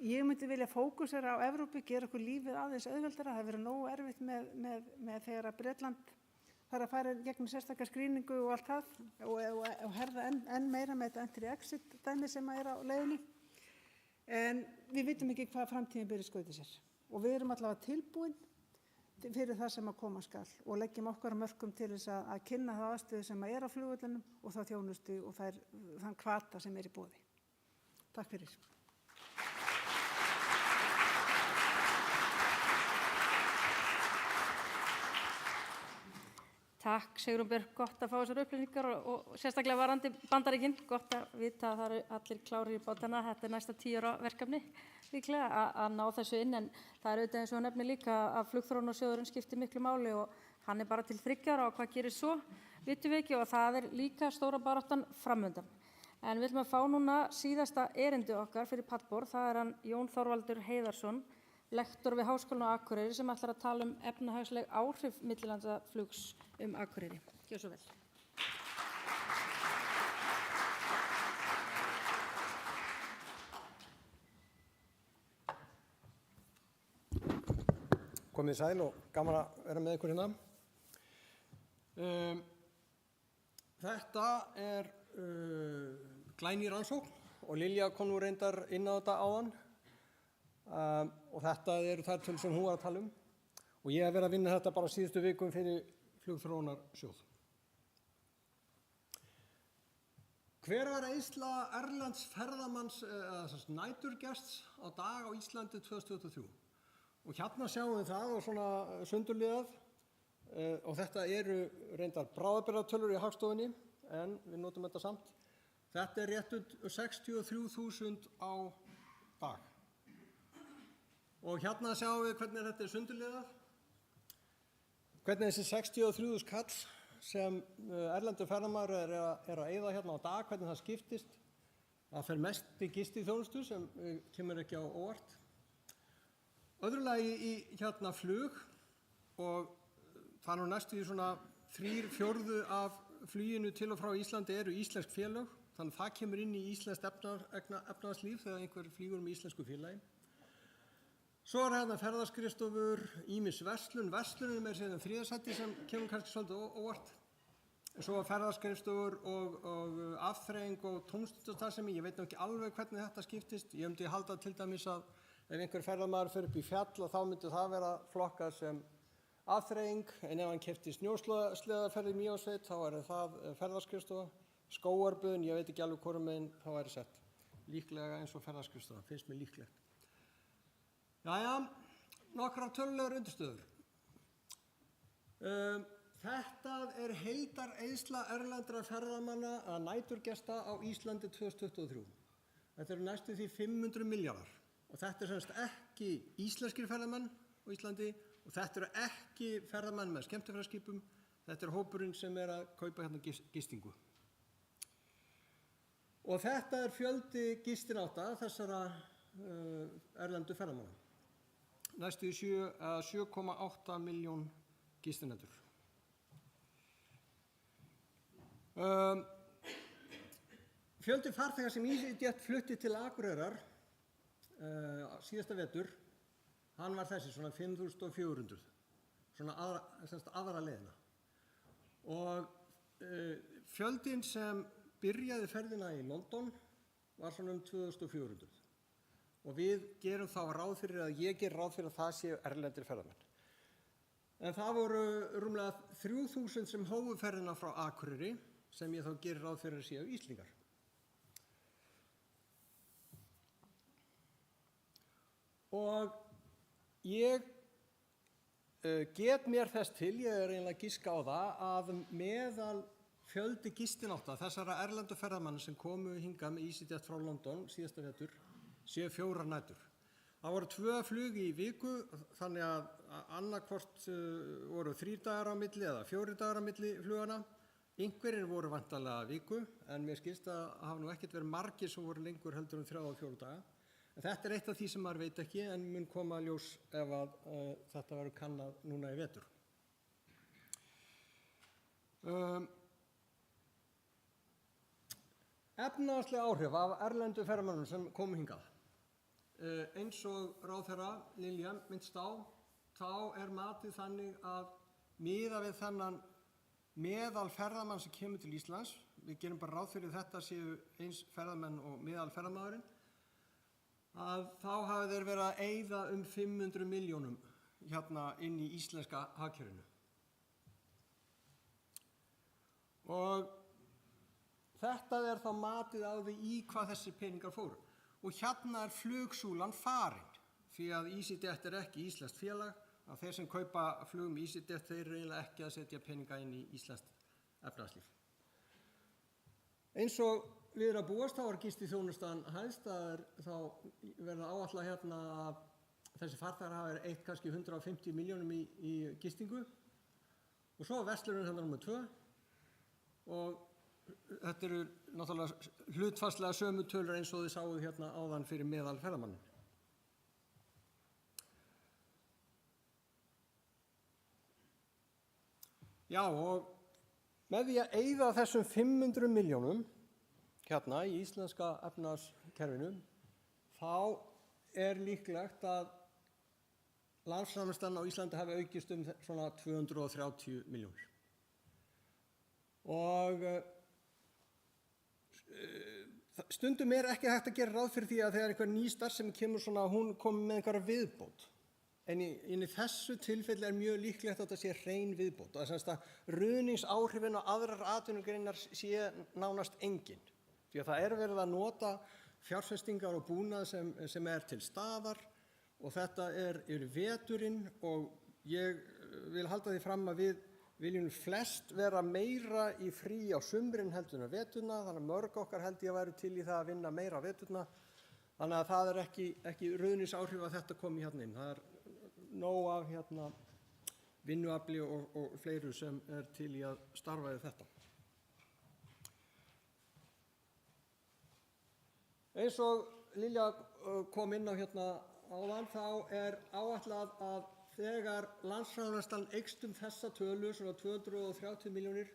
Ég myndi vilja fókusera á Evrópu, gera okkur lífið aðeins auðveldara. Það verður nógu erfitt með þegar að Bretland þarf að fara gegnum sérstakka skrýningu og allt það og herða enn meira með þetta entry-exit dæmi sem er á leiðinni. En við vitum ekki hvað framtíðin byrja skauti sér og við erum allavega tilbúin fyrir það sem að koma skal og leggjum okkar mörkum til þess að kynna það aðstöðu sem er á flugvellinum og þá þjónustu og þann hvata sem er í boði. Takk fyrir. Takk Sigrún Björk, gott að fá þessar upplýsingar og sérstaklega varðandi Bandaríkin, gott að vita að það eru allir klárir í bátana. Þetta er næsta 10 ára verkefni líklega að ná þessu inn en það er auðvitað eins og nefnir líka að flugþróunarsjóðurinn skiptir miklu máli og hann er bara til 3 ára og hvað gerir svo, vitum við ekki og það er líka stóra baráttan framundan. En við ætlum að fá núna síðasta erindi okkar fyrir pallborð, það er hann Jón Þorvaldur Heiðarsson, lektor við Háskólann á Akureyri sem ætlar að tala efnahagsleg áhrif millilandaflugs Akureyri. Gjör svo vel. Komið sæl og gaman að vera með ykkur hérna. Þetta er glæný rannsókn og Lilja kom nú reyndar inn á þetta áðan. Og þetta eru þær tölur sem hún var að tala og ég hef verið að vinna þetta bara síðustu vikum fyrir flugþróunarsjóð. Hver var eyðsla erlends ferðamanns næturgests á dag á Íslandi 2023? Og hérna sjáum við það og svona sundurliðað og þetta eru reyndar bráðabirgðatölur í Hagstofunni en við notum þetta samt. Þetta er rétt 63.000 á dag. Og hérna sjáum við hvernig þetta er sundurliðað. Hvernig þessi 63.000 kall sem erlendur ferðamaður er að eyða hérna á dag, hvernig það skiptist. Það fer mest í gistiþjónustu sem kemur ekki á óvart. Öðru lagi í hérna flug og það er nú næstu í svona 3/4 af fluginu til og frá Íslandi eru íslensk félög. Þannig að það kemur inn í íslenskt efnahagslíf þegar einhver flýgur með íslensku félagi. Svo er hérna ferðaskrifstofur, ýmis verslunin með síðan 3. sæti sem kemur kannski svolítið óvart. Svo ferðaskrifstofur og afþreying og tómstundastarfsemi, ég veit nú ekki alveg hvernig þetta skiptist. Ég myndi halda til dæmis að ef einhver ferðamaður fer upp í fjall þá myndi það vera flokkað sem afþreying, en ef hann keypti snjósleðaferð í Mývatnssveit þá er það ferðaskrifstofa, skógarböðin, ég veit ekki alveg hvorum megin það væri sett. Líklega eins og ferðaskrifstofa, finnst mér líklegt. Jæja, nokkrar tölulegar undirstöður. Þetta er heildareyðsla erlendra ferðamanna að næturgesta á Íslandi 2023. Þetta eru næstu því 500 milljarðar og þetta er semst ekki íslenskir ferðamenn á Íslandi og þetta eru ekki ferðamenn með skemmtiferðaskipum, þetta er hópurinn sem er að kaupa hérna gistingu. Og þetta er fjöldi gistinátta þessara erlendu ferðamanna. Næstu í 7,8 milljón gistinætur. Fjöldi farþega sem EasyJet flutti til Akureyrar síðasta vetur, hann var þessi, svona 5.400, svona aðra leiðina. Og fjöldin sem byrjaði ferðina í London var svona 2400 og við gerum þá ráð fyrir að ég ger ráð fyrir að það séu erlendir ferðamenn. En það voru rúmlega 3000 sem hófu ferðina frá Akureyri sem ég þá gerir ráð fyrir að séu Íslendingar. Og ég get mér þess til, ég eiginlega að giska á það, að meðal fjöldi gistinátta þessara erlendu ferðamanna sem komu hingað með EasyJet frá London síðasta vetur séu 4 nætur. Það voru 2 flug í viku, þannig að annarkvort voru 3 dagar á milli eða 4 dagar á milli flugana. Einhverjir voru væntanlega viku, en mér skilst að hafa nú ekkert verið margir sem voru lengur heldur 3 og 4 daga. En þetta er eitt af því sem maður veit ekki, en mun koma að ljós ef að þetta verður kannað núna í vetur. Efnahagsleg áhrif af erlendu ferðamönnum sem komu hingað. Eins og ráðherra Lilja minnst á, þá er matið þannig að miða við þennan meðal ferðamann sem kemur til Íslands, við gerum bara ráð fyrir þetta séu eins ferðamenn og meðal ferðamaðurinn, að þá hafi þeir verið að eyða 500 milljónum hérna inn í íslenska hagkerfinu. Og þetta er þá matið á því í hvað þessi peningar fóru. Og hérna er flugsúlan farin, því að EasyJet er ekki íslenskt félag, að þeir sem kaupa flug með EasyJet, þeir eru eiginlega ekki að setja peninga inn í íslenskt efnahagslíf. Eins og við erum að búast, þá var gistiþjónustan hæst, þá verða áætla hérna að þessi farþegar hafa eytt kannski 150 milljónum í gistingu og svo verslurinn hérna nr. 2 og þetta eru náttúrulega hlutfallslega sömu tölur eins og þið sáuð hérna áðan fyrir meðal ferðamannin. Já, og með því að eyða þessum 500 milljónum hérna í íslenska efnahagskerfinu, þá er líklegt að landsframleiðslan á Íslandi hafi aukist svona 230 milljónir. Og stundum er ekki hægt að gera ráð fyrir því að þegar einhver ný starfsemi kemur svona, hún komi með einhverja viðbót. En í þessu tilfelli er mjög líklegt að þetta sé hrein viðbót. Það er semst að ruðningsáhrifin á aðrar atvinnugreinar sé nánast engin. Því að það er verið að nota fjárfestingar og búnað sem er til staðar og þetta er veturinn og ég vil halda því fram að við viljum flest vera meira í frí á sumrin heldur en á veturna, þannig að mörg okkar held ég að væru til í það að vinna meira á veturna. Þannig að það er ekki ruðningsáhrif að þetta komi hérna inn. Það er nóg af hérna vinnuafli og fleiru sem er til í að starfa við þetta. Eins og Lilja kom inn á hérna áðan, þá er áætlað að þegar landsframleiðslan eykst þessa tölu, svona 230 milljónir,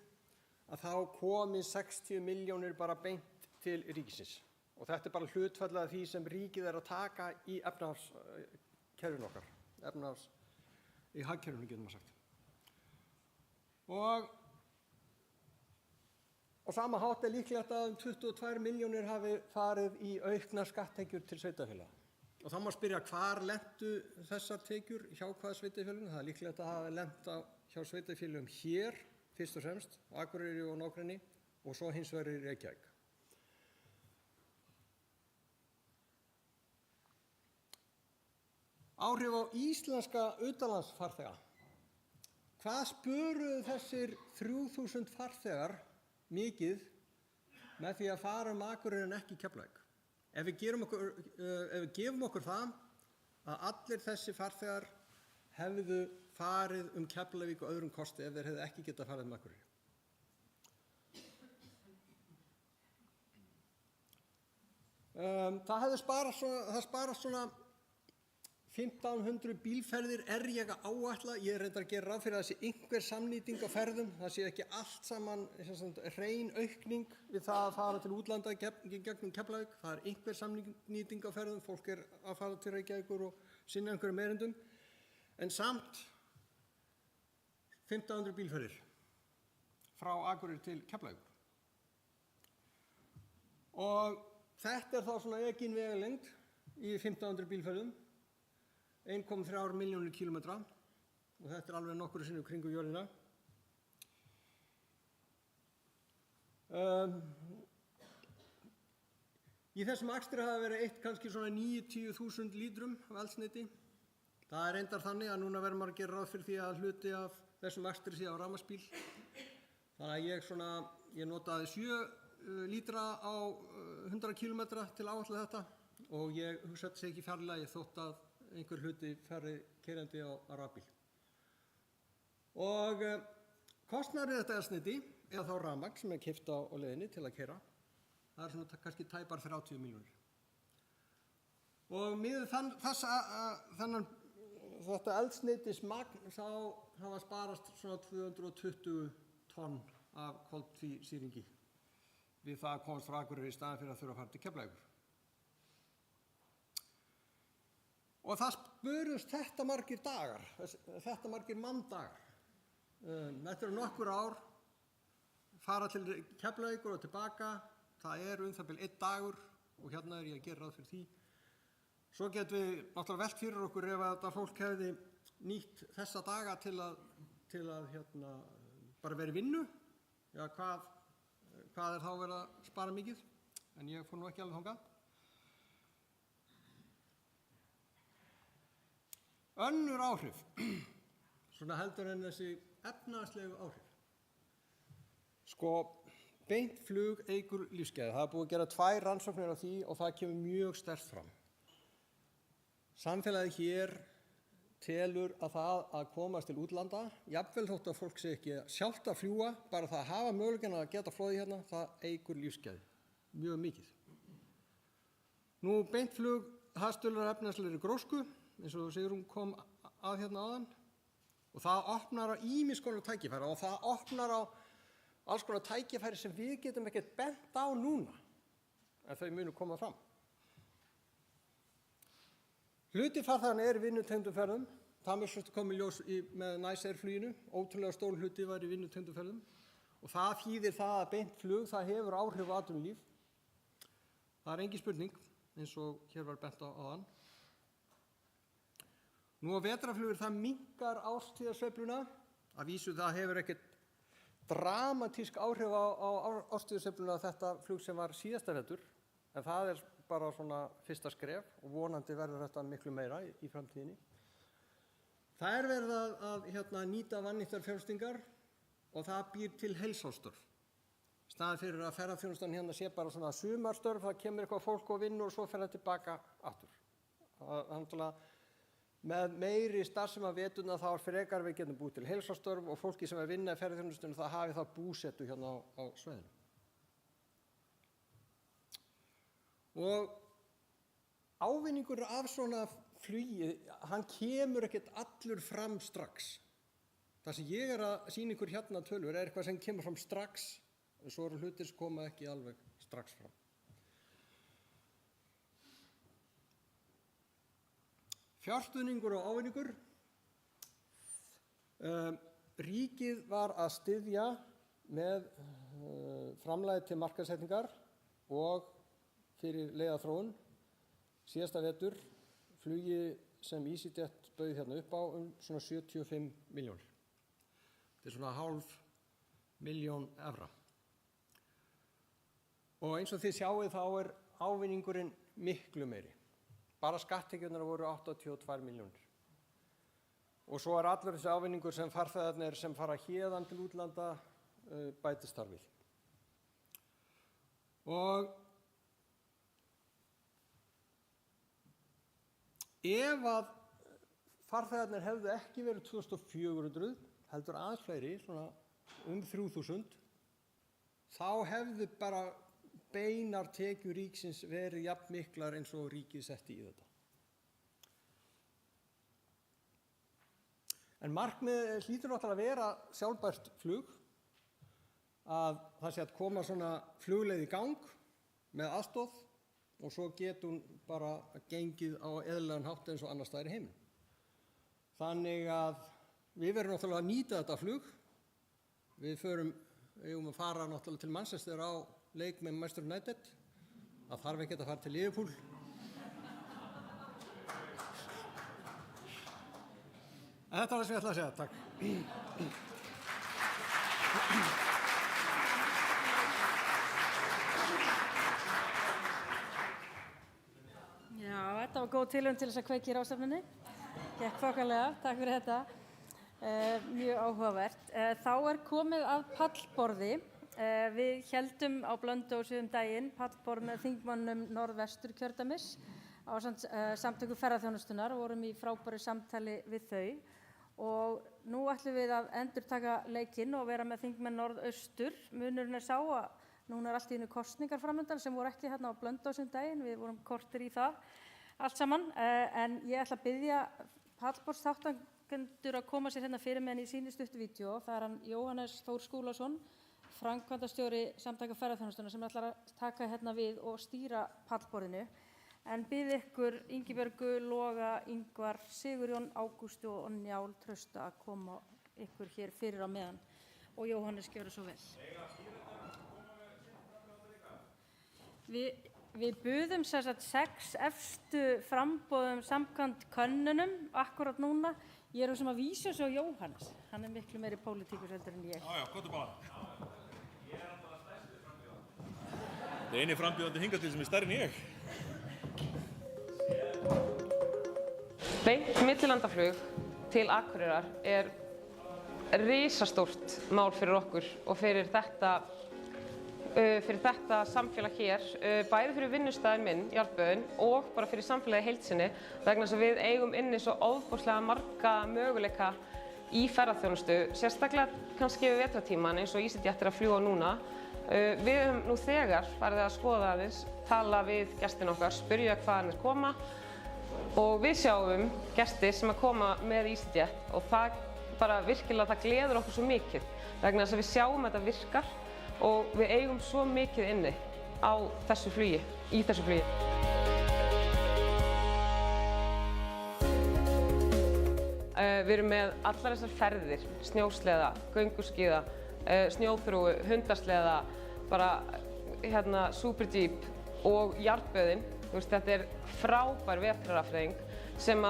að þá komi 60 milljónir bara beint til ríkisins. Og þetta er bara hlutfall af því sem ríkið er að taka í efnahagskerfinu okkar, í hagkerfinu getur maður sagt. Og á sama hátt er líklegt að 22 milljónir hafi farið í auknar skatttekjur til sveitarfélaga. Og þá má spyrja hvar lentu þessar tekjur, hjá hvaða sveitarfélögum. Það er líklegt að hafa lent hjá sveitarfélögum hér, fyrst og fremst, á Akureyri og nágrenni, og svo hins vegar í Reykjavík. Áhrif á íslenska utanlandsfarþega. Hvað spöruðu þessir 3000 farþegar mikið með því að fara Akureyri en ekki Keflavík? Ef við gefum okkur það að allir þessi farþegar hefðu farið Keflavík og öðrum kosti ef þeir hefðu ekki getað farið Akureyri. Það sparast svona 1500 bílferðir er ég að áætla. Ég er reyndar að gera ráð fyrir að það sé einhver samnýting á ferðum. Það sé ekki allt saman hrein aukning við það að fara til útlanda gegnum Keflavík. Það er einhver samnýting á ferðum. Fólk er að fara til Reykjavíkur og sinna einhverjum erindum. En samt 1500 bílferðir frá Akureyri til Keflavíkur. Og þetta þá svona ekkin vegalengd í 1500 bílferðum, 1,3 milljónir kílómetra og þetta alveg nokkru sinnum kringum jörðina. Í þessum akstri hafa verið eytt kannski svona 90.000 lítrum af eldsneyti. Það reyndar þannig að núna verður maður að gera ráð fyrir því að hluti af þessum akstri sé á rafmagnsbíl. Þannig að ég notaði 7 lítra á 100 kílómetra til að áætla þetta og ég hugsa þetta sé ekki fjarlægi þótt að einhver hluti fari keyrandi á rafbíl. Og kostnaður þetta eldsneyti eða þá rafmagn sem keypt á leiðinni til að keyra, það svona kannski tæpar 30 milljónir. Og miðað þetta eldsneytismagn þá hafa sparast svona 220 tonn af koltvísýringi við það að komast frá Akureyri í staðinn fyrir að þurfa að fara til Keflavíkur. Og það spurðust þetta margir dagar, þetta margir manndagar. Þetta eru nokkur ár, fara til Keflavíkur og tilbaka, það það bil 1 dagur og hérna ég að gera ráð fyrir því. Svo getum við náttúrulega velt fyrir okkur ef þetta fólk hefði nýtt þessa daga til að bara vera í vinnu, já hvað þá verið að spara mikið, en ég fór nú ekki alveg þangað. Önnur áhrif, svona heldur en þessi efnahagslegu áhrif. Sko, beint flug eykur lífsgæði. Það er búið að gera 2 rannsóknir á því og það kemur mjög sterkt fram. Samfélagið hér telur að það að komast til útlanda, jafnvel þótt að fólk sé ekki sjálft að fljúga, bara það að hafa möguleikann að geta flogið hérna, það eykur lífsgæði mjög mikið. Nú beint flug, það stuðlar efnahagslegri grósku, eins og Sigrún kom að hérna áðan, og það opnar á ýmiss konar tækifæri og það opnar á alls konar tækifæri sem við getum ekkert bent á núna, en þau munu koma fram. Hluti farþeganna í vinnutengdum ferðum, það mér svolítið komið ljós með Nice-Air-fluginu, ótrúlega stór hluti var í vinnutengdum ferðum og það þýðir það að beint flug, það hefur áhrif á atvinnulíf. Það engin spurning, eins og hér var bent á áðan. Nú á vetrarflugur það minnkar árstíðasveifluna, að vísu það hefur ekkert dramatísk áhrif á árstíðasveifluna þetta flug sem var síðasta vetur, en það bara svona fyrsta skref og vonandi verður þetta miklu meira í framtíðinni. Það verið að nýta vannýttar fjárfestingar og það býr til heilsástörf. Staðið fyrir að ferðaþjónustan hérna sé bara svona sumarstörf, það kemur eitthvað fólk og vinnur og svo fer það tilbaka aftur. Með meiri starfsemi að veturna þá frekar við getum búið til heilsástörf og fólki sem vinna í ferðaþjónustunum það hafi það búsetu hérna á svæðinu. Og ávinningur af svona flugi, hann kemur ekkert allur fram strax. Það sem ég að sýna ykkur hérna tölur eitthvað sem kemur fram strax, en svo eru hlutir sem koma ekki alveg strax fram. Fjárstuðningur og ávinningur. Ríkið var að styðja með framlagi til markaðssetningar og fyrir leiðaþróun síðasta vetur flugi sem EasyJet bauð hérna upp á svona 75 milljónir. Þetta svona 500.000 evra. Og eins og þið sjáið þá ávinningurinn miklu meiri. Bara skatttekjurnar voru 82 milljónir. Og svo allur þessi ávinningur sem farþegarnir sem fara héðan til útlanda bætist þar við. Og ef að farþegarnir hefðu ekki verið 2400, heldur aðeins fleiri, svona 3000, þá hefðu bara beinar tekjur ríkisins verið jafn miklar eins og ríkið setti í þetta. En markmiðið hlýtur náttúrulega að vera sjálfbært flug, að það sé að koma svona flugleið í gang með aðstoð og svo getur hún bara gengið á eðlilegan hátt eins og annars staðar í heiminum. Þannig að við verðum náttúrulega að nýta þetta flug. Við eigum að fara náttúrulega til Manchester á leik með Manchester United Það þarf ekki að fara til Liverpool. En þetta var það sem ég ætlaði að segja. Takk. Já, þetta var góð tilraun til þess að kveikja í ráðstefnunni. Gekk þokkalega, takk fyrir þetta. Mjög áhugavert. Þá er komið að pallborði. Við héldum á Blönduósi daginn pallborð með þingmönnum Norðvesturkjördæmis ásamt samtökum ferðaþjónustunnar og vorum í frábæru samtali við þau. Og nú ætlum við að endurtaka leikinn og vera með þingmenn Norðaustur. Munurinn sá að núna allt í einu kosningar framundan sem voru ekki hérna á Blönduósi daginn. Við vorum kortir í það allt saman. En ég ætla að biðja pallborðsþátttakendur að koma sér hérna fyrir með henni í sínu stuttu vídeó. Það er hann Jóhannes Þór Skúlason, framkvæmdastjóri Samtaka ferðaþjónustunnar sem ætlar að taka hérna við og stýra pallborðinu. En bið ykkur Ingibjörgu, Loga, Ingvar, Sigurjón, Ágústu og Njál Trausta að koma ykkur hér fyrir á meðan. Og Jóhannes, gjöru svo vel. Við buðum sem sagt 6 efstu framboðum samkvæmt könnunum akkurat núna. Ég er sem að vísa svo Jóhannes. Hann er miklu meiri pólitíkus heldur en ég. Já, hvað er bara? Það er eini frambjóðandi hingað til sem er stærri en ég. Beint millilandaflug til Akureyrar er risastórt mál fyrir okkur og fyrir þetta samfélag hér, bæði fyrir vinnustæðin minn, Jarðböðin, og bara fyrir samfélagi heild sinni vegna þess að við eigum inni svo ofboðslega marga möguleika í ferðaþjónustu, sérstaklega kannski við vetrartíman eins og EasyJet er að fljúga núna. Við höfum nú þegar farið að skoða aðeins, tala við gestin okkar, spyrja hvaðan þeir koma og við sjáum gesti sem að koma með EasyJet og það bara virkilega, það gleður okkur svo mikið vegna þess að við sjáum að þetta virkar og við eigum svo mikið inni á þessu flugi, í þessu flugi. Við erum með allar þessar ferðir, snjósleða, gönguskíða, snjóþrúgu, hundasleða, bara Super Jeep og Jarðböðin. Þetta er frábær vetrarafþreying sem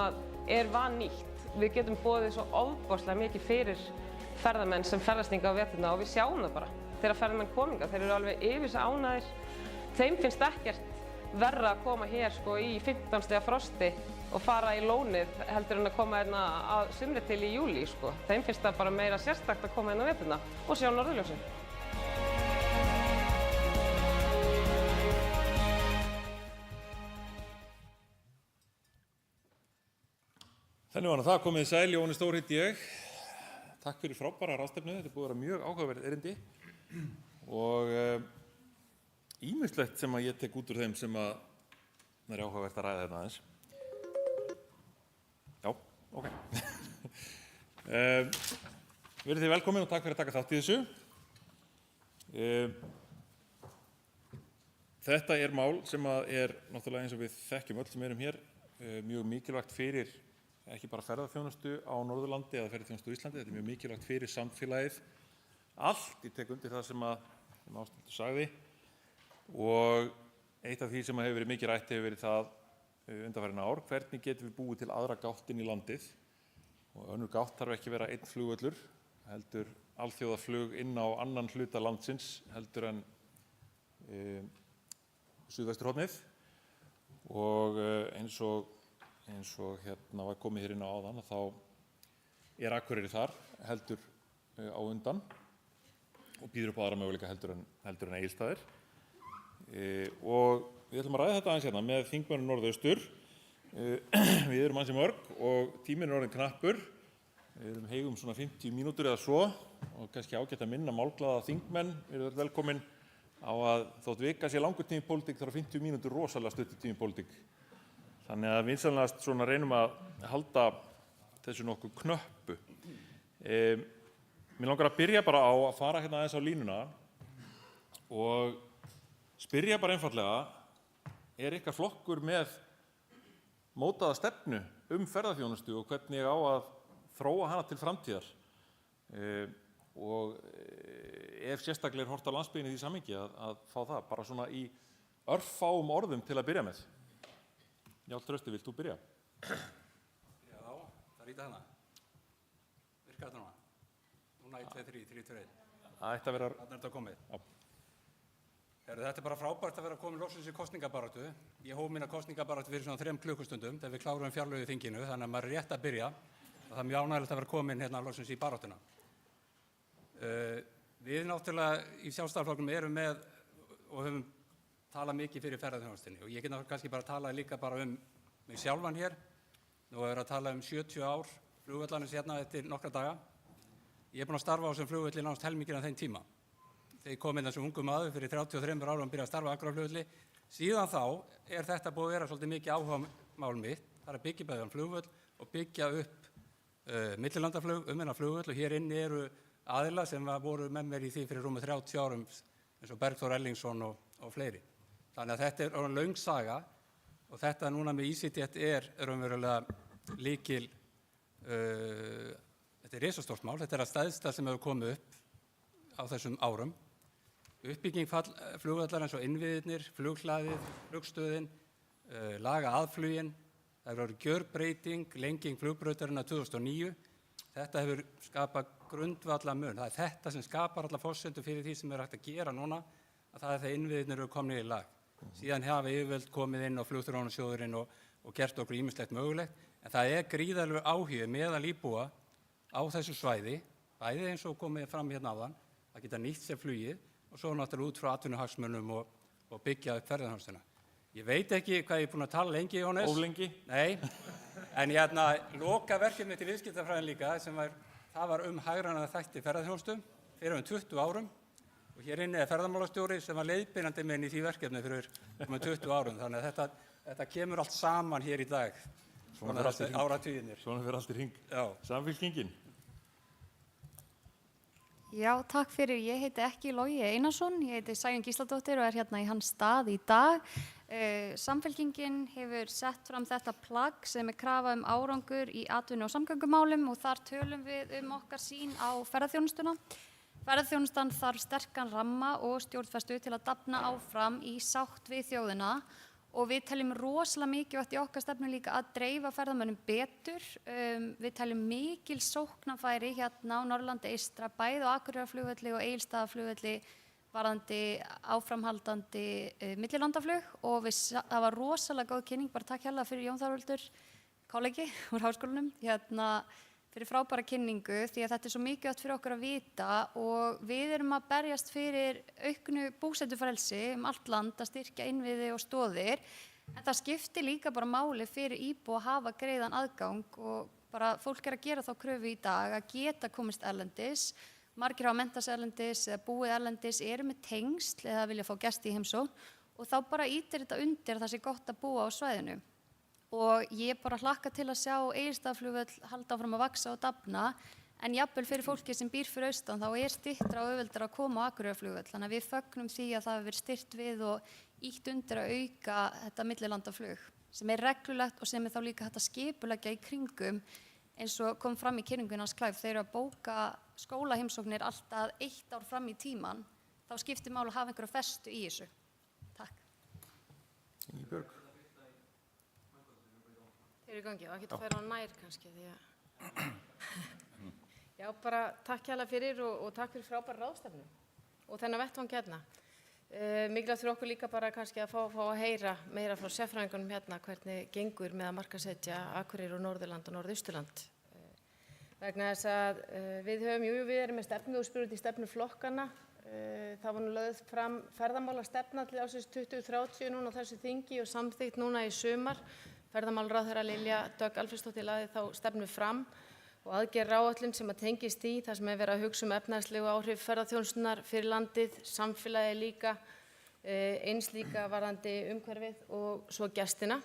er vannýtt. Við getum boðið svo ofboðslega mikið fyrir ferðamenn sem ferðast hingað á veturna og við sjáum það bara. Þegar ferðamenn koma hingað, þeir eru alveg yfir sig ánægðir. Þeim finnst ekkert verra að koma hér í 15 stiga frosti og fara í lónið heldur en að koma hérna að sumri til í júlí. Þeim finnst það bara meira sérstakt að koma hérna á veturna og sjá norðurljósin. Þannig var það komið sæl, Jóhannes Þór heiti ég. Takk fyrir frábæra ráðstefnu, þetta er búið að vera mjög áhugaverð erindi og ýmislegt sem að ég tek út úr þeim sem að það er áhugavert að ræða hérna aðeins. Já, ok. Verið þið velkomin og takk fyrir að taka þátt í þessu. Þetta er mál sem að er náttúrulega eins og við þekkjum öll sem erum hér mjög mikilvægt fyrir ekki bara ferðaþjónustu á Norðurlandi eða ferðaþjónustu á Íslandi, þetta er mjög mikilvægt fyrir samfélagið. Allt, ég tek undir það sem Ásthildur sagði og eitt af því sem hefur verið mikið rætt hefur verið það undanfarin ár, hvernig getum við búið til aðra gátt inn í landið og önnur gátt þarf ekki vera einn flugvöllur, heldur alþjóðaflug inn á annan hluta landsins heldur en suðvesturhornið og eins og var komið hér inn á áðan þá er Akureyri þar heldur á undan og býður upp á aðra möguleika heldur en Egilsstaðir og við ætlum að ræða þetta aðeins hérna með þingmönnum Norðaustur. Við erum ansi mörg og tíminn er orðinn knappur. Við eigum svona 50 mínútur eða svo og kannski ágætt að minna málglaða þingmenn. Við erum velkomin á að þótt vika sé langur tími í pólitík þá eru 50 mínútur rosalega stuttur tími í pólitík. Þannig að vinsamlegast svona reynum að halda þessu nokkuð knöppu. Mér langar að byrja bara á að fara hérna aðeins á línuna og spyrja bara einfaldlega, er ykkar flokkur með mótaða stefnu ferðaþjónustu og hvernig á að þróa hana til framtíðar? Og ef sérstaklega er horft á landsbyggðinni í því samhengi að fá það bara svona í örfáum orðum til að byrja með. Njáll Trausti, vilt þú byrja? Já, það rítið hana. Virkar þetta núna? Núna 1, 2, 3, 3, 2, 1. Það ætti að vera... Þarna þetta komið. Já. Þetta bara frábært að vera komin loksins í kosningabaráttu. Ég hóf mína kosningabaráttu fyrir svona 3 klukkustundum þegar við klárum fjárlögu í þinginu, þannig að maður rétt að byrja. Og það er mjög ánægilegt að vera komin loksins í baráttuna. Við náttúrulega í Sjálfstæðisflokknum erum með og höfum talað mikið fyrir ferðaþjónustunni og ég get kannski bara talað líka bara mig sjálfan hér. Nú er að tala 70 ár flugvallarins eftir nokkra daga. Ég er búinn að starfa á þessum flugvelli nánast helminginn af þeim tíma. Þegar ég kom inn sem ungur maður fyrir 33 árum og byrjaði að starfa á Akureyrarflugvelli. Síðan þá er þetta búið að vera svolítið mikið áhugamál mitt. Það er að byggja bæðan flugvöll og byggja upp millilandaflug, hennar flugvöll og hér inni eru aðilar sem voru með mér í því fyrir rúmum 30 árum eins og Bergþór Ellingsson og fleiri. Þannig að þetta er löng saga og þetta núna með EasyJet er raunverulega lykil, þetta er risastórt mál, þetta er að stærsta sem hefur komið upp á þessum árum. Uppbygging flugvallar eins og innviðirnir, flughlaðið, flugstöðin, laga aðflugin, það hefur verið gjörbreyting, lenging flugbrautarinnar 2009. Þetta hefur skapað grundvallarmun. Það er þetta sem skapar alla forsendur fyrir því sem er hægt að gera núna, að það er þegar innviðirnir eru komnir í lag. Síðan hafa yfirvöld komið inn á flugþróunarsjóðurinn og gert okkur ýmislegt mögulegt, en það er gríðarlegur áhugi meðal íbúa á þessu svæði, bæði eins og komið fram hérna áðan, að geta nýtt sér flugið og svo náttúrulega út frá atvinnuhagsmunum og byggja upp ferðaþjónustuna. Ég veit ekki hvað ég er búinn að tala lengi, Jóhannes. Of lengi? Nei, en loka verkefni mitt í viðskiptafræðin líka, það var hagrænna þætti ferðaþjónustu fyrir 20 árum og hér inni er ferðamálastjóri sem var leiðbeinandi minn í því verkefni fyrir 20 árum, þannig að þetta kemur allt saman hér í dag. Svona fyrir áratugirnir. Svona fyrir allt í hring. Já. Samfylkingin. Já, takk fyrir. Ég heiti ekki Logi Einarsson, ég heiti Sæunn Gísladóttir og er hérna í hans stað í dag. Samfylkingin hefur sett fram þetta plagg sem er krafa árangur í atvinnu- og samgöngumálum og þar tölum við okkar sýn á ferðaþjónustuna. Ferðaþjónustan þarf sterkan ramma og stjórnfestu til að dafna áfram í sátt við þjóðina og við teljum rosalega mikilvægt í okkar stefnu líka að dreifa ferðamönnum betur. Við teljum mikil sóknarfæri hérna á Norðurlandi eystra, bæði á Akureyrarflugvelli og Egilsstaðaflugvelli varðandi áframhaldandi millilandaflug og það var rosalega góð kynning, bara takk hérlega fyrir Jón Þorvaldur, kollegi úr háskólanum, fyrir frábæra kynningu því að þetta er svo mikilvægt fyrir okkur að vita og við erum að berjast fyrir auknu búsetufrelsi allt land að styrkja innviði og stoðir en það skiptir líka bara máli fyrir íbúa að hafa greiðan aðgang og bara fólk er að gera þá kröfu í dag að geta komist erlendis, margir hafa menntast erlendis eða búið erlendis, eru með tengsl eða vilja fá gesti í heimsókn og þá bara ýtir þetta undir að það sé gott að búa á svæðinu. Og ég bara hlakka til að sjá Egilsstaðaflugvöll halda áfram að vaxa og dafna en jafnvel fyrir fólki sem býr fyrir austan þá er styttra og auðveldara að koma á Akureyrarflugvöll þannig að við fögnum því að það hefur verið styrt við og ýtt undir að auka þetta millilandaflug sem er reglulegt og sem er þá líka hægt að skipuleggja í kringum eins og kom fram í kynningunni hans Clive, þeir eru að bóka skólaheimsóknir alltaf 1 ár fram í tíman þá skiptir máli að hafa einhverja festu í þessu. Takk. Ingibjörg. Þeir eru í gangi, það getur að færa á nær kannski því að Já, bara takk hérlega fyrir og takk fyrir frábæra ráðstefnu og þennan vettvang hérna. Mikilvægt fyrir okkur líka bara kannski að fá að heyra meira frá sérfræðingunum hérna hvernig gengur með að markaðssetja Akureyri og Norðurland og Norðausturland. Vegna þess að við erum með stefnu og spurði stefnuflokkana. Það var nú lögð fram ferðamálastefna til ársins 2030 núna á þessu þingi og samþykkt núna í sumar. Ferðamálaráðherra Lilja Dögg Alfreðsdóttir lagði þá stefnu fram og aðgerðaáætlun sem að tengist í það sem er verið að hugsa efnahagslegu áhrif ferðaþjónustunnar fyrir landið, samfélagið líka, eins líka varðandi umhverfið og svo gestina.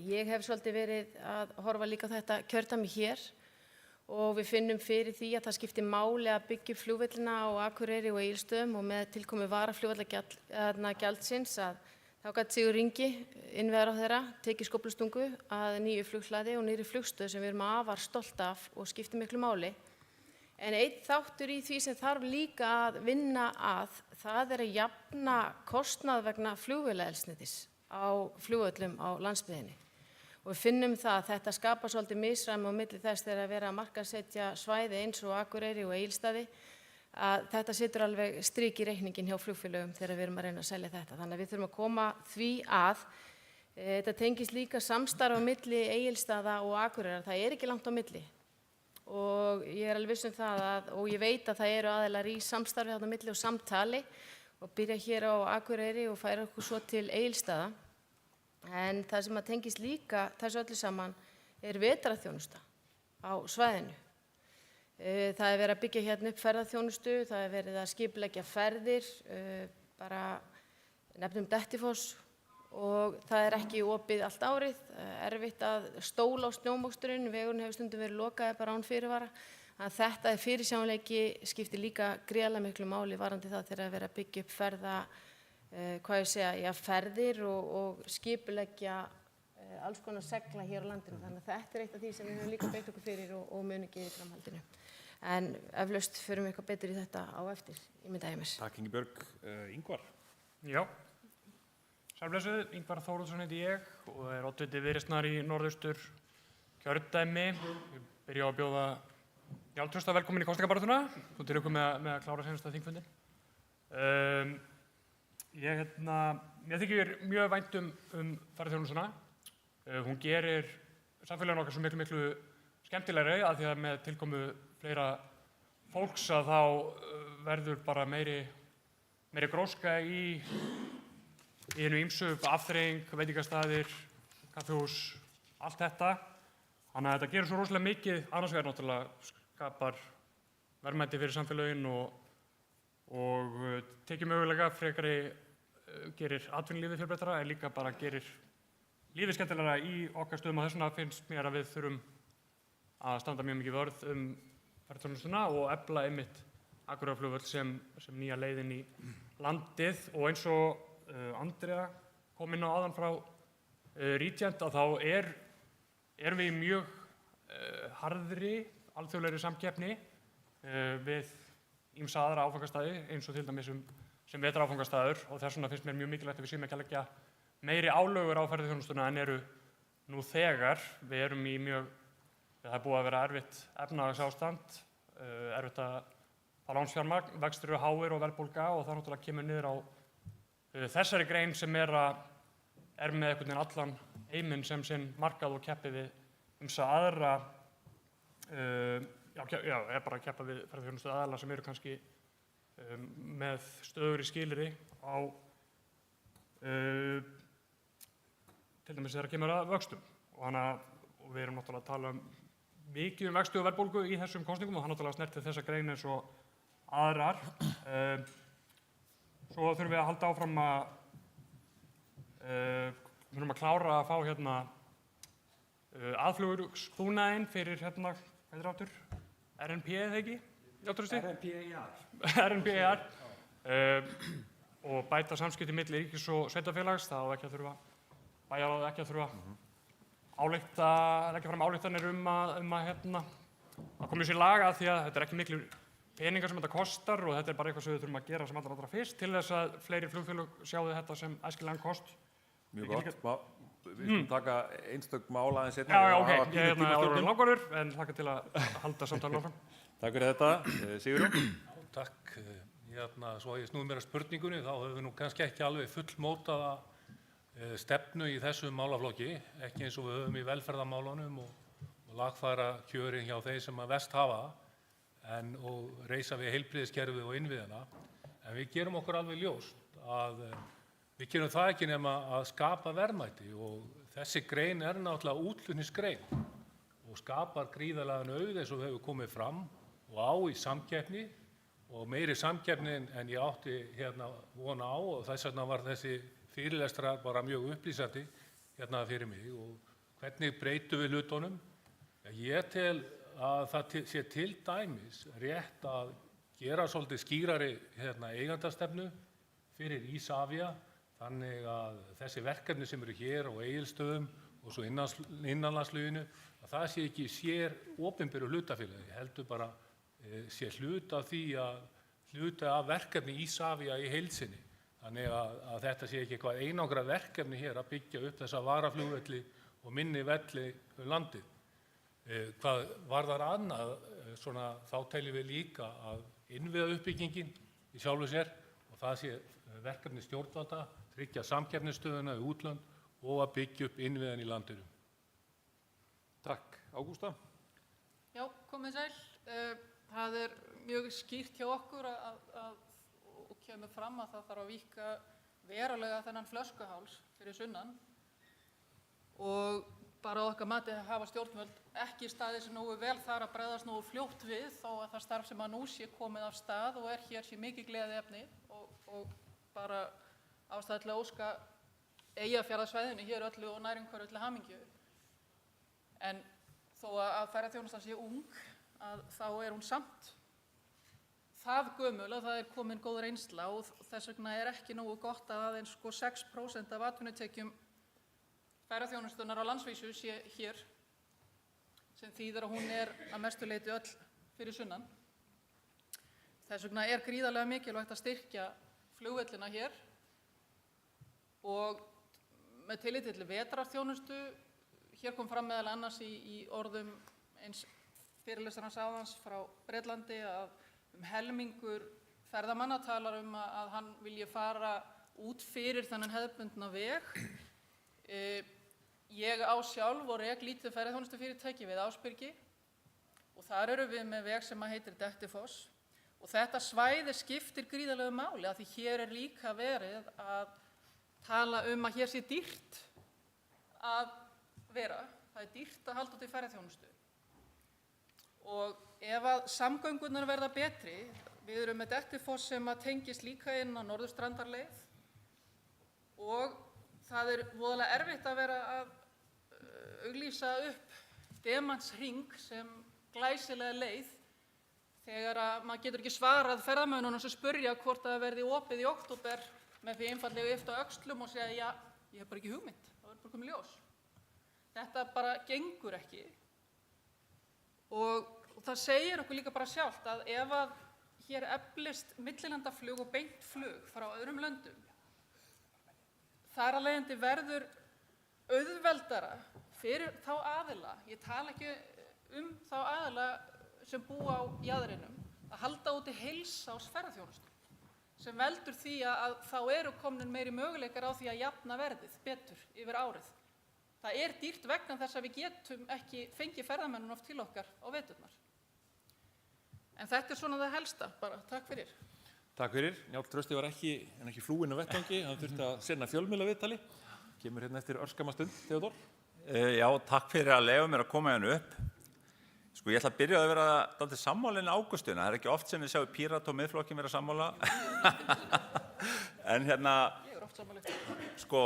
Ég hef svolítið verið að horfa líka á þetta kjördæmi hér og við finnum fyrir því að það skiptir máli að byggja upp flugvellina á Akureyri og Egilsstöðum og með tilkomi varaflugvallagjaldsins að þá gat Sigurður Ingi, innviðaráðherra, tekið skóflustungu að nýju flughlaði og nýrri flugstöð sem við erum afar stolt af og skiptir miklu máli. En einn þáttur í því sem þarf líka að vinna að, það að jafna kostnað vegna flugvélaeldsneytis á flugvöllum á landsbyggðinni. Og við finnum það að þetta skapar svolítið misræmi á milli þess þegar að vera að markaðssetja svæði eins og Akureyri og Egilsstaði, að þetta setur alveg strik í reikningin hjá flugfélögum þegar við erum að reyna að selja þetta. Þannig að við þurfum að koma því að. Þetta tengist líka samstarf á milli Egilsstaða og Akureyrar. Það er ekki langt á milli. Og ég er alveg viss það og ég veit að það eru aðilar í samstarfi þarna á milli og samtali og byrja hér á Akureyri og færa okkur svo til Egilsstaða. En það sem að tengist líka þessu öllu saman er vetrarþjónusta á svæðinu. Það er verið að byggja hérna upp ferðaþjónustu, það er verið að skipuleggja ferðir, bara nefnum Dettifoss og það er ekki opið allt árið, erfitt að stóla á snjómoksturinn, vegurinn hefur stundum verið lokaði bara án fyrirvara. Þetta er fyrirsjáanleiki, skiptir líka gríðarlega miklu máli varðandi það þegar að vera að byggja upp ferðir og skipuleggja alls konar segla hér á landinu. Þannig að þetta er eitt af því sem við höfum líka beitt okkur fyrir og munum ekki í framhaldinu. En eflaust förum við eitthvað betur í þetta á eftir, ímyndaði mér. Takk Ingibjörg. Ingvar? Já. Sælblessuð, Ingvar Þóruðsson heiti ég og er oddviti Viðreisnar í Norðaustur kjördæmi. Ég byrja á að bjóða Njál Trausta velkomin í kosningabaráttuna. Þú til ykkur með að klára seinasta þingfundinn. Mér þykir mjög vænt ferðaþjónustuna. Hún gerir samfélaginu okkar svo miklu skemmtilegri að því að með tilkomu fleira fólks að þá verður bara meiri gróska í hinu ýmsu, afþreying, veitingastaðir, kaffihús, allt þetta. Þannig að þetta gerir svo rosalega mikið, annars vegar náttúrulega skapar verðmæti fyrir samfélagin og tekið mögulega frekari gerir atvinnulífið fjölbreyttara en líka bara gerir lífið skemmtilegra í okkar stöðum og þess vegna finnst mér að við þurfum að standa mjög mikið vörð ferðaþjónustuna og efla einmitt Akureyrarflugvöll sem nýja leiðin í landið og eins og Andrea kom inn á áðan frá Regent að þá erum við í mjög harðri alþjóðlegri samkeppni við ýmsa aðra áfangastaði eins og til dæmis sem vetraráfangastaður og þess vegna finnst mér mjög mikilvægt að við séum ekki að leggja meiri álögur á ferðaþjónustuna en eru nú þegar. Við erum í það er búið að vera erfitt efnahagsástand, erfitt að fá lánsfjármagn, vextir eru háir og verðbólga og það náttúrulega kemur niður á þessari grein sem er með einhvern veginn allan heiminn sem sinn markað og keppi við ýmsa aðra, er bara að keppa við ferðaþjónustu aðila sem eru kannski með stöðugri skilyrði á til dæmis þegar kemur að vöxtum og við erum náttúrulega að tala mikið vexti og verðbólgu í þessum kosningum og það náttúrulega snertir þessa grein eins og aðrar. Svo þurfum við að halda áfram þurfum að klára að fá hérna aðflugurbúnaðinn fyrir hérna, hvað er áttur? RNP eða ekki? RNPER og bæta samskipti milli ríkis og sveitarfélags, það á ekki að þurfa bæjarráð ekki að þurfa leggja fram ályktanir að koma sér laga því að þetta er ekki miklu peningar sem þetta kostar og þetta er bara eitthvað sem við þurfum að gera sem allra fyrst til þess að fleiri flugfélög sjáu þetta sem æskilegan kost. Mjög gott. Við skulum taka einstök mál aðeins seinna. Já, ok, ég er áður langorður en þakka til að halda samtalið áfram. Takk fyrir þetta. Sigurjón? Takk. Svo að ég snúi mér að spurningunni, þá höfum við nú kannski ekki alveg fullmótaða stefnu í þessu málaflokki, ekki eins og við höfum í velferðarmálunum og lagfæra kjörin hjá þeir sem að verst hafa og reisa við heilbrigðiskerfið og innviðina. En við gerum okkur alveg ljóst að við gerum það ekki nema að skapa verðmæti og þessi grein er náttúrulega útflutningsgrein og skapar gríðarlegan auð eins og hefur komið fram og í samkeppni og meiri samkeppni en ég átti hérna vona á og þess vegna var þessi fyrirlestrar bara mjög upplýsandi hérna fyrir mig og hvernig breytum við hlutunum. Ég tel að það sé til dæmis rétt að gera svolítið skýrari eigendastefnu fyrir Isavia þannig að þessi verkefni sem eru hér á Egilsstöðum og svo innanlandsfluginu að það sé ekki sér opinberu hlutafélagi heldur bara sé hluti af verkefni Isavia í heild sinni. Þannig að þetta sé ekki eitthvað einangrað verkefni hér að byggja upp þessa varaflugvelli og minni velli um landið. Hvað varðar annað, þá teljum við líka að innviðauppbyggingin í sjálfu sér og það sé verkefni stjórnvalda, tryggja samkeppnisstöðuna í útlönd og að byggja upp innviðin í landinu. Takk. Ágústa? Já, komið sæl. Það mjög skýrt hjá okkur og kemur fram að það þarf að víkka verulega þennan flöskuháls fyrir sunnan og bara á okkar mati hafa stjórnvöld ekki staðið sig nógu vel þar að bregðast nógu fljótt við þó að það starf sem að nú sé komið af stað og hér sé mikið gleðiefni og bara ástæða til að óska Eyjafjarðarsvæðinu hér öllu og nærumhverfi til hamingju. En þó að ferðaþjónustan sé ung þá hún samt það gömul að það komin góð reynsla og þess vegna ekki nógu gott að aðeins 6% af atvinnutekjum ferðaþjónustunnar á landsvísu sé hér, sem þýðir að hún að mestu leyti öll fyrir sunnan. Þess vegna gríðarlega mikilvægt að styrkja flugvellina hér og með tilliti til vetrarþjónustu, hér kom fram meðal annars í orðum eins fyrirlesarans áðans frá Bretlandi að helmingur ferðamanna talar að hann vilji fara út fyrir þennan hefðbundna veg. Ég á sjálf og rek lítið ferðaþjónustufyrirtæki við Ásbyrgi og þar erum við með veg sem heitir Dettifoss og þetta svæði skiptir gríðarlegu máli af því hér líka verið að tala að hér sé dýrt að vera. Það dýrt að halda út í ferðaþjónustu og ef að samgöngurnar verða betri, við erum með Dettifoss sem tengist líka inn á Norðurstrandarleið og það voðalega erfitt að vera að auglýsa upp Demantshring sem glæsilega leið þegar að maður getur ekki svarað ferðamönnunum sem spyrja hvort það verði opið í október með því einfaldlega yfta öxlum og segja já, ég hef bara ekki hugmynd, það verður bara komið ljós. Þetta bara gengur ekki og það segir okkur líka bara sjálft að ef að hér eflist millilandaflug og beint flug frá öðrum löndum þar að leiðandi verður auðveldara fyrir þá aðila, ég tala ekki þá aðila sem búa á jaðrinum, að halda úti heilsárs ferðaþjónustu sem veldur því að þá komnir meiri möguleikar á því að jafna verðið betur yfir árið. Það dýrt vegna þess að við getum ekki fengið ferðamennun oft til okkar á veturnar. En þetta svona það helsta, bara takk fyrir. Takk fyrir. Njáll Trausti var ekki flúinn á vettvangi, hann þurfti að sinna fjölmiðlaviðtali. Kemur hérna eftir örskamma stund, Theodór. Já, takk fyrir að leyfa mér að koma hérna upp. Sko, ég ætla að byrja að vera dálítið sammála inn Ágústínu. Það ekki oft sem við sjáum Pírata og Miðflokkinn vera sammála. En hérna, sko,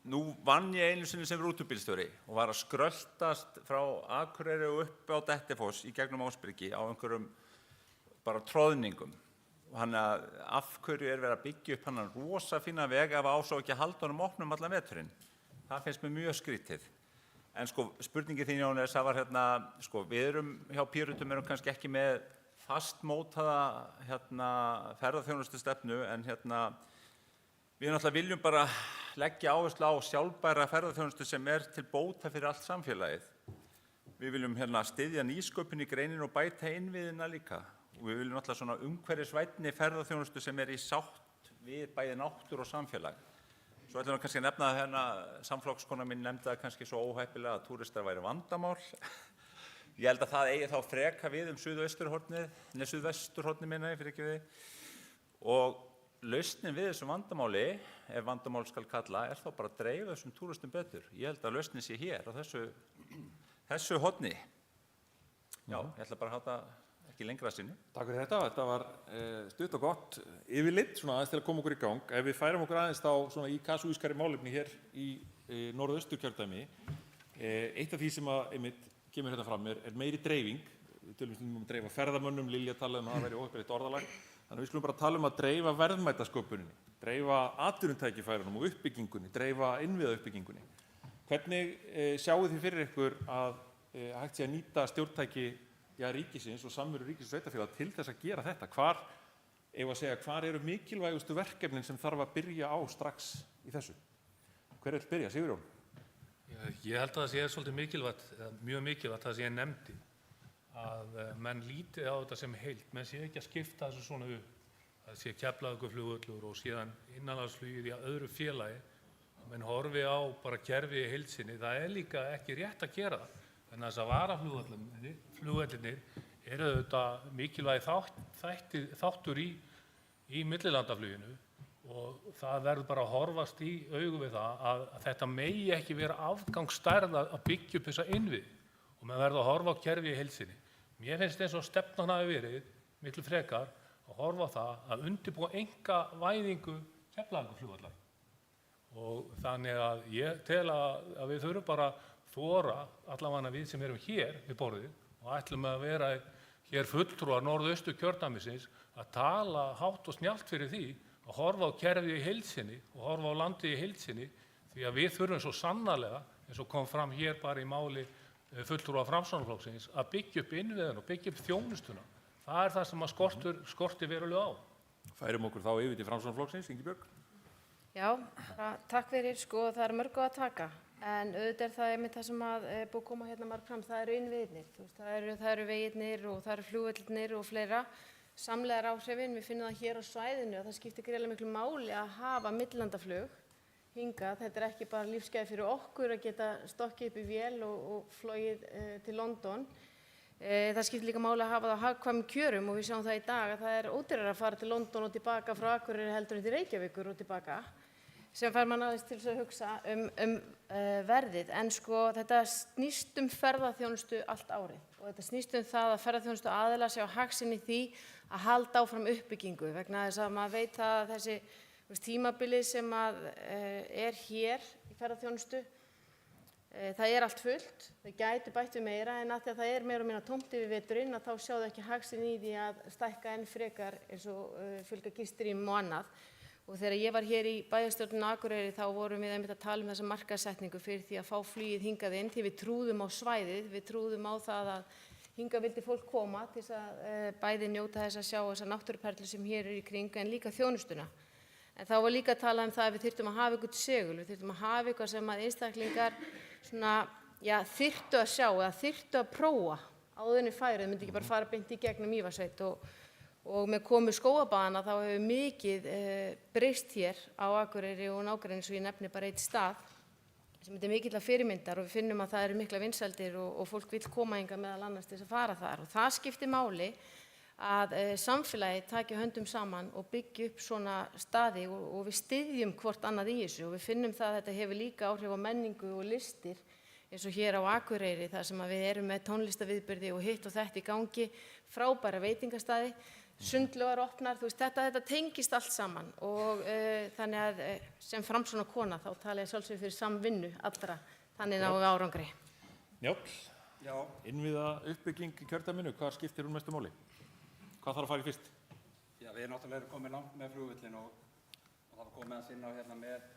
nú vann ég einu sinni sem rútubílstjóri og var að skröltast frá Akureyri og upp á Dettifoss í gegnum Ásbyrgi á einhverjum bara troðningum. Þannig að af hverju verið að byggja upp hann rosa fína veg ef ásá ekki að halda honum opnum allan veturinn. Það finnst mér mjög skrítið. En sko, spurningin þín Jóhannes, það var hérna, sko, við hjá Pírötum kannski ekki með fastmótaða ferðaþjónustustefnu en við náttúrulega viljum bara leggja áherslu á sjálfbæra ferðaþjónustu sem til bóta fyrir allt samfélagið. Við viljum styðja nýsköpun í greininu og bæta innviðina líka. Og við viljum náttúrulega svona umhverfisvænni ferðaþjónustu sem í sátt við bæði náttúru og samfélag. Svo ætlum við kannski að nefna samflokkskona mín nefndi það kannski svo óheppilega að túristar væri vandamál. Ég held að það eigi þá freka við suðvesturhornið minna, og lausnin við þessum vandamáli, ef vandamál skal kalla, þá bara að dreifa þessum túristum betur. Ég held að lausnin sé hér á þessu horni. Já, ég ætla bara að hafa ekki lengra sinni. Takk fyrir þetta. Þetta var stutt og gott yfirlit, svona aðeins til að koma okkur í gang. Ef við færum okkur aðeins þá svona í kasúískari málefni hér í norðausturkjördæmi, eitt af því sem kemur hérna fram meiri dreifing. Við tölum stundum að dreifa ferðamönnum, Lilja talaði að það væri óheppilegt orðalag. Þannig að við skulum bara tala að dreifa verðmætasköpuninni, dreifa atvinnutækifærunum og uppbyggingunni, dreifa innviðauppbyggingunni. Hvernig sjáu þið fyrir ykkur að hægt sé að nýta stjórntæki ríkisins og samveru ríkis og sveitarfélaga til þess að gera þetta? Hvar eru mikilvægustu verkefnin sem þarf að byrja á strax í þessu? Hver vill byrja? Sigurjón? Ég held að það sé svolítið mikilvægt, mjög mikilvægt það sem ég nefndi, að menn líti á þetta sem heild, menn sé ekki að skipta þessu svona upp. Það sé Keflavíkurflugvöllur og síðan innanlandsflugið í öðru félagi. Menn horfi á bara kerfið í heild sinni. Það er líka ekki rétt að gera það. Þannig að þess að varaflugvellirnir eru auðvitað mikilvægi þáttur í millilandafluginu og það verður bara að horfast í augu við það að þetta megi ekki vera afgangsstærð að byggja upp þessa innviði og menn verður að horfa á kerfið í heild sinni. Mér finnst eins og stefnan hafi verið miklu frekar að horfa á það að undirbúa einkavæðingu Keflavíkurflugvallar. Og þannig að ég tel að við þurfum bara þora, allavega við sem erum hér við borðið og ætlum að vera hér fulltrúar Norðausturkjördæmisins að tala hátt og snjallt fyrir því að horfa á kerfið í heild sinni og horfa á landið í heild sinni því að við þurfum svo sannarlega, eins og kom fram hér bara í máli fulltrúa Framsóknarflokksins, að byggja upp innviðina og byggja upp þjónustuna. Það er það sem að skorti verulega á. Færum okkur þá yfir til Framsóknarflokksins, Ingibjörg. Já, takk fyrir, það er mörgu að taka, en auðvitað er það einmitt það sem að búið að koma hérna margt fram, það eru innviðirnir, það eru vegirnir og það eru flugvellirnir og fleira, samlegar áhrifin, við finnum það hér á svæðinu og það skiptir gríðarlega miklu máli að hafa millilandaflug hingað, þetta er ekki bara lífsgæði fyrir okkur að geta stokkið upp í vél og flogið til London, það skiptir líka máli að hafa það á hagkvæmum kjörum og við sjáum það í dag að það er ódýrara að fara til London og tilbaka frá Akureyri heldur en til Reykjavíkur og tilbaka, sem fær mann aðeins til að hugsa verðið, en þetta snýst ferðaþjónustu allt árið og þetta snýst það að ferðaþjónustu aðilar sé á hag sinn í því að halda áfram uppbyggingu vegna þess að maður veit að þessi tímabilið sem er hér í ferðaþjónustu, það er allt fullt, það gæti bætt við meira en að því að það er meira og minna tómt yfir veturinn að þá sjá þau ekki hag sinn í því að stækka enn frekar eins og fjölga gistirímum og annað. Og þegar ég var hér í bæjarstjórninni á Akureyri þá vorum við einmitt að tala þessa markaðssetningu fyrir því að fá flugið hingað inn því við trúðum á svæðið, við trúðum á það að hingað vildi fólk koma til þess að bæði njóta þess að sjá þessa náttúruperlu sem hér er í kring en líka þjónustuna. En þá var líka að tala það að við þyrftum að hafa eitthvað segul, við þyrftum að hafa eitthvað sem að einstaklingar þyrftu að sjá eða þyrftu að prófa áðurinn í færið, myndi ekki bara fara beint í gegnum Mývatnssveit og með komu skógarbana þá hefur mikið breyst hér á Akureyri og nágrenni svo ég nefni bara eitt stað sem þetta er mikilla fyrirmyndar og við finnum að það eru mikla vinsældir og fólk vill koma hingað meðal annars til þess að fara þar og það skiptir máli að samfélagið taki höndum saman og byggja upp svona staði og við styðjum hvort annað í þessu og við finnum það að þetta hefur líka áhrif á menningu og listir eins og hér á Akureyri þar sem við erum með tónlistaviðburði og hitt og þetta í gangi, frábæra veitingastaði, sundlaugar opnar, þetta tengist allt saman og þannig að sem Framsóknarkona þá tala ég sjálfsögðu fyrir samvinnu allra, þannig náum við árangri. Njáll, innviða uppbygging í kjördæminu, hvað skiptir mestu máli? Hvað þarf að fara í fyrst? Já, við náttúrulega komið langt með flugvöllin og það var komið að sinna hérna með,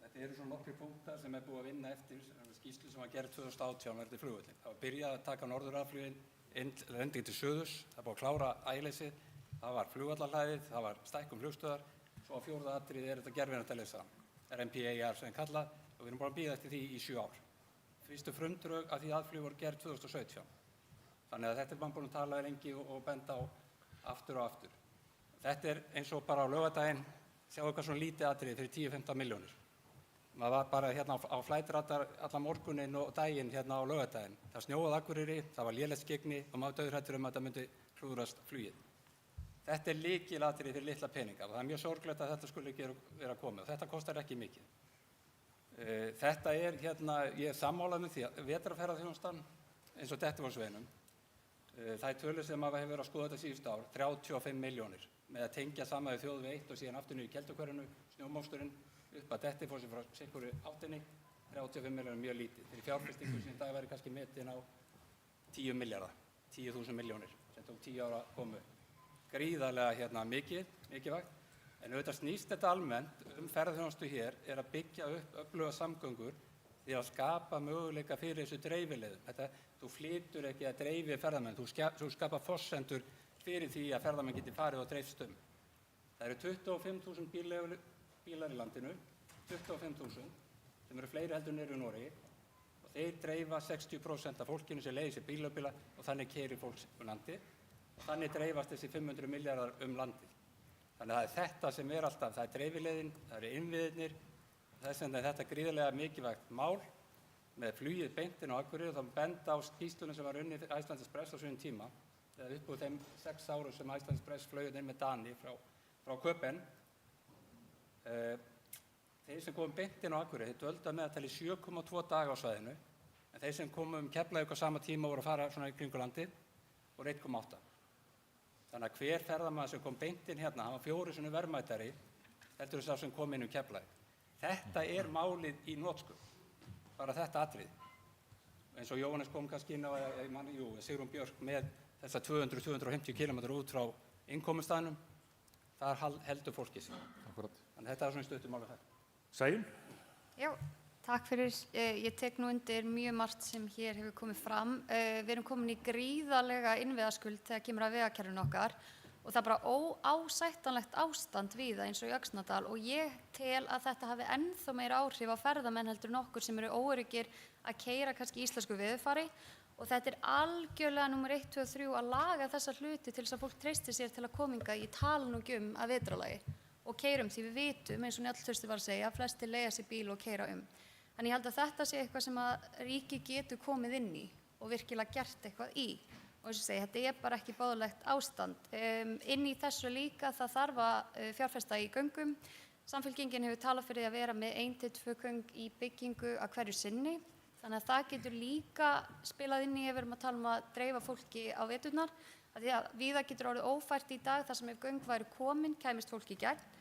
þetta eru svona nokkri punktar sem búið að vinna eftir skýrslu sem var gerð 2018 verði flugvöllin. Það var byrjað að taka norðuraflugin lending til suðurs, það búið að klára æleysið, það var flugvallarhæðið, það var stækkun flugstöðar, svo á fjórða atriði er þetta gervinnartelesa, RMPAR sem kallað og við erum bara að bíða eftir því í 7 ár. Fyrstu frumdrög að því aðflug voru gerð 2017. Þannig að þetta er mann búin að tala lengi og benda á aftur og aftur. Þetta er eins og bara á laugardaginn, sjáu eitthvað svona lítið atriði fyrir 10-15 milljónir. Maður var bara hérna á flætradar allan morguninn og daginn hérna á laugardaginn. Það snjóaði Akureyri, það var lélegt skyggni og maður dauðhræddur að þetta myndi klúðrast flugið. Þetta er lykilatriði fyrir litla peninga og það er mjög sorglegt að þetta skuli ekki vera komið og þetta kostar ekki mikið. Þetta er hérna, ég er sammálað með því að vetrarferðaþjónustan eins og Dettifossveginum. Það er tölur sem maður hefur verið að skoða þetta síðustu ár, 35 milljónir með að tengja saman við þjóð við eitt og síðan aftur niður í Keldukverinu, snjómóksturinn, upp að Dettifossi frá sikkurri áttinni, 35 milljónir mjög lítið. Fyrir fjárfestingu sem í dag væri kannski metin á 10 milljarða, 10.000 milljónir sem tók 10 ára að komu. Gríðarlega mikilvægt, en auðvitað snýst þetta almennt ferðaþjónustu hér er að byggja upp öfluga samgöngur því að skapa möguleika fyrir þessu dreifileiðum. Þú flytur ekki að dreifi ferðamenn, þú skapa forsendur fyrir því að ferðamenn geti farið og dreifst Það eru 25.000 bílar í landinu, 25.000, sem eru fleiri heldur en eru í Noregi, og þeir dreifa 60% af fólkinu sem leiðir sér bílabíla og þannig keyrir fólk landið og þannig dreifast þessi 500 milljarðar landið. Þannig að það þetta sem alltaf, það dreifileiðin, það eru innviðirnir, þess vegna þetta gríðarlega mikilvægt mál með flugið beint inn á Akureyri og þá benda á skýrslunum sem var unnið Iceland Express á sínum tíma, eða upp úr þeim 6 árum sem Iceland Express flög inn með Dani frá Köpen. Þeir sem komum beint inn á Akureyri, þeir dvöldu að meðaltali 7,2 daga á svæðinu, en þeir sem komum Keflavík á sama tíma voru að fara svona í kringu landið voru 1,8. Þannig að hver ferðamaður sem kom beint inn hérna, hann var 4 sinnum verðmætari heldur sá sem kom inn Keflavík. Þetta málið í hnotskurn, bara þetta atriði. Eins og Jóhannes kom kannski inn á, Sigrún Björk með þessa 200-250 km út frá innkomustaðnum, þar heldur fólkið sig. Þannig þetta svona stuttum mál af þetta. Sæunn? Já, takk fyrir. Ég tek nú undir mjög margt sem hér hefur komið fram. Við erum komin í gríðarlega innviðaskuld þegar kemur að vegakerfinu okkar og það er bara óásættanlegt ástand víða eins og í Öxnadal og ég tel að þetta hafi ennþá meira áhrif á ferðamenn heldur en okkur sem eru óöruggir að keyra kannski íslensku veðurfari og þetta er algjörlega númer 1, 2 og 3 að laga þessa hluti til þess að fólk treysti sér til að koma hingað í tala nú ekki að vetrarlagi og keyrum því við vitum, eins og Njáll Trausti var að segja, að flestir leigja sér bíl og keyra Þannig ég held að þetta sé eitthvað sem að ríki getur komið inn í og virkilega gert eitthvað í. Og eins og segi, þetta er bara ekki boðlegt ástand. Inn í þessu líka það þarf að fjárfesta í göngum. Samfylkingin hefur talað fyrir að vera með 1 til 2 göng í byggingu að hverju sinni. Þannig að það getur líka spilað inn í ef við erum að tala að dreifa fólki á veturnar. Því að víða getur orðið ófært í dag þar sem ef göng væri komin, kæmist fólki í gegn.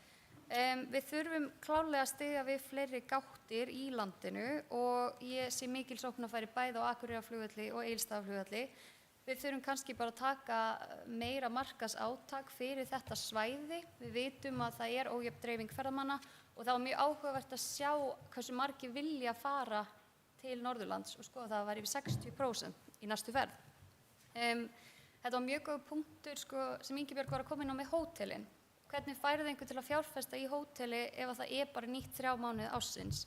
Við þurfum klárlega að styðja við fleiri gáttir í landinu og ég sé mikil sóknarfæri bæði á Akureyrarflugvelli og Egilsstaðaflugvelli. Við þurfum kannski bara að taka meira markaðsátak fyrir þetta svæði. Við vitum að það er ójöfn dreifing ferðamanna og það var mjög áhugavert að sjá hversu margir vilja fara til Norðurlands og skoða það var yfir 60% í næstu ferð. Þetta var mjög góð punktur sem Ingibjörg var að koma inn á með hótelin. Hvernig færið einhver til að fjárfesta í hóteli ef það er bara nýtt 3 mánuði ársins?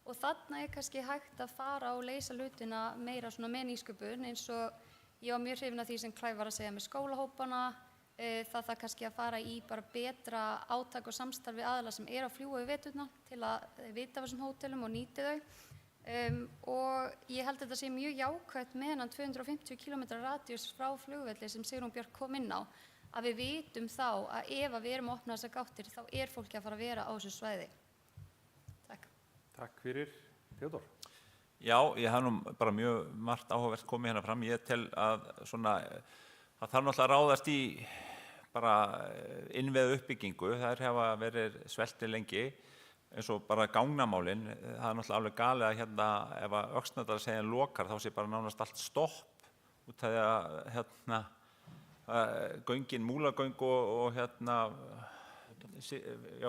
Og þarna er kannski hægt að fara og leysa hlutina meira svona með nýsköpun eins og ég var mjög hrifin af því sem Clive var að segja með skólahópana. Það kannski að fara í bara betra átak og samstarfi aðila sem er að fljúga við veturna til að vita af þessum hótelum og nýti þau. Og ég held að þetta sé mjög jákvætt með þennan 250 km radíus frá flugvelli sem Sigrún Björk kom inn á. Að við vitum þá að ef við erum að opna þessar gáttir þá er fólki að fara að vera á þessu svæði. Takk. Takk fyrir. Theodór. Já, ég hef nú bara mjög margt áhugavert komið hérna fram. Ég tel að svona, það þarf náttúrulega að ráðast í bara innviða uppbyggingu. Þær hafa verið svelti lengi eins og bara gangnamálin. Það er náttúrulega alveg galið að hérna ef að Öxnadalsheiðin lokar þá sé bara nánast allt stopp út af því að hérna göngin, Múlagöng og hérna,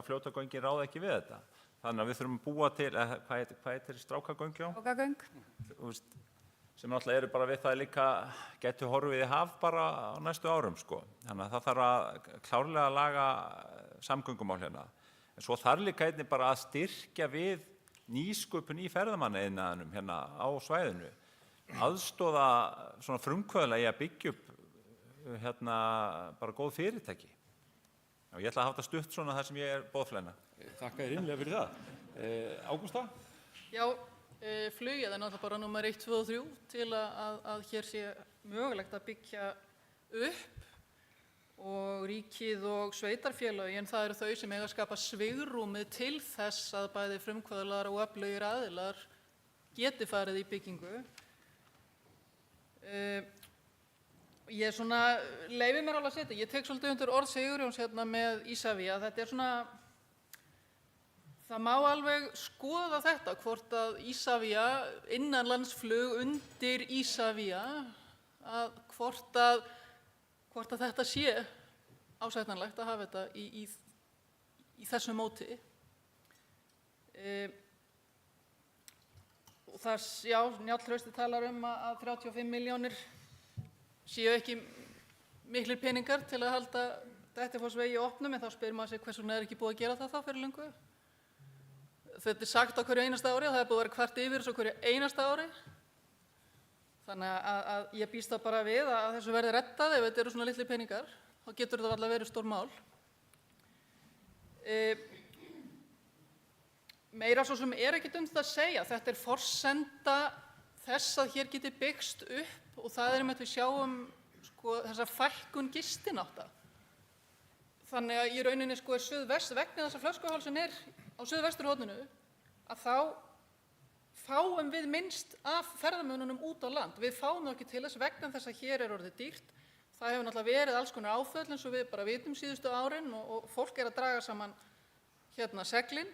fljótagöngin ráða ekki við þetta. Þannig að við þurfum að búa til, hvað heitir strákagöng? Strákagöng. Sem náttúrulega eru bara við það líka getur horfið í haf bara á næstu árum Þannig að það þarf að klárlega að laga samgöngumál hérna. En svo þarf líka einnig bara að styrkja við nýsköpun í ferðamanniðnaðinum hérna á svæðinu. Aðstoða svona frumkvöðla í að byggja upp hérna bara góð fyrirtæki. Og ég ætla að hafa þetta stutt svona þar sem ég er boðflenna. Þakka þér innlega fyrir það. Ágústa? Já, flugið er náttúrulega bara númer 1, 2 og 3 til að hér sé mögulegt að byggja upp og ríkið og sveitarfélögin, það eru þau sem eiga að skapa svigrúmið til þess að bæði frumkvöðlar og öflugir aðilar geti farið í byggingu. Ég leyfi mér alveg að setja, ég tek svolítið undir orð Sigurjóns hérna með Isavia, þetta er svona, það má alveg skoða þetta, hvort að Isavia, innanlandsflug undir Isavia, hvort að þetta sé ásættanlegt að hafa þetta í þessu móti. Og það, já, Njáll Trausti talar að 35 milljónir séu ekki miklir peningar til að halda Dettifossvegi opnum, en þá spyr maður sig hvers vegna ekki búið að gera það þá fyrir löngu. Þetta sagt á hverju einasta ári og það búið að vera kvart yfir þessu hverju einasta ári. Þannig að ég býst það bara við að þessu verði reddað ef þetta eru svona litlir peningar, þá getur þetta allavega verið stór mál. Meira svo sem ekkert það að segja, þetta forsenda þess að hér geti byggst upp og það einmitt við sjáum þessa fækkun gistinátta. Þannig að í rauninni suðvest, vegna þess að flöskuhálsinn á suðvesturhorninu, að þá fáum við minnst af ferðamönnunum út á land. Við fáum það ekki til þess vegna þess að hér orðið dýrt. Það hefur náttúrulega verið alls konar áföll eins og við bara vitum síðustu árin og fólk að draga saman seglin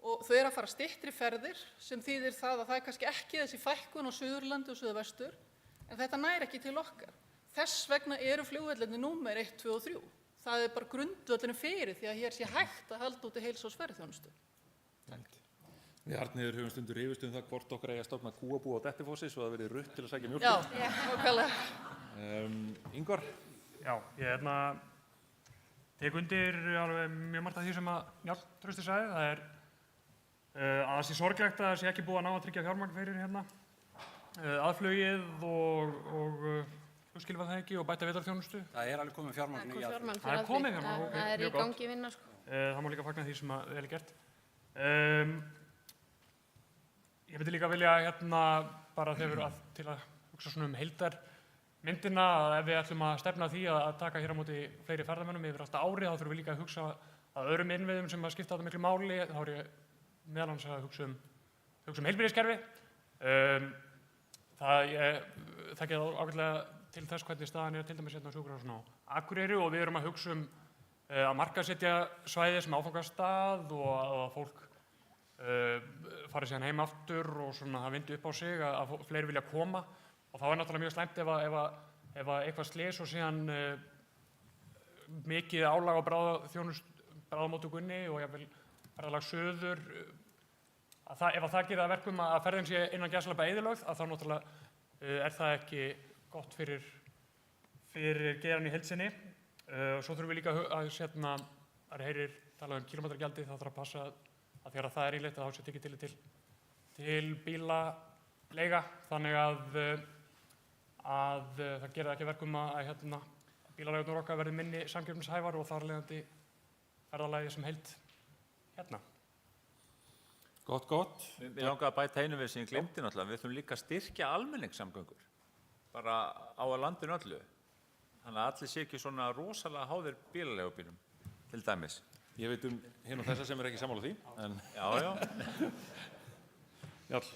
og þau að fara styttri ferðir sem þýðir það að það kannski ekki þessi fækkun á Suðurlandi og Suðvestur, en þetta nær ekki til okkar. Þess vegna eru flugvellinni númer 1, 2 og 3. Það bara grundvöllurinn fyrir því að hér sé hægt að halda úti heilsársferðaþjónustu. Við Arnheiður höfum stundur rifist það hvort okkar eigi að stofna kúabú á Dettifossi svo það verði rutt til að sækja mjólk. Já, nákvæmlega. Ingvar? Já, ég tek undir alveg mjög margt af því sem að Njáll Trausti sagði. Það að það sé sorglegt að það sé ekki búið að ná að tryggja fjármagn fyrir aðflugið og flugskilfaþæki og bæta vetrarþjónustu. Það alveg komið fjármagn í aðflugið. Það komið fjármagn, ok, það mjög í gangi vinna, Það má líka fagna því sem vel gert. Ég myndi líka vilja bara til að hugsa svona heildarmyndina að ef við ætlum að stefna því að taka hér á móti fleiri ferðamönnum yfir alltaf árið, þá þurfum við líka að hugsa að öðrum innviðum sem að skipta þetta miklu máli. Þá ég meðal annars að hugsa um heilbrigðiskerfi. Það getur ágætlega til þess hvernig staðan til dæmis á sjúkrahúsinu á Akureyri og við erum að hugsa að markaðssetja svæðið sem áfangastað og að fólk fari síðan heim aftur og svona það vindi upp á sig að fleiri vilja koma og þá náttúrulega mjög slæmt ef eitthvað slys og síðan mikið álag á bráðamóttökunni og jafnvel ferðalag suður ef það gerir að verkum að ferðin sé innan gæsalappa eyðilögð að þá náttúrulega það ekki gott fyrir geirann í heild sinni. Svo þurfum við líka að það heyrir talað um kílómetragjaldið, það þarf að passa að þegar það íleitt að þá sé tekið til bílaleiga þannig að það gerir ekki verkum að bílaleigurnar okkar verði minni samkeppnishæfar og þar leiðandi ferðalagið sem heild hérna. Gott. Við langar að bæta einu við sem ég glemdi náttúrulega. Við þurfum líka að styrkja almenningssamgöngur bara á landinu öllu. Þannig að allir sé ekki svona rosalega háðir bílaleigubílum til dæmis. Ég veit hinn og þessa sem ekki sammála því. En... Já. Njáll.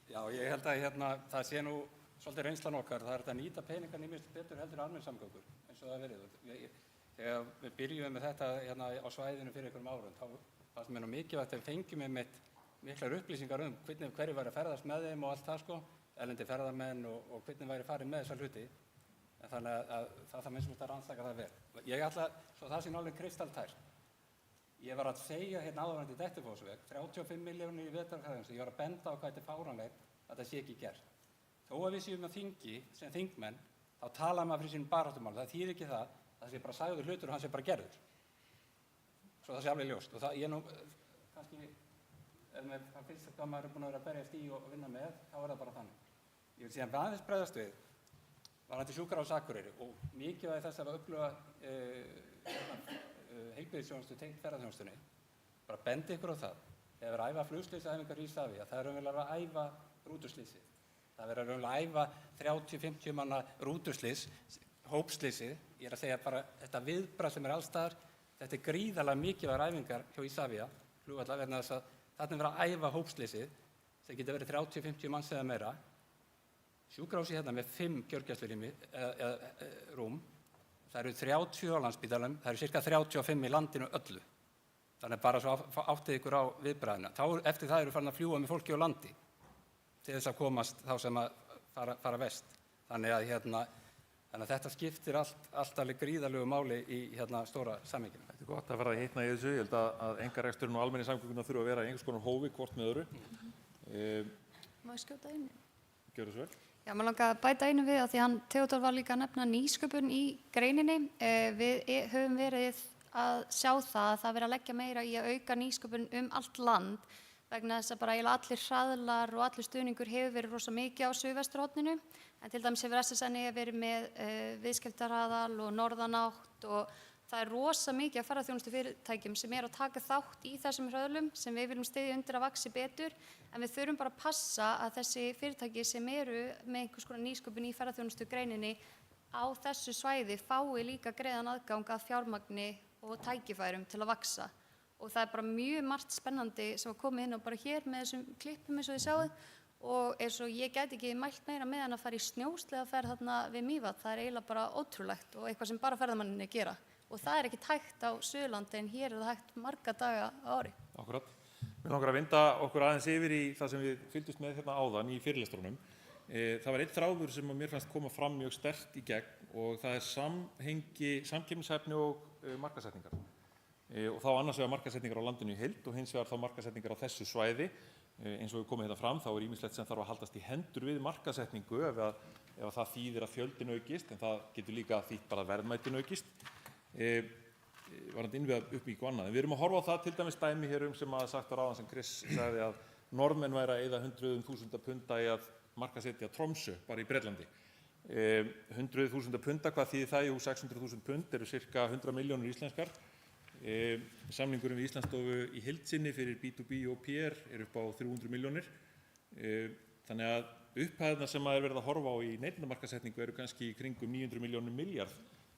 Já, ég held að það sé nú svolítið reynslan okkar. Það að nýta peningan ýmist betur heldur almenningssamgöngur eins og það verið. Þegar við byrjuðum með þetta á svæðinu fyrir einhverjum árum, þá fannst mér nú mikilvægt að við fengjum miklar upplýsingar hverju væri að ferðast með þeim og allt það erlendi ferðamenn og hvernig væri farið með þessa hluti. En þannig að það minnst mér að rannsaka það vel. Ég ætla, svo það sé alveg kristaltært. Ég var að segja áðurandi Dettifossveg, 35 milljónir í vetrarþjónustu, ég var að benda á hvað þetta fáránlegt að þetta sé ekki gert. Þó að við séum á þingi sem þingmenn, þá tala maður fyrir sínum baráttumál. Það þýðir ekki það sé bara sagður hlutur og hann sé bara gerður. Svo það sé alveg ljóst. Og það ég nú, kannski, ef mér finnst hvað maður búin að vera að berjast í og vinna með, þá það bara þannig. Ég vil síðan aðeins bregðast við, varðandi sjúkrahús Akureyri og mikilvægi þess að upplifa heilbrigðisþjónustu tengt ferðaþjónustunni. Bara bendi ykkur á það. Þegar við æfa flugslysaæfingar í Isavia, það raunverulega að æfa rútuslysið. Það raunverulega að æfa 30-50 manna rútuslys, hópslysið. Ég að segja bara þetta viðbragð sem alls staðar. Þetta gríðarlega mikilvægar æfingar hjá Isavia, flugvallar, vegna þess að þarna verið að æfa hópslysið sem getur verið 30-50 manns eða meira. Sjúkrahúsið með 5 gjörgæslurými rúm. Það eru 30 á Landspítalanum, það eru ca. 35 í landinu öllu. Þannig bara svo áttið ykkur á viðbragðina. Eftir það eru farin að fljúga með fólki á landi til þess að komast þá sem að fara vest. Þannig að þetta skiptir allt alveg gríðarlegu máli í stóra samhenginu. Þetta gott að verða hitna í þessu. Ég held að einkareksturinn og almenningssamgöngurnar þurfa að vera í einhvers konar hófi hvort með öðru. Má ég skjóta einu? Gjörðu svo vel. Já, maður langar að bæta einu við að því hann Theodór var líka að nefna nýsköpun í greininni. Við höfum verið að sjá það að það verið að leggja meira í að auka nýsköpun allt land vegna þess að bara eiginlega allir hraðlar og allir stuðningur hefur verið rosa mikið á suðvesturhorninu. En til dæmis hefur SSN verið með viðskiptahraðal og norðanátt og það rosa mikið af ferðaþjónustufyrirtækjum sem að taka þátt í þessum hröðlum sem við viljum styðja undir að vaxi betur. En við þurfum bara að passa að þessi fyrirtæki sem eru með einhvers konar nýsköpun í ferðaþjónustugreininni á þessu svæði fái líka greiðan aðgang að fjármagni og tækifærum til að vaxa. Og það bara mjög margt spennandi sem var komið inn á bara hér með þessum klippum eins og þið sjáðu. Og eins og ég get ekki mælt meira með hann að fara í snjósleðaferð þarna við Mývatn. Það eiginlega bara ótrúlegt og eitthvað sem bara ferðamanninni gera. Og það ekki hægt á Suðurlandi en hér það hægt marga daga á ári. Akkurat. Við langar að vinda okkur aðeins yfir í það sem við fylgdust með hérna áðan í fyrirlestrunum. Það var einn þráður sem mér fannst koma fram mjög sterkt í gegn og það samkeppnishæfni og markaðssetningar. Og þá annars vegar markaðssetningar á landinu í heild og hins vegar þá markaðssetningar á þessu svæði. Eins og við komum hérna fram þá ýmislegt sem þarf að haldast í hendur við markaðssetningu ef það þýðir að fjöldin aukist en það getur líka þýtt bara að verðmætin aukist. Varðandi innviða uppbyggingu og annað. En við erum að horfa á það til dæmis dæmi hér sem að sagt var áðan sem Chris sagði að Norðmenn væri að eyða 100.000 punda í að markaðssetja Tromsø bara í Bretlandi. 100.000 punda, hvað þýðir það? Jú, 600.000 pund eru cirka 100 milljónir íslenskar. Samningurinn við Íslandsstofu í heild sinni fyrir B2B og PR upp á 300 milljónir. Þannig að upphæðina sem verið að horfa á í neytendamarkaðssetningu eru kannski í kringum 900 milljónir milljarð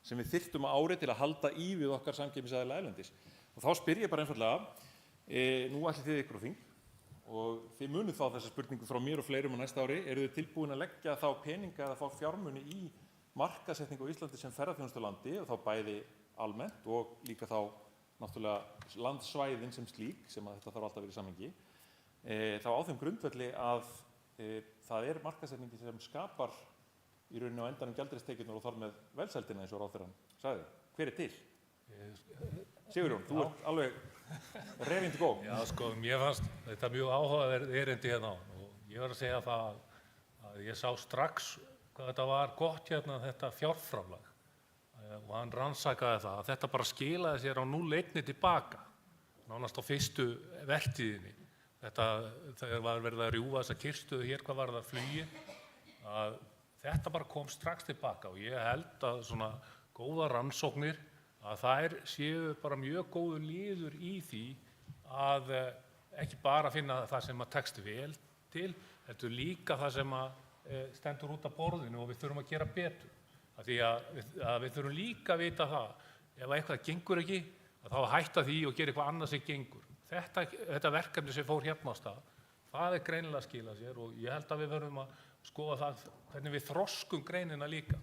sem við þyrftum á ári til að halda í við okkar samkeppnisaðila erlendis. Og þá spyr ég bara einfaldlega, nú ætlið þið ykkur á þing og þið munið þá þessa spurningu frá mér og fleirum á næsta ári, eru þið tilbúin að leggja þá peninga eða fá fjármuni í markaðssetningu á Íslandi sem ferðaþjónustulandi og þá bæði almennt og líka þá náttúrulega landsvæðin sem slík, sem að þetta þarf alltaf að vera í samhengi, þá á þeim grundvelli að það markaðssetningi sem skapar í rauninni á endanum gjaldeyristekjurnar og þar með velsældina eins og ráðherrann sagði. Hver til? Sigurjón, þú ert alveg ready to go. Já, sko, mér fannst þetta mjög áhugaverð erindi hérna og ég var að segja það að ég sá strax hvað þetta var gott hérna þetta fjárframlag og hann rannsakaði það að þetta bara skilaði sér á 0,1 tilbaka, nánast á fyrstu vertíðinni. Þegar var verið að rjúfa þessa kyrrstöðu hér, hvað var það flugi, að þetta bara kom strax tilbaka og ég held að svona góða rannsóknir að þær séu bara mjög góður liður í því að ekki bara finna það sem að tekst vel til, heldur líka það sem að stendur út af borðinu og við þurfum að gera betur. Því að við þurfum líka að vita það, ef eitthvað gengur ekki, að þá hætta því og gera eitthvað annað sem gengur. Þetta verkefni sem fór hérna á stað, það greinilega að skila sér og ég held að við verðum að skoða það hvernig við þroskum greinina líka.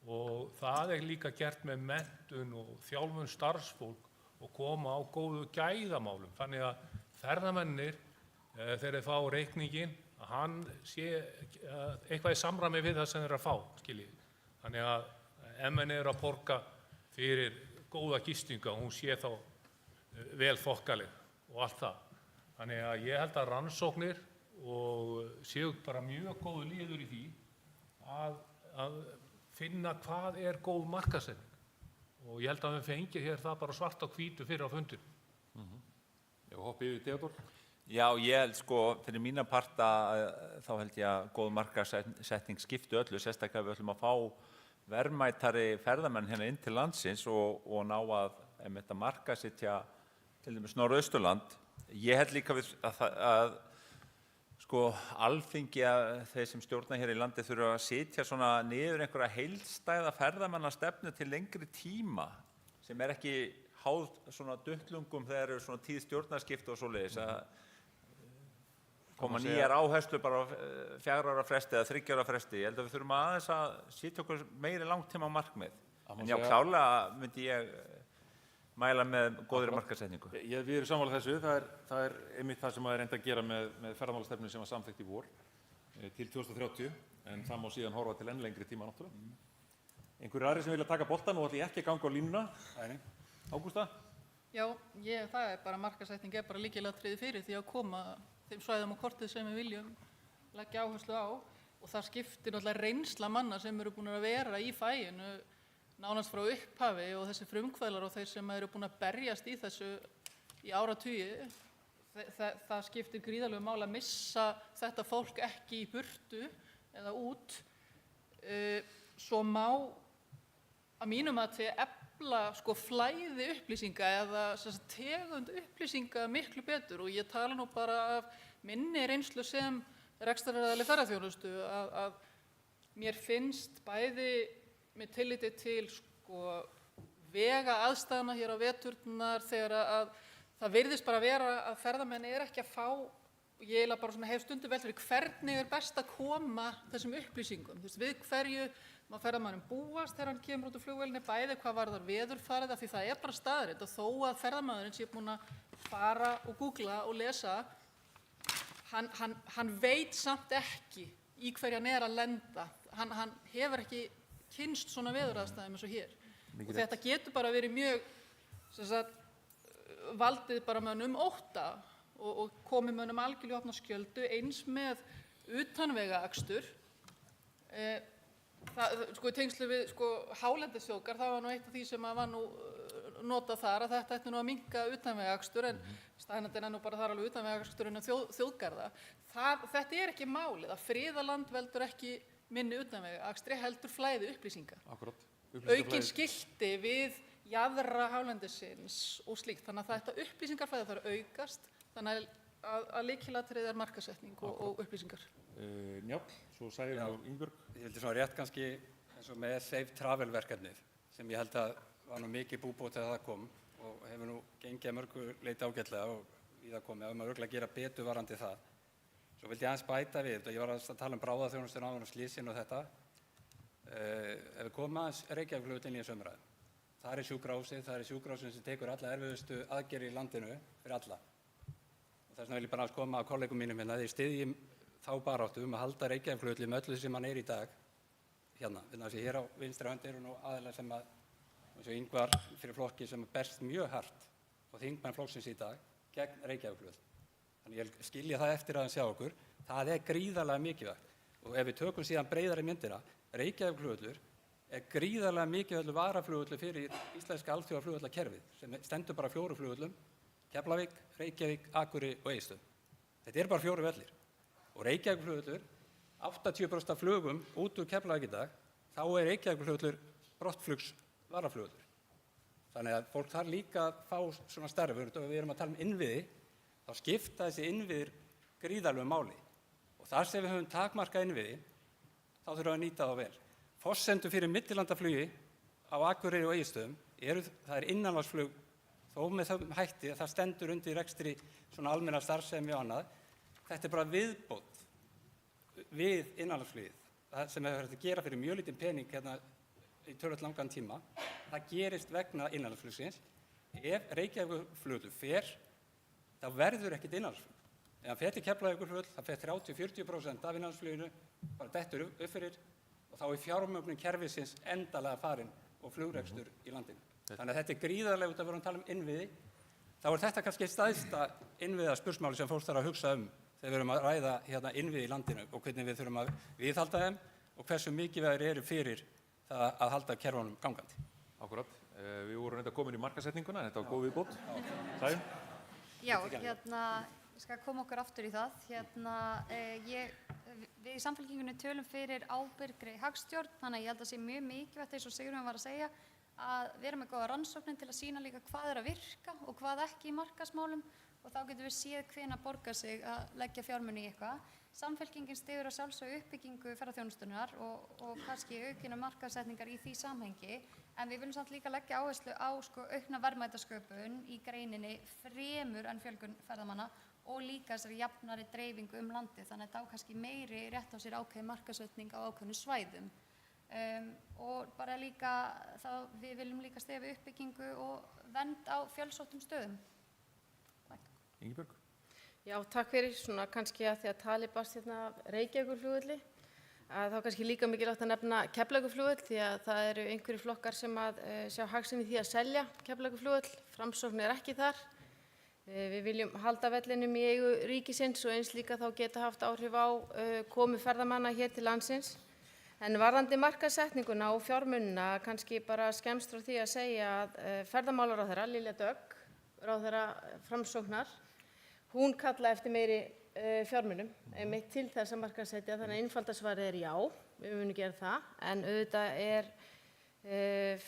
Og það líka gert með menntun og þjálfun starfsfólk og koma á góðu gæðamálum. Þannig að ferðamennir, þegar þeir fá reikningin, að hann sé eitthvað í samræmi við það sem þeir að fá, skiljið. Þannig að ef menn að borga fyrir góða gistinga, hún sé þá vel þokkaleg og allt það. Þannig að ég held að rannsóknir og séu bara mjög góðu liður í því að finna hvað góð markaðssetning. Og ég held að við fengið hér það bara svart á hvítu fyrir á fundinu. Já, hoppið yfir Theodór. Já, ég held sko, fyrir mína parta þá held ég að góð markaðssetning skipti öllu, sérstaklega við ætlum að fá verðmætari ferðamenn hérna inn til landsins og ná að markaðssetja til dæmis Norðausturland. Ég held líka að sko Alþingi, þeir sem stjórna hér í landi þurfa að sitja svona niður einhverja heildstæða ferðamannastefnu til lengri tíma sem ekki háð svona duttlungum þegar eru svona tíð stjórnarskipti og svoleiðis að koma nýjar áherslur bara á 4 ára fresti eða 3 ára fresti. Ég held að við þurfum aðeins að sitja okkur meiri langtíma markmið. En já, klárlega myndi ég mæla með góðri markaðssetningu. Við erum sammála þessu. Það einmitt það sem er reynt að gera með ferðamálastefnu sem var samþykkt í vor til 2030, en það má síðan horfa til enn lengri tíma náttúrulega. Einhverjir aðrir sem vilja taka boltann og ætla ég ekki að ganga á línuna? Ágústa? Já, það bara markaðssetning bara lykilatriði fyrir því að koma þeim svæðum á kortið sem við viljum leggja áherslu á og það skiptir náttúrulega reynsla manna sem eru búin að vera í faginu nánast frá upphafi og þessi frumkvöðlar og þeir sem eru búin að berjast í þessu í áratugi. Það skiptir gríðarlegu máli að missa þetta fólk ekki í burtu eða út. Svo má að mínum að til efla sko flæði upplýsinga eða tegund upplýsinga miklu betur og ég tala nú bara af minni reynslu sem rekstraraðili ferðaþjónustu að mér finnst bæði með tilliti til sko vega aðstæðna hér á veturnar þegar að það virðist bara vera að ferðamenn ekki að fá og ég eiginlega bara hef stundum velt fyrir hvernig best að koma þessum upplýsingum. Við hverju má ferðamannum búast þegar hann kemur út úr flugvélinni, bæði hvað varðar veðurfarið, af því það bara staðreynd og þó að ferðamannurinn sé búinn að fara og googla og lesa, hann veit samt ekki í hverju hann að lenda. Hann hefur ekki kynnst svona veðuraðstæðum eins og hér. Og þetta getur bara verið mjög valdið bara mönnum ótta og komið mönnum algjörlega opna skjöldu eins með utanvegaakstur. Í tengslu við hálendisþjóðgarð, það var nú eitt af því sem var nú notað þar að þetta ætti nú að minnka utanvegaakstur en staðreyndin nú bara þar alveg utanvegaaksturinn þjóðgarða. Þetta ekki málið að friðaland veldur ekki minni utanvegaakstri heldur flæði upplýsinga. Akkúrat. Aukin skilti við jaðra hálendisins og slíkt. Þannig að þetta upplýsingarflæði þarf að aukast, þannig að lykilatriði markaðssetning og upplýsingar. Njáll, svo Sæunn og Ingibjörg. Ég vildi svona rétt kannski eins og með Safe Travel verkefnið sem ég held að var nú mikið búbót þegar það kom og hefur nú gengið að mörgu leyti ágætlega og í það komið að maður örugglega gera betur varðandi það. Svo vildi ég aðeins bæta við þetta, ég var að tala bráðaþjónustuna áðan og slysinn og þetta. Ef við komum aðeins Reykjavíkurflugvöllinn í þessu umræðu. Það sjúkrahúsið sem tekur alla erfiðustu aðgerðir í landinu fyrir alla. Og þess vegna vil ég bara koma að kollegum mínum hérna, þeir styðji þá baráttu að halda Reykjavíkurflugvöll með öllu sem hann í dag. Hérna, hér á vinstri hönd eru nú aðilar sem að, eins og Ingvar fyrir flokki sem berst mjög hart og þingmenn flokksins í dag gegn Reykjavíkurflugvöll. Þannig ég skilja það eftir að sjá okkur. Það gríðarlega mikilvægt. Og ef við tökum síðan breiðari myndina, Reykjavíkurflugvöllur gríðarlega mikilvægur varaflugvöllur fyrir íslenska alþjóðaflugvallakerfið sem stendur bara 4 flugvöllum, Keflavík, Reykjavík, Akureyri og Egilsstöðum. Þetta bara 4 vellir. Og Reykjavíkurflugvöllur, 80% af flugum út úr Keflavík í dag, þá Reykjavíkurflugvöllur brottflugs varaflugvöllur. Þannig að fólk þarf líka að fá svona starfur og við erum að tala um innviði, þá skipta þessi innviðir gríðarlegu máli. Og þar sem við höfum takmarkað innviði, þá þurfum við að nýta þá vel. Forsendur fyrir millilandaflugi á Akureyri og Egilsstöðum það innanlandsflug þó með þeim hætti að það stendur undir rekstri svona almenna starfsemi og annað. Þetta bara viðbót við innanlandsflugið. Það sem við höfum að gera fyrir mjög lítinn pening hérna í töluvert langan tíma. Það gerist vegna innanlandsflugsins. Ef Reykjavíkurflugvöllur fer, þá verður ekkert innanlandsflug. Ef hann fer til Keflavíkurflugvöll, það fer 30–40% af innanlandsfluginu bara dettur upp fyrir og þá fjármögnun kerfisins endalega farin og flugrekstur í landinu. Þannig að þetta gríðarlega út að vera að tala um innviði. Þá þetta kannski stærsta innviðaspursmáli sem fólk þarf að hugsa þegar við erum að ræða hérna innviði í landinu og hvernig við þurfum að viðhalda þeim og hversu mikilvægir eru fyrir það að halda kerfunum gangandi. Akkúrat. Við vorum reynda komin í markaðssetninguna, þetta var góð viðbót. Sæunn? Já, ég skal koma okkur aftur í það. Við í Samfylkingunni tölum fyrir ábyrgri hagstjórn, þannig að ég held að sé mjög mikilvægt eins og Sigurjón var að segja að vera með góða rannsóknir til að sýna líka hvað að virka og hvað ekki í markaðsmálum og þá getum við séð hvenær borgar sig að leggja fjármuni í eitthvað. Samfylkingin styður að sjálfsögðu uppbyggingu ferðaþjónustunnar og kannski aukina markaðssetningar í því samhengi, en við viljum samt líka leggja áherslu á aukna verðmætasköpun í greininni fremur en fjölgun ferðamanna og líka þessari jafnari dreifingu landið, þannig að það kannski meiri rétt á sér ákveðin markaðssetning á ákveðnum svæðum. Og bara líka, við viljum líka styðja við uppbyggingu og vernd á fjölsóttum stöðum. Ingibjörg? Já, takk fyrir. Svona kannski að því að tali barst hérna af Reykjavíkurflugvelli, að þá kannski líka mikilvægt að nefna Keflavíkurflugvöll því að það eru einhverjir flokkar sem að sjá hagsmuni í því að selja Keflavíkurflugvöll. Framsókn ekki þar. Við viljum halda vellinum í eigu ríkisins og eins líka þá geta haft áhrif á komu ferðamanna hér til landsins. En varðandi markaðssetninguna og fjármunina, kannski bara skemmst frá því að segja að ferðamálaráðherra, Lilja Dögg, ráðherra Framsóknar, hún kallaði eftir meiri fjármunum einmitt til þess að markaðssetja, þannig að einfalda svarið já, við munum gera það, en auðvitað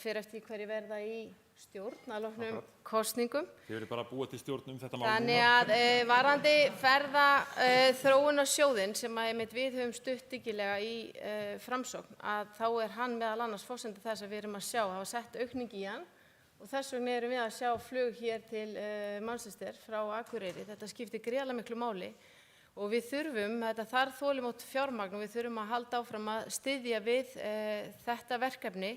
fyrir eftir hverju verða í stjórn að loknum kosningum. Þið verið bara að búa til stjórn þetta mál. Þannig að varðandi ferðaþróunarsjóðinn sem við höfum stutt dyggilega í Framsókn, að þá hann meðal annars forsenda þess að við erum að sjá, hafa sett aukning í hann og þess vegna erum við að sjá flug hér til Manchester frá Akureyri. Þetta skiptir gríðarlega miklu máli og við þurfum, þetta þarf þolinmótt fjármagn og við þurfum að halda áfram að styðja við þetta verkefni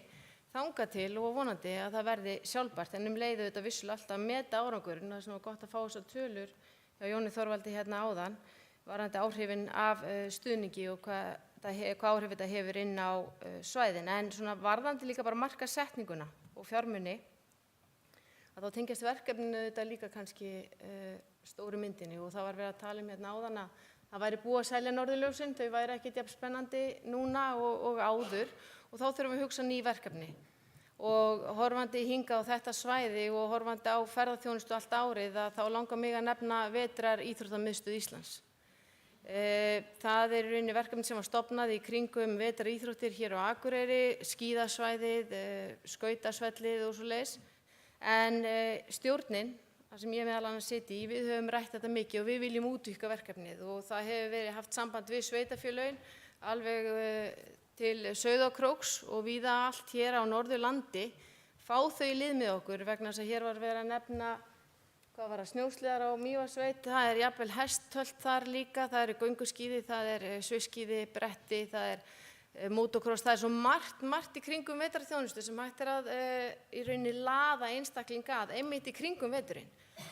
þangað til og vonandi að það verði sjálfbært, en leiðu þetta vissulega alltaf að meta árangurinn. Það er svona gott að fá þessar tölur hjá Jóni Þorvaldi hérna áðan varðandi áhrifin af stuðningi og hvað áhrif þetta hefur inn á svæðin. En svona varðandi líka bara markaðssetninguna og fjármuni, að þá tengjast verkefninu þetta líka kannski stóru myndinni og það var verið að tala hérna áðan að það væri búið að selja norðurljósin, þau væri ekkert jafn spennandi núna og áður og þá þurfum við að hugsa ný verkefni. Og horfandi hingað á þetta svæði og horfandi á ferðaþjónustu allt árið að þá langar mig að nefna vetrar íþróttamiðstöð Íslands. Það í rauninni verkefni sem var stofnað í kringum vetrar íþróttir hér á Akureyri, skíðasvæðið, skautasvellið og svoleiðis. En stjórnin, þar sem ég meðal annars siti í, við höfum rætt þetta mikið og við viljum útvíkka verkefnið og það hefur verið haft samband við sveitarfélögin alveg til Sauðárkróks og víða allt hér á Norðurlandi, fá þau í lið með okkur vegna þess að hér var verið að nefna snjósleðar á Mývatnssveit, það jafnvel hesttölt þar líka, það gönguskíði, það svifskíði, bretti, það motocross, það svo margt í kringum vetrarþjónustu sem hægt að í rauninni laða einstaklinga að einmitt í kringum veturinn.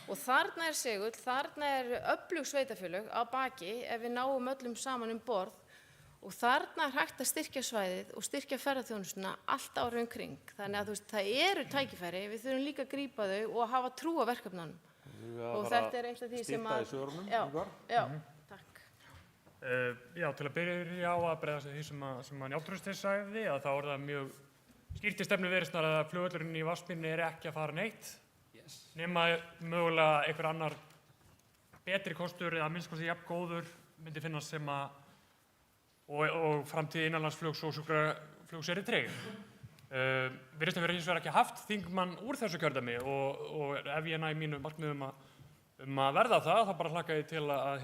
Og þarna segull, þarna öflug sveitarfélög á baki ef við náum öllum saman borð og þarna hægt að styrkja svæðið og styrkja ferðaþjónustuna allt árið kring. Þannig að það eru tækifæri, við þurfum líka að grípa þau og hafa trú á verkefnunum. Og þetta eitt af því sem að... Já, takk. Já, til að byrja á að bregðast því sem að Njáll Trausti sagði, að þá það mjög skýrt í stefnu Viðreisnar að flugvöllurinn í Vatnsmýrinni ekki að fara neitt, nema mögulega einhver annar betri kostur eða minnst kosti jafn góður myndi finnast sem að og framtíð innanlandsflugs og sjúkraflugs tryggð. Viðreisnar verður hins vegar ekki haft þingmann úr þessu kjördæmi og ef ég næ mínu markmiðum að verða það, þá bara hlakka ég til að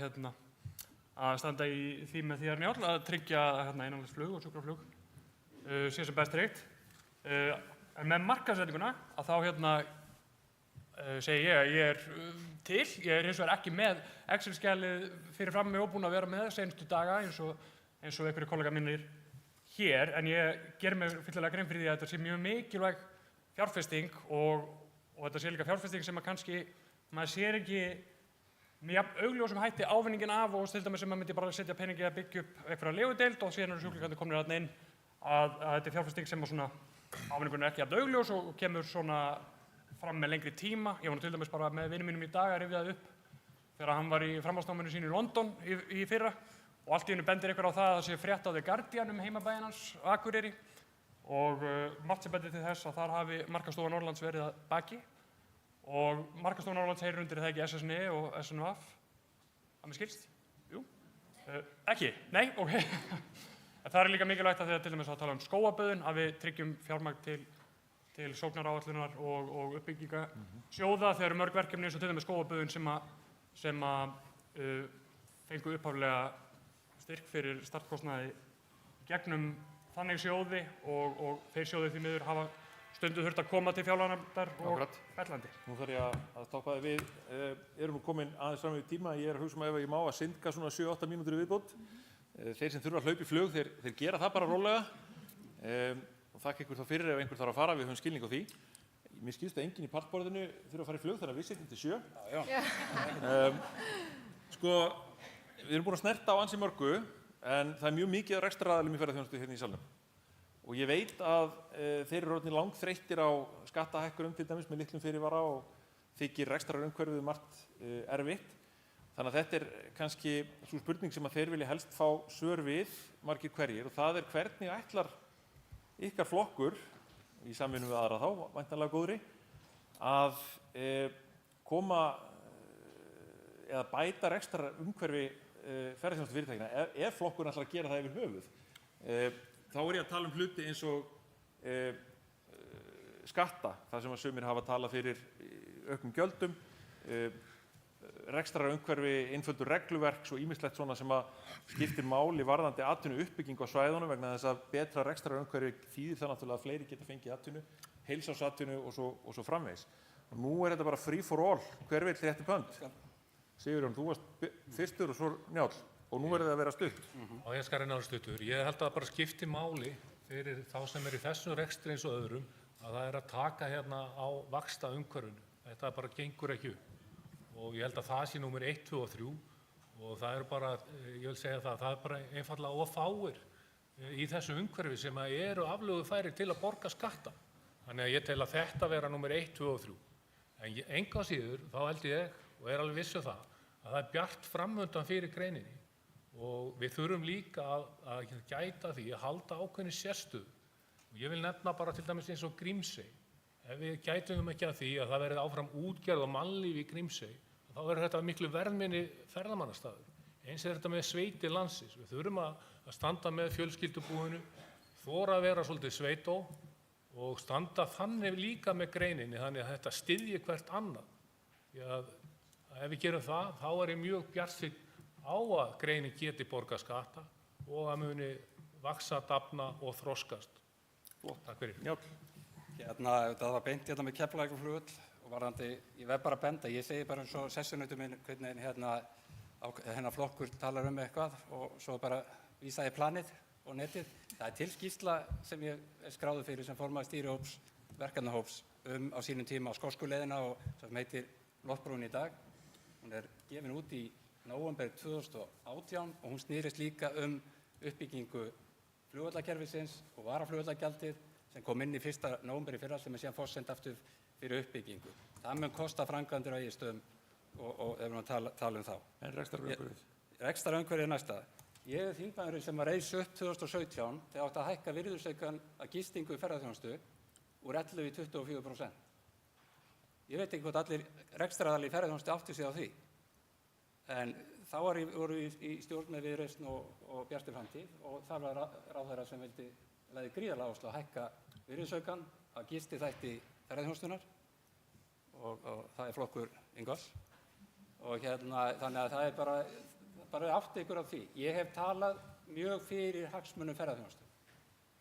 standa í því með því Njáll að tryggja innanlandsflug og sjúkraflug sé sem best tryggt. En með markaðssetninguna að þá segi ég að ég til, ég hins vegar ekki með Excel-skjalið fyrir fram mig og búinn að vera með seinustu daga eins og einhverju kollega mínir hér, en ég ger mig fyllilega grein fyrir því að þetta sé mjög mikilvæg fjárfesting og þetta sé líka fjárfesting sem að kannski maður sér ekki með jafn augljósum hætti ávinningin af og til dæmis sem maður myndi bara setja peningi að byggja upp einhverja legudeild og síðan sjúklingarnir komnir þarna inn að þetta fjárfesting sem að ávinningun ekki jafn augljós og kemur fram með lengri tíma. Ég var til dæmis bara með vinum mínum í dag að rifja það upp þegar hann var í framhaldsnáminu sínu í London í fyrra og allt í einu bendir ykkur á það að það sé frétt á The Guardian heimabæinn hans Akureyri og margt sem bendir til þess að þar hafi Markaðsstofa Norðurlands verið að baki og Markaðsstofa Norðurlands heyrir undir það ekki SSNI og SNVF, að mér skilst? Jú? Ekki? Nei? Ok. Það líka mikilvægt að þegar til dæmis að tala skógaböðun að við tryggjum fjármagn til sóknaráætlunar og uppbyggingasjóða þegar mörg verkefni eins og til dæmis skógaböðun sem fengu upphaflega styrk fyrir startkostnaði gegnum þannig sjóði og þeir sjóði því miður hafa stundu þurft að koma til fjárlaganefndar og fellandi. Nú þarf ég að stoppa þig við. Erum við komin aðeins fram við tíma. Ég að hugsa ef ég má að syndga svona 7-8 mínútur í viðbót. Þeir sem þurfa að hlaupa í flug, þeir gera það bara rólega. Og þakka ykkur þá fyrir ef einhver þarf að fara, við höfum skilning á því. Mér skilst að enginn í partborðinu þurfa að fara í flug þegar við sitjum til 7. Sko, við erum búin að snerta á ansi mörgu, en það mjög mikið af rekstraraðilum í ferðaþjónustu hérna í salnum. Og ég veit að þeir eru orðnir langþreyttir á skattahækkunum til dæmis með litlum fyrirvara og þykir rekstrarumhverfið margt erfitt. Þannig að þetta kannski sú spurning sem að þeir vilja helst fá svör við, margir hverjir, og það hvernig ætlar ykkar flokkur, í samvinnu við aðra þá, væntanlega góðri, að koma eða bæta rekstrarumhverfi ferðaþjónustufyrirtækjanna ef flokkurinn ætlar að gera það yfir höfuð. Þá ég að tala hluti eins og skatta, það sem að sumir hafa talað fyrir auknum gjöldum, rekstrarumhverfi, einföldur regluverks og ýmislegt svona sem að skiptir máli varðandi atvinnuuppbyggingu á svæðunum vegna þess að betra rekstrarumhverfi þýðir það náttúrulega að fleiri geta fengið atvinnu, heilsársatvinnu og svo framvegis. Og nú þetta bara free for all, hver vill rétti pönd? Sigurjón, þú varst fyrstur og svo Njáll og nú það að vera stutt. Og ég skal reyna að vera stuttur. Ég held að það bara skipti máli fyrir þá sem í þessum rekstri eins og öðrum að það að taka hérna á vaxta umhverfinu. Þetta bara gengur ekki upp. Og ég held að það sé númer 1, 2 og 3 og það bara, ég vil segja það bara einfaldlega ofáir í þessu umhverfi sem eru aflögufærir til að borga skatta. Þannig að ég tel að þetta vera númer 1, 2 og 3. En engu að síður þá held ég og alveg vissu það að það bjart framöndan fyrir greininni og við þurfum líka að gæta því að halda ákveðinni sérstöðu. Og ég vil nefna bara til dæmis eins og Grímsey. Ef við gætum ekki að því að það verði áfram útgerð og mannlíf í Grímsey, þá verður þetta miklu verðminni ferðamannastaður. Eins þetta með sveitir landsins. Við þurfum að standa með fjölskyldubúinu, þora að vera svolítið sveitó og standa þannig líka með greininni þannig að þetta styðji hvert annað. Því að ef við gerum það, þá ég mjög bjartsýnn á að greinin geti borgað skatta og að muni vaxa, dafna og þroskast. Takk fyrir. Njáll. Það var beint með Keflavíkurflugvöll og varðandi, ég verð bara að benda, ég segi bara eins og sessunautum minn hvernig flokkur talar eitthvað og svo bara vísa ég planið og netið. Það til skýrsla sem ég skráði fyrir sem formaður stýrihóps, verkefnahóps á sínum tíma á skosku leiðina og sem heitir Loftbrúin í dag. Hún gefin út í nóvember 2018 og hún snýrist líka uppbyggingu flugvallakerfisins og varaflugvallagjaldið sem kom inn í 1. nóvember í fyrra sem síðan forsenda aftur fyrir uppbyggingu. Það mun kosta framkvæmdir á Egilsstöðum og ef við tala þá. En rekstrarumhverfið? Rekstrarumhverfið næsta. Ég þingmaðurinn sem reis upp 2017 þegar átti að hækka virðisaukann að gistingu í ferðaþjónustu úr 11% í 24%. Ég veit ekki hvort allir rekstraraðilar í ferðaþjónustu áttu sig á því. En þá voru í stjórn með Viðreisn og Bjartri framtíð og þar var ráðherra sem lagði gríðarlega áherslu að hækka virðisaukann að gistiþætti ferðaþjónustunnar og það flokkur Ingvars. Og þannig að það bara átti ykkur á því. Ég hef talað mjög fyrir hagsmunum ferðaþjónustu.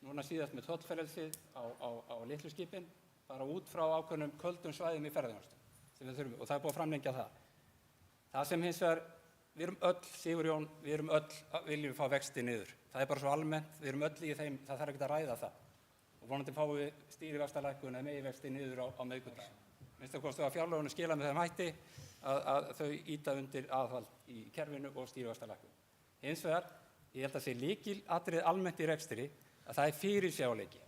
Núna síðast með tollfrelsið á litlu skipin, bara út frá ákveðnum köldum svæðum í ferðaþjónustu sem við þurfum og það búið að framlengja það. Það sem hins vegar, við erum öll, Sigurjón, viljum fá vexti niður. Það bara svo almennt, við erum öll í þeim, það þarf ekki að ræða það. Og vonandi fáum við stýrivaxtalækkun eða meginvexti niður á miðvikudag. Minnst að kostu að fjárlögunum skila með þeim hætti að þau ýta undir aðhald í kerfinu og stýrivaxtalækkun. Hins vegar, ég held að sé lykilatriði almennt í rekstri að það fyrirsjáanleiki.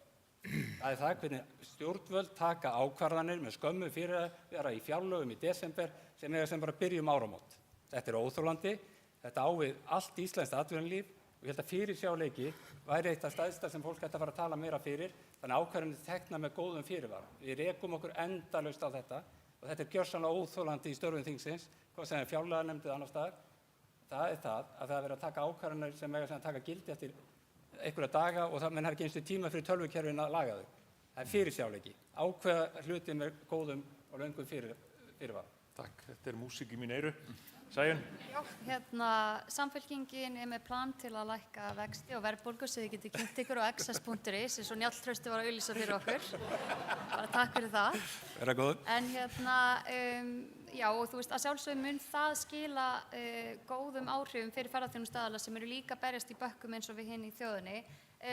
Það það hvernig stjórnvöld taka ákvarðanir með skömmu fyrir að vera í fjárlögum í desember sem bara byrjum áramót. Þetta óþolandi, þetta á við allt íslenskt atvinnulíf og ég held að fyrirsjáanleiki væri eitt af stærsta sem fólk ætti að fara að tala meira fyrir, þannig að ákvarðanir tekna með góðum fyrirvara. Við rekum okkur endalaust á þetta og þetta gjörsamlega óþolandi í störfum þingsins, hvað sem fjárlaganefnd eða annars staðar. Það að það verið að taka ákvarðanir sem að taka gildi eftir einhverja daga og það menn ekki eins og tíma fyrir tölvukerfin að laga þau. Það fyrirsjáanleiki. Ákveða hluti með góðum og löngum fyrirvara. Takk, þetta músík í mín eyru. Sæunn? Já, Samfylkingin með plan til að lækka vexti og verðbólgu sem þið getið kynnt ykkur á access.is eins og Njáll Trausti var að auglýsa fyrir okkur. Bara takk fyrir það. Vera góður. En já, og þú veist, að sjálfsögum mun það skila góðum áhrifum fyrir ferðaþjónustaðala sem eru líka berjast í bökkum eins og við hinn í þjóðinni.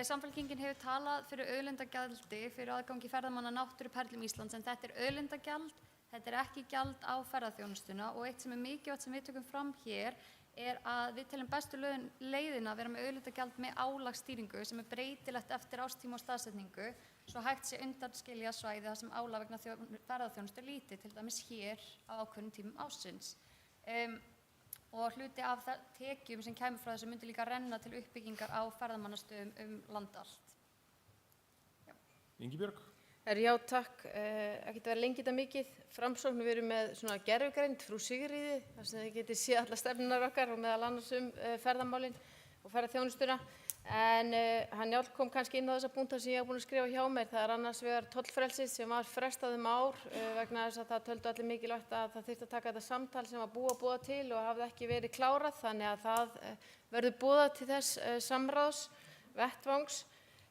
Samfylkingin hefur talað fyrir auðlindagjaldi fyrir aðgangi ferðamanna náttúruperlum Íslands en þetta auðlindagjald. Þetta ekki gjald á ferðaþjónustuna og eitt sem mikilvægt sem við tökum fram hér að við teljum bestu leiðina að vera með auðlindagjald með álagsstýringu sem breytilegt eftir árstíma og staðsetningu svo hægt sé undanskilja svæði þar sem álag vegna ferðaþjónustu er lítið, til dæmis hér á ákveðnum tímum ársins. Og hluti af tekjum sem kæmi frá þessu myndi líka renna til uppbyggingar á ferðamannastöðum land allt. Ingibjörg? Já, takk. Ekki að vera lengi þetta mikið. Framsókn við erum með svona gervigreind, Frú Sigríði, þar sem þið getið séð alla stefnunar okkar og meðal annars ferðamálin og ferðaþjónustuna. En hann Njáll kom kannski inn á þessa punkta sem ég hef búin að skrifa hjá mér. Það annars vegar tollfrelsið sem var frestað ár vegna þess að það töldu allir mikilvægt að það þyrfti að taka þetta samtal sem var búa til og hafði ekki verið klárað. Þannig að það verður boðað til þess samráðs, vettvangs,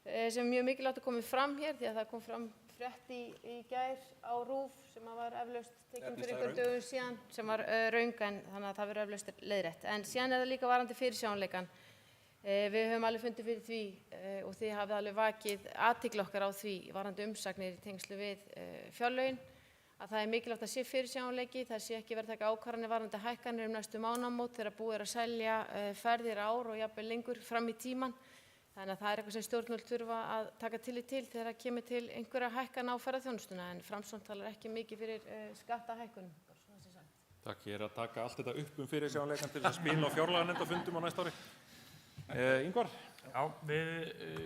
sem er mjög mikilvægt að komið fram hér því að það kom fram frétt í gær á RÚV sem var eflaust tekin fyrir einhverjum dögum síðan sem var röng en þannig að það verður eflaust leiðrétt. En síðan er það líka varðandi fyrirsjáanleikann. Við höfum alveg fundið fyrir því og þið hafið alveg vakið athygli okkar á því varðandi umsagnir í tengslu við fjárlögin að það er mikilvægt að sé fyrirsjáanleiki, það sé ekki verið að taka ákvarðanir varðandi hækkanir næstu mánaðamót þegar búið er að selja ferðir ár og jafnvel lengur fram í tímann. Þannig að það er eitthvað sem stjórnvöld þurfa að taka tillit til þegar það kemur til einhverja hækkana á ferðaþjónustuna en Framsókn talar ekki mikið fyrir skattahækkunum. Takk, ég að taka allt þetta upp fyrirsjáanleikann til að spila á fjárlaganefndarfundum á næsta ári. Ingvar? Já, við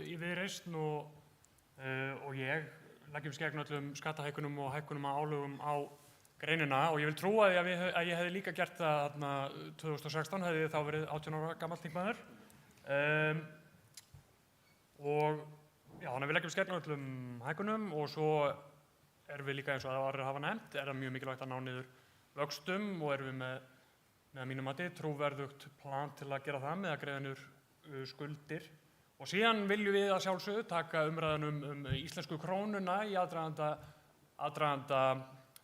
í Viðreisn og ég leggjum gegn öllum skattahækkunum og hækkunum á álögum á greinina og ég vil trúa því að ég hefði líka gert það þarna 2016, hefði þá verið 18 ára gamall þingmaður. Og já, þannig að við leggjum gegn öllum hækkunum og svo erum við líka eins og aðrir hafa nefnt, er það mjög mikilvægt að ná niður vöxtum og erum við með mínum mati trúverðugt plan til að gera það með að greiða niður skuldir. Og síðan viljum við að sjálfsögðu taka umræðan íslensku krónuna í aðdraganda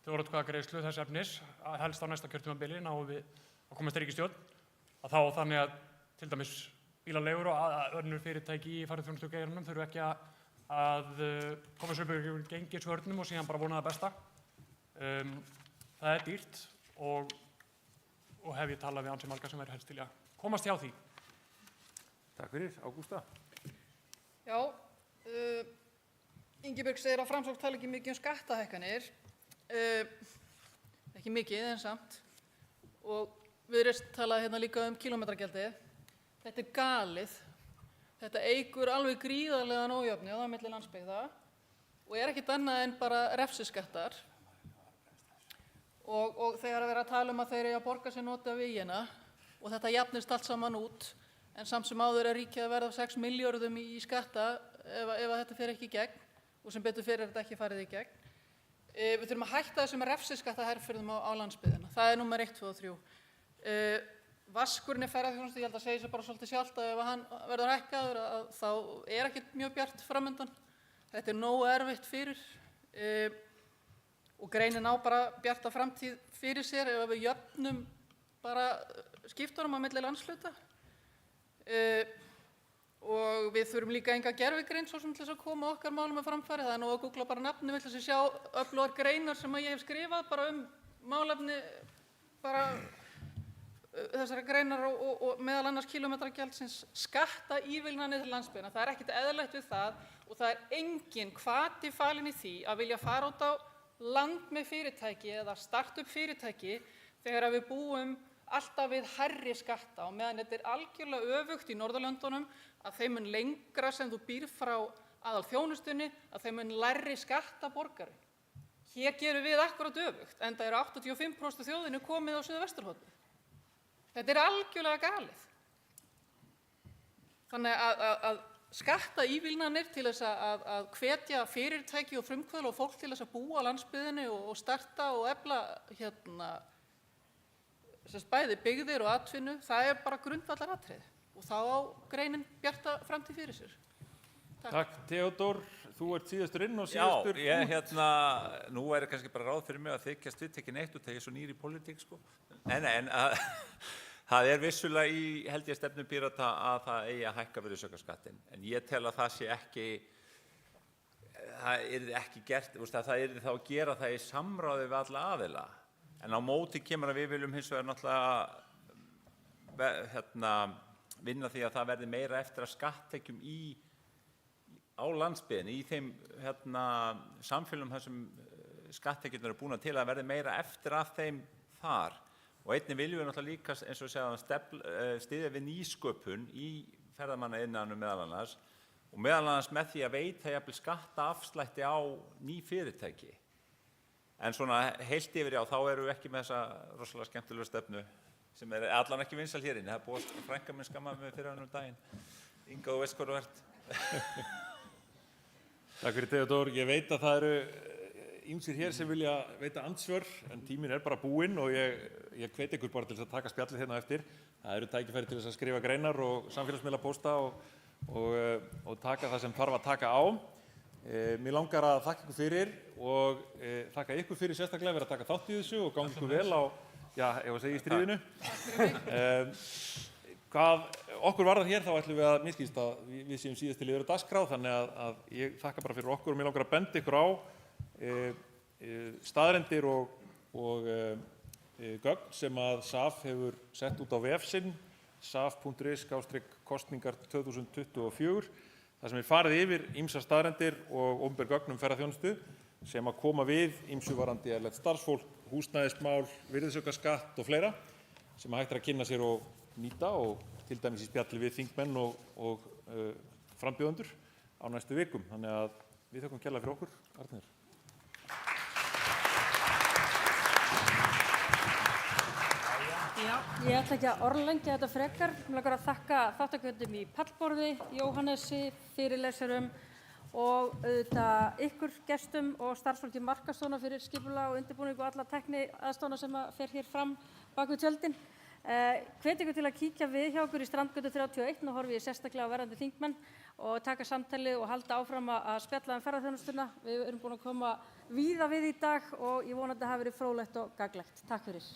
þjóðaratkvæðagreiðslu þess efnis, helst á næsta kjörtímabili náum við að komast í ríkisstjórn, að þá þannig að til dæmis bílaleigur og önnur fyrirtæki í ferðaþjónustugeiranum þurfa ekki að koma sér upp yfir gengisvörnum og síðan bara vona það besta. Það er dýrt og hef ég talað við ansi marga sem helst til að komast hjá því. Takk fyrir. Ágústa? Já, Ingibjörg segir að Framsókn tala ekki mikið skattahækkanir. Ekki mikið en samt. Og Viðreisn talaði hérna líka kílómetragjaldið. Þetta er galið. Þetta eykur alveg gríðarlegan ójöfnuð á milli landsbyggða og er ekkert annað en bara refsiskattar. Og þegar að vera að tala að þeir eru að borga sér nota vegina og þetta jafnist allt saman út en samt sem áður er ríkið að verða 6 milljörðum í skatta ef þetta fer ekki í gegn og sem betur fyrir þetta ekki farið í gegn. Við þurfum að hætta þessum refsiskattaherferðum á landsbyggðina. Það er númer 1, 2 og 3. Vaskurinn er ferðaþjónustu, ég held að segja sér bara svolítið sjálft að ef hann verður hækkaður þá er ekkert mjög bjart framundan. Þetta er nógu erfitt fyrir og greinin á bara bjarta framtíð fyrir sér ef við jöfnum bara skiptunum á milli landshluta. Og við þurfum líka enga gervigreind svo sem til þess að koma okkar málum að framfæri. Það er nóg að googla bara nafni til þess að sjá öflugar greinar sem ég hef skrifað bara málefni bara þessara greinar og meðal annars kílómetragjaldsins skattaívilnanir til landsbyggðanna. Það er ekkert eðlilegt við það og það er engin hvati falinn í því að vilja fara út á land með fyrirtæki eða startup fyrirtæki þegar við búum alltaf við hærri skatta og meðan þetta er algjörlega öfugt í Norðurlöndunum að þeim mun lengra sem þú býr frá aðalþjónustunni að þeim mun lægri skatta borgari. Hér gerum við akkúrat öfugt enda eru 85% þjóðinni komið á Suðvesturhornið. Þetta er algjörlega galið. Þannig að skattaívilnanir til þess að hvetja fyrirtæki og frumkvöðla og fólk til þess að búa á landsbyggðinni og starta og efla bæði byggðir og atvinnu, það er bara grundvallaratriði og þá á greinin bjarta framtíð fyrir sér. Takk. Theodór, þú ert síðastur inn og síðastur út. Já, nú er kannski bara ráð fyrir mig að þykjast viðtekin eitt og þegar ég er svo nýr í pólitík, sko. En það er vissulega í, held ég, stefnu Pírata að það eigi að hækka virðisaukaskattinn. En ég tel að það sé ekki, það yrði ekki gert, það yrði þá að gera það í samráði við alla aðila. En á móti kemur að við viljum hins vegar náttúrulega vinna því að það verði meira eftir að skatttekjum í á landsbyggðinni, í þeim samfélögum þar sem skatttekjurnar eru búnar til að verði meira eftir af þeim þar. Og einnig viljum við náttúrulega líka, eins og við segjum, styðja við nýsköpun í ferðamannaiðnaðinum meðal annars og meðal annars með því að veita jafnvel skattaafslætti á ný fyrirtæki. En svona heilt yfir þá eru við ekki með þessa rosalega skemmtilegu stefnu sem er allan ekki vinsæl hér inni. Það er búið að frænka minn skammaði mig fyrir hann daginn. Inga, þú veist hvað þú ert. Takk fyrir Theodór. Ég veit að það eru ýmsir hér sem vilja veita andsvör, en tíminn er bara búinn og ég hvet ykkur bara til þess að taka spjallið hérna á eftir. Það eru tækifæri til þess að skrifa greinar og samfélagsmiðla pósta og taka það sem þarf að taka á. Mér langar að þakka ykkur fyrir og þakka ykkur fyrir sérstaklega fyrir að taka þátt í þessu og gangi ykkur vel á, ef að segja í stríðinu. Hvað okkur varðar hér þá ætlum við að misskýrst að við séum síðast til yfir á dagskrá, þannig að ég þakka bara fyrir okkur og mér langar að benda ykkur á staðreyndir og gögn sem að SAF hefur sett út á vef sinn, saf.is/kosningar 2024, þar sem farið yfir ýmsar staðreyndir og opinber gögn ferðaþjónustu sem að koma við ýmsu varðandi erlent starfsfólk, húsnæðismál, virðisaukaskatt og fleira sem hægt er að kynna sér og nýta og til dæmis í spjalli við þingmenn og frambjóðendur á næstu vikum. Þannig að við þökkum kærlega fyrir okkur. Arnir. Já, ég ætla ekki að orðlengja þetta frekar. Mér langar að þakka þátttakendum í pallborði, Jóhannesi, fyrirlesurum og auðvitað ykkur gestum og starfsfólki markaðsstofunnar fyrir skipulag og undirbúning og alla tækniaðstoðina sem fer hér fram bak við tjöldin. Hvet ykkur til að kíkja við hjá okkur í Strandgötu 31 og horfi ég sérstaklega á verðandi þingmenn og taka samtalið og halda áfram að spjalla ferðaþjónustuna. Við erum búin að koma víða við í dag og ég vona að þetta hafi verið fróðlegt og gagnlegt. Takk fyrir.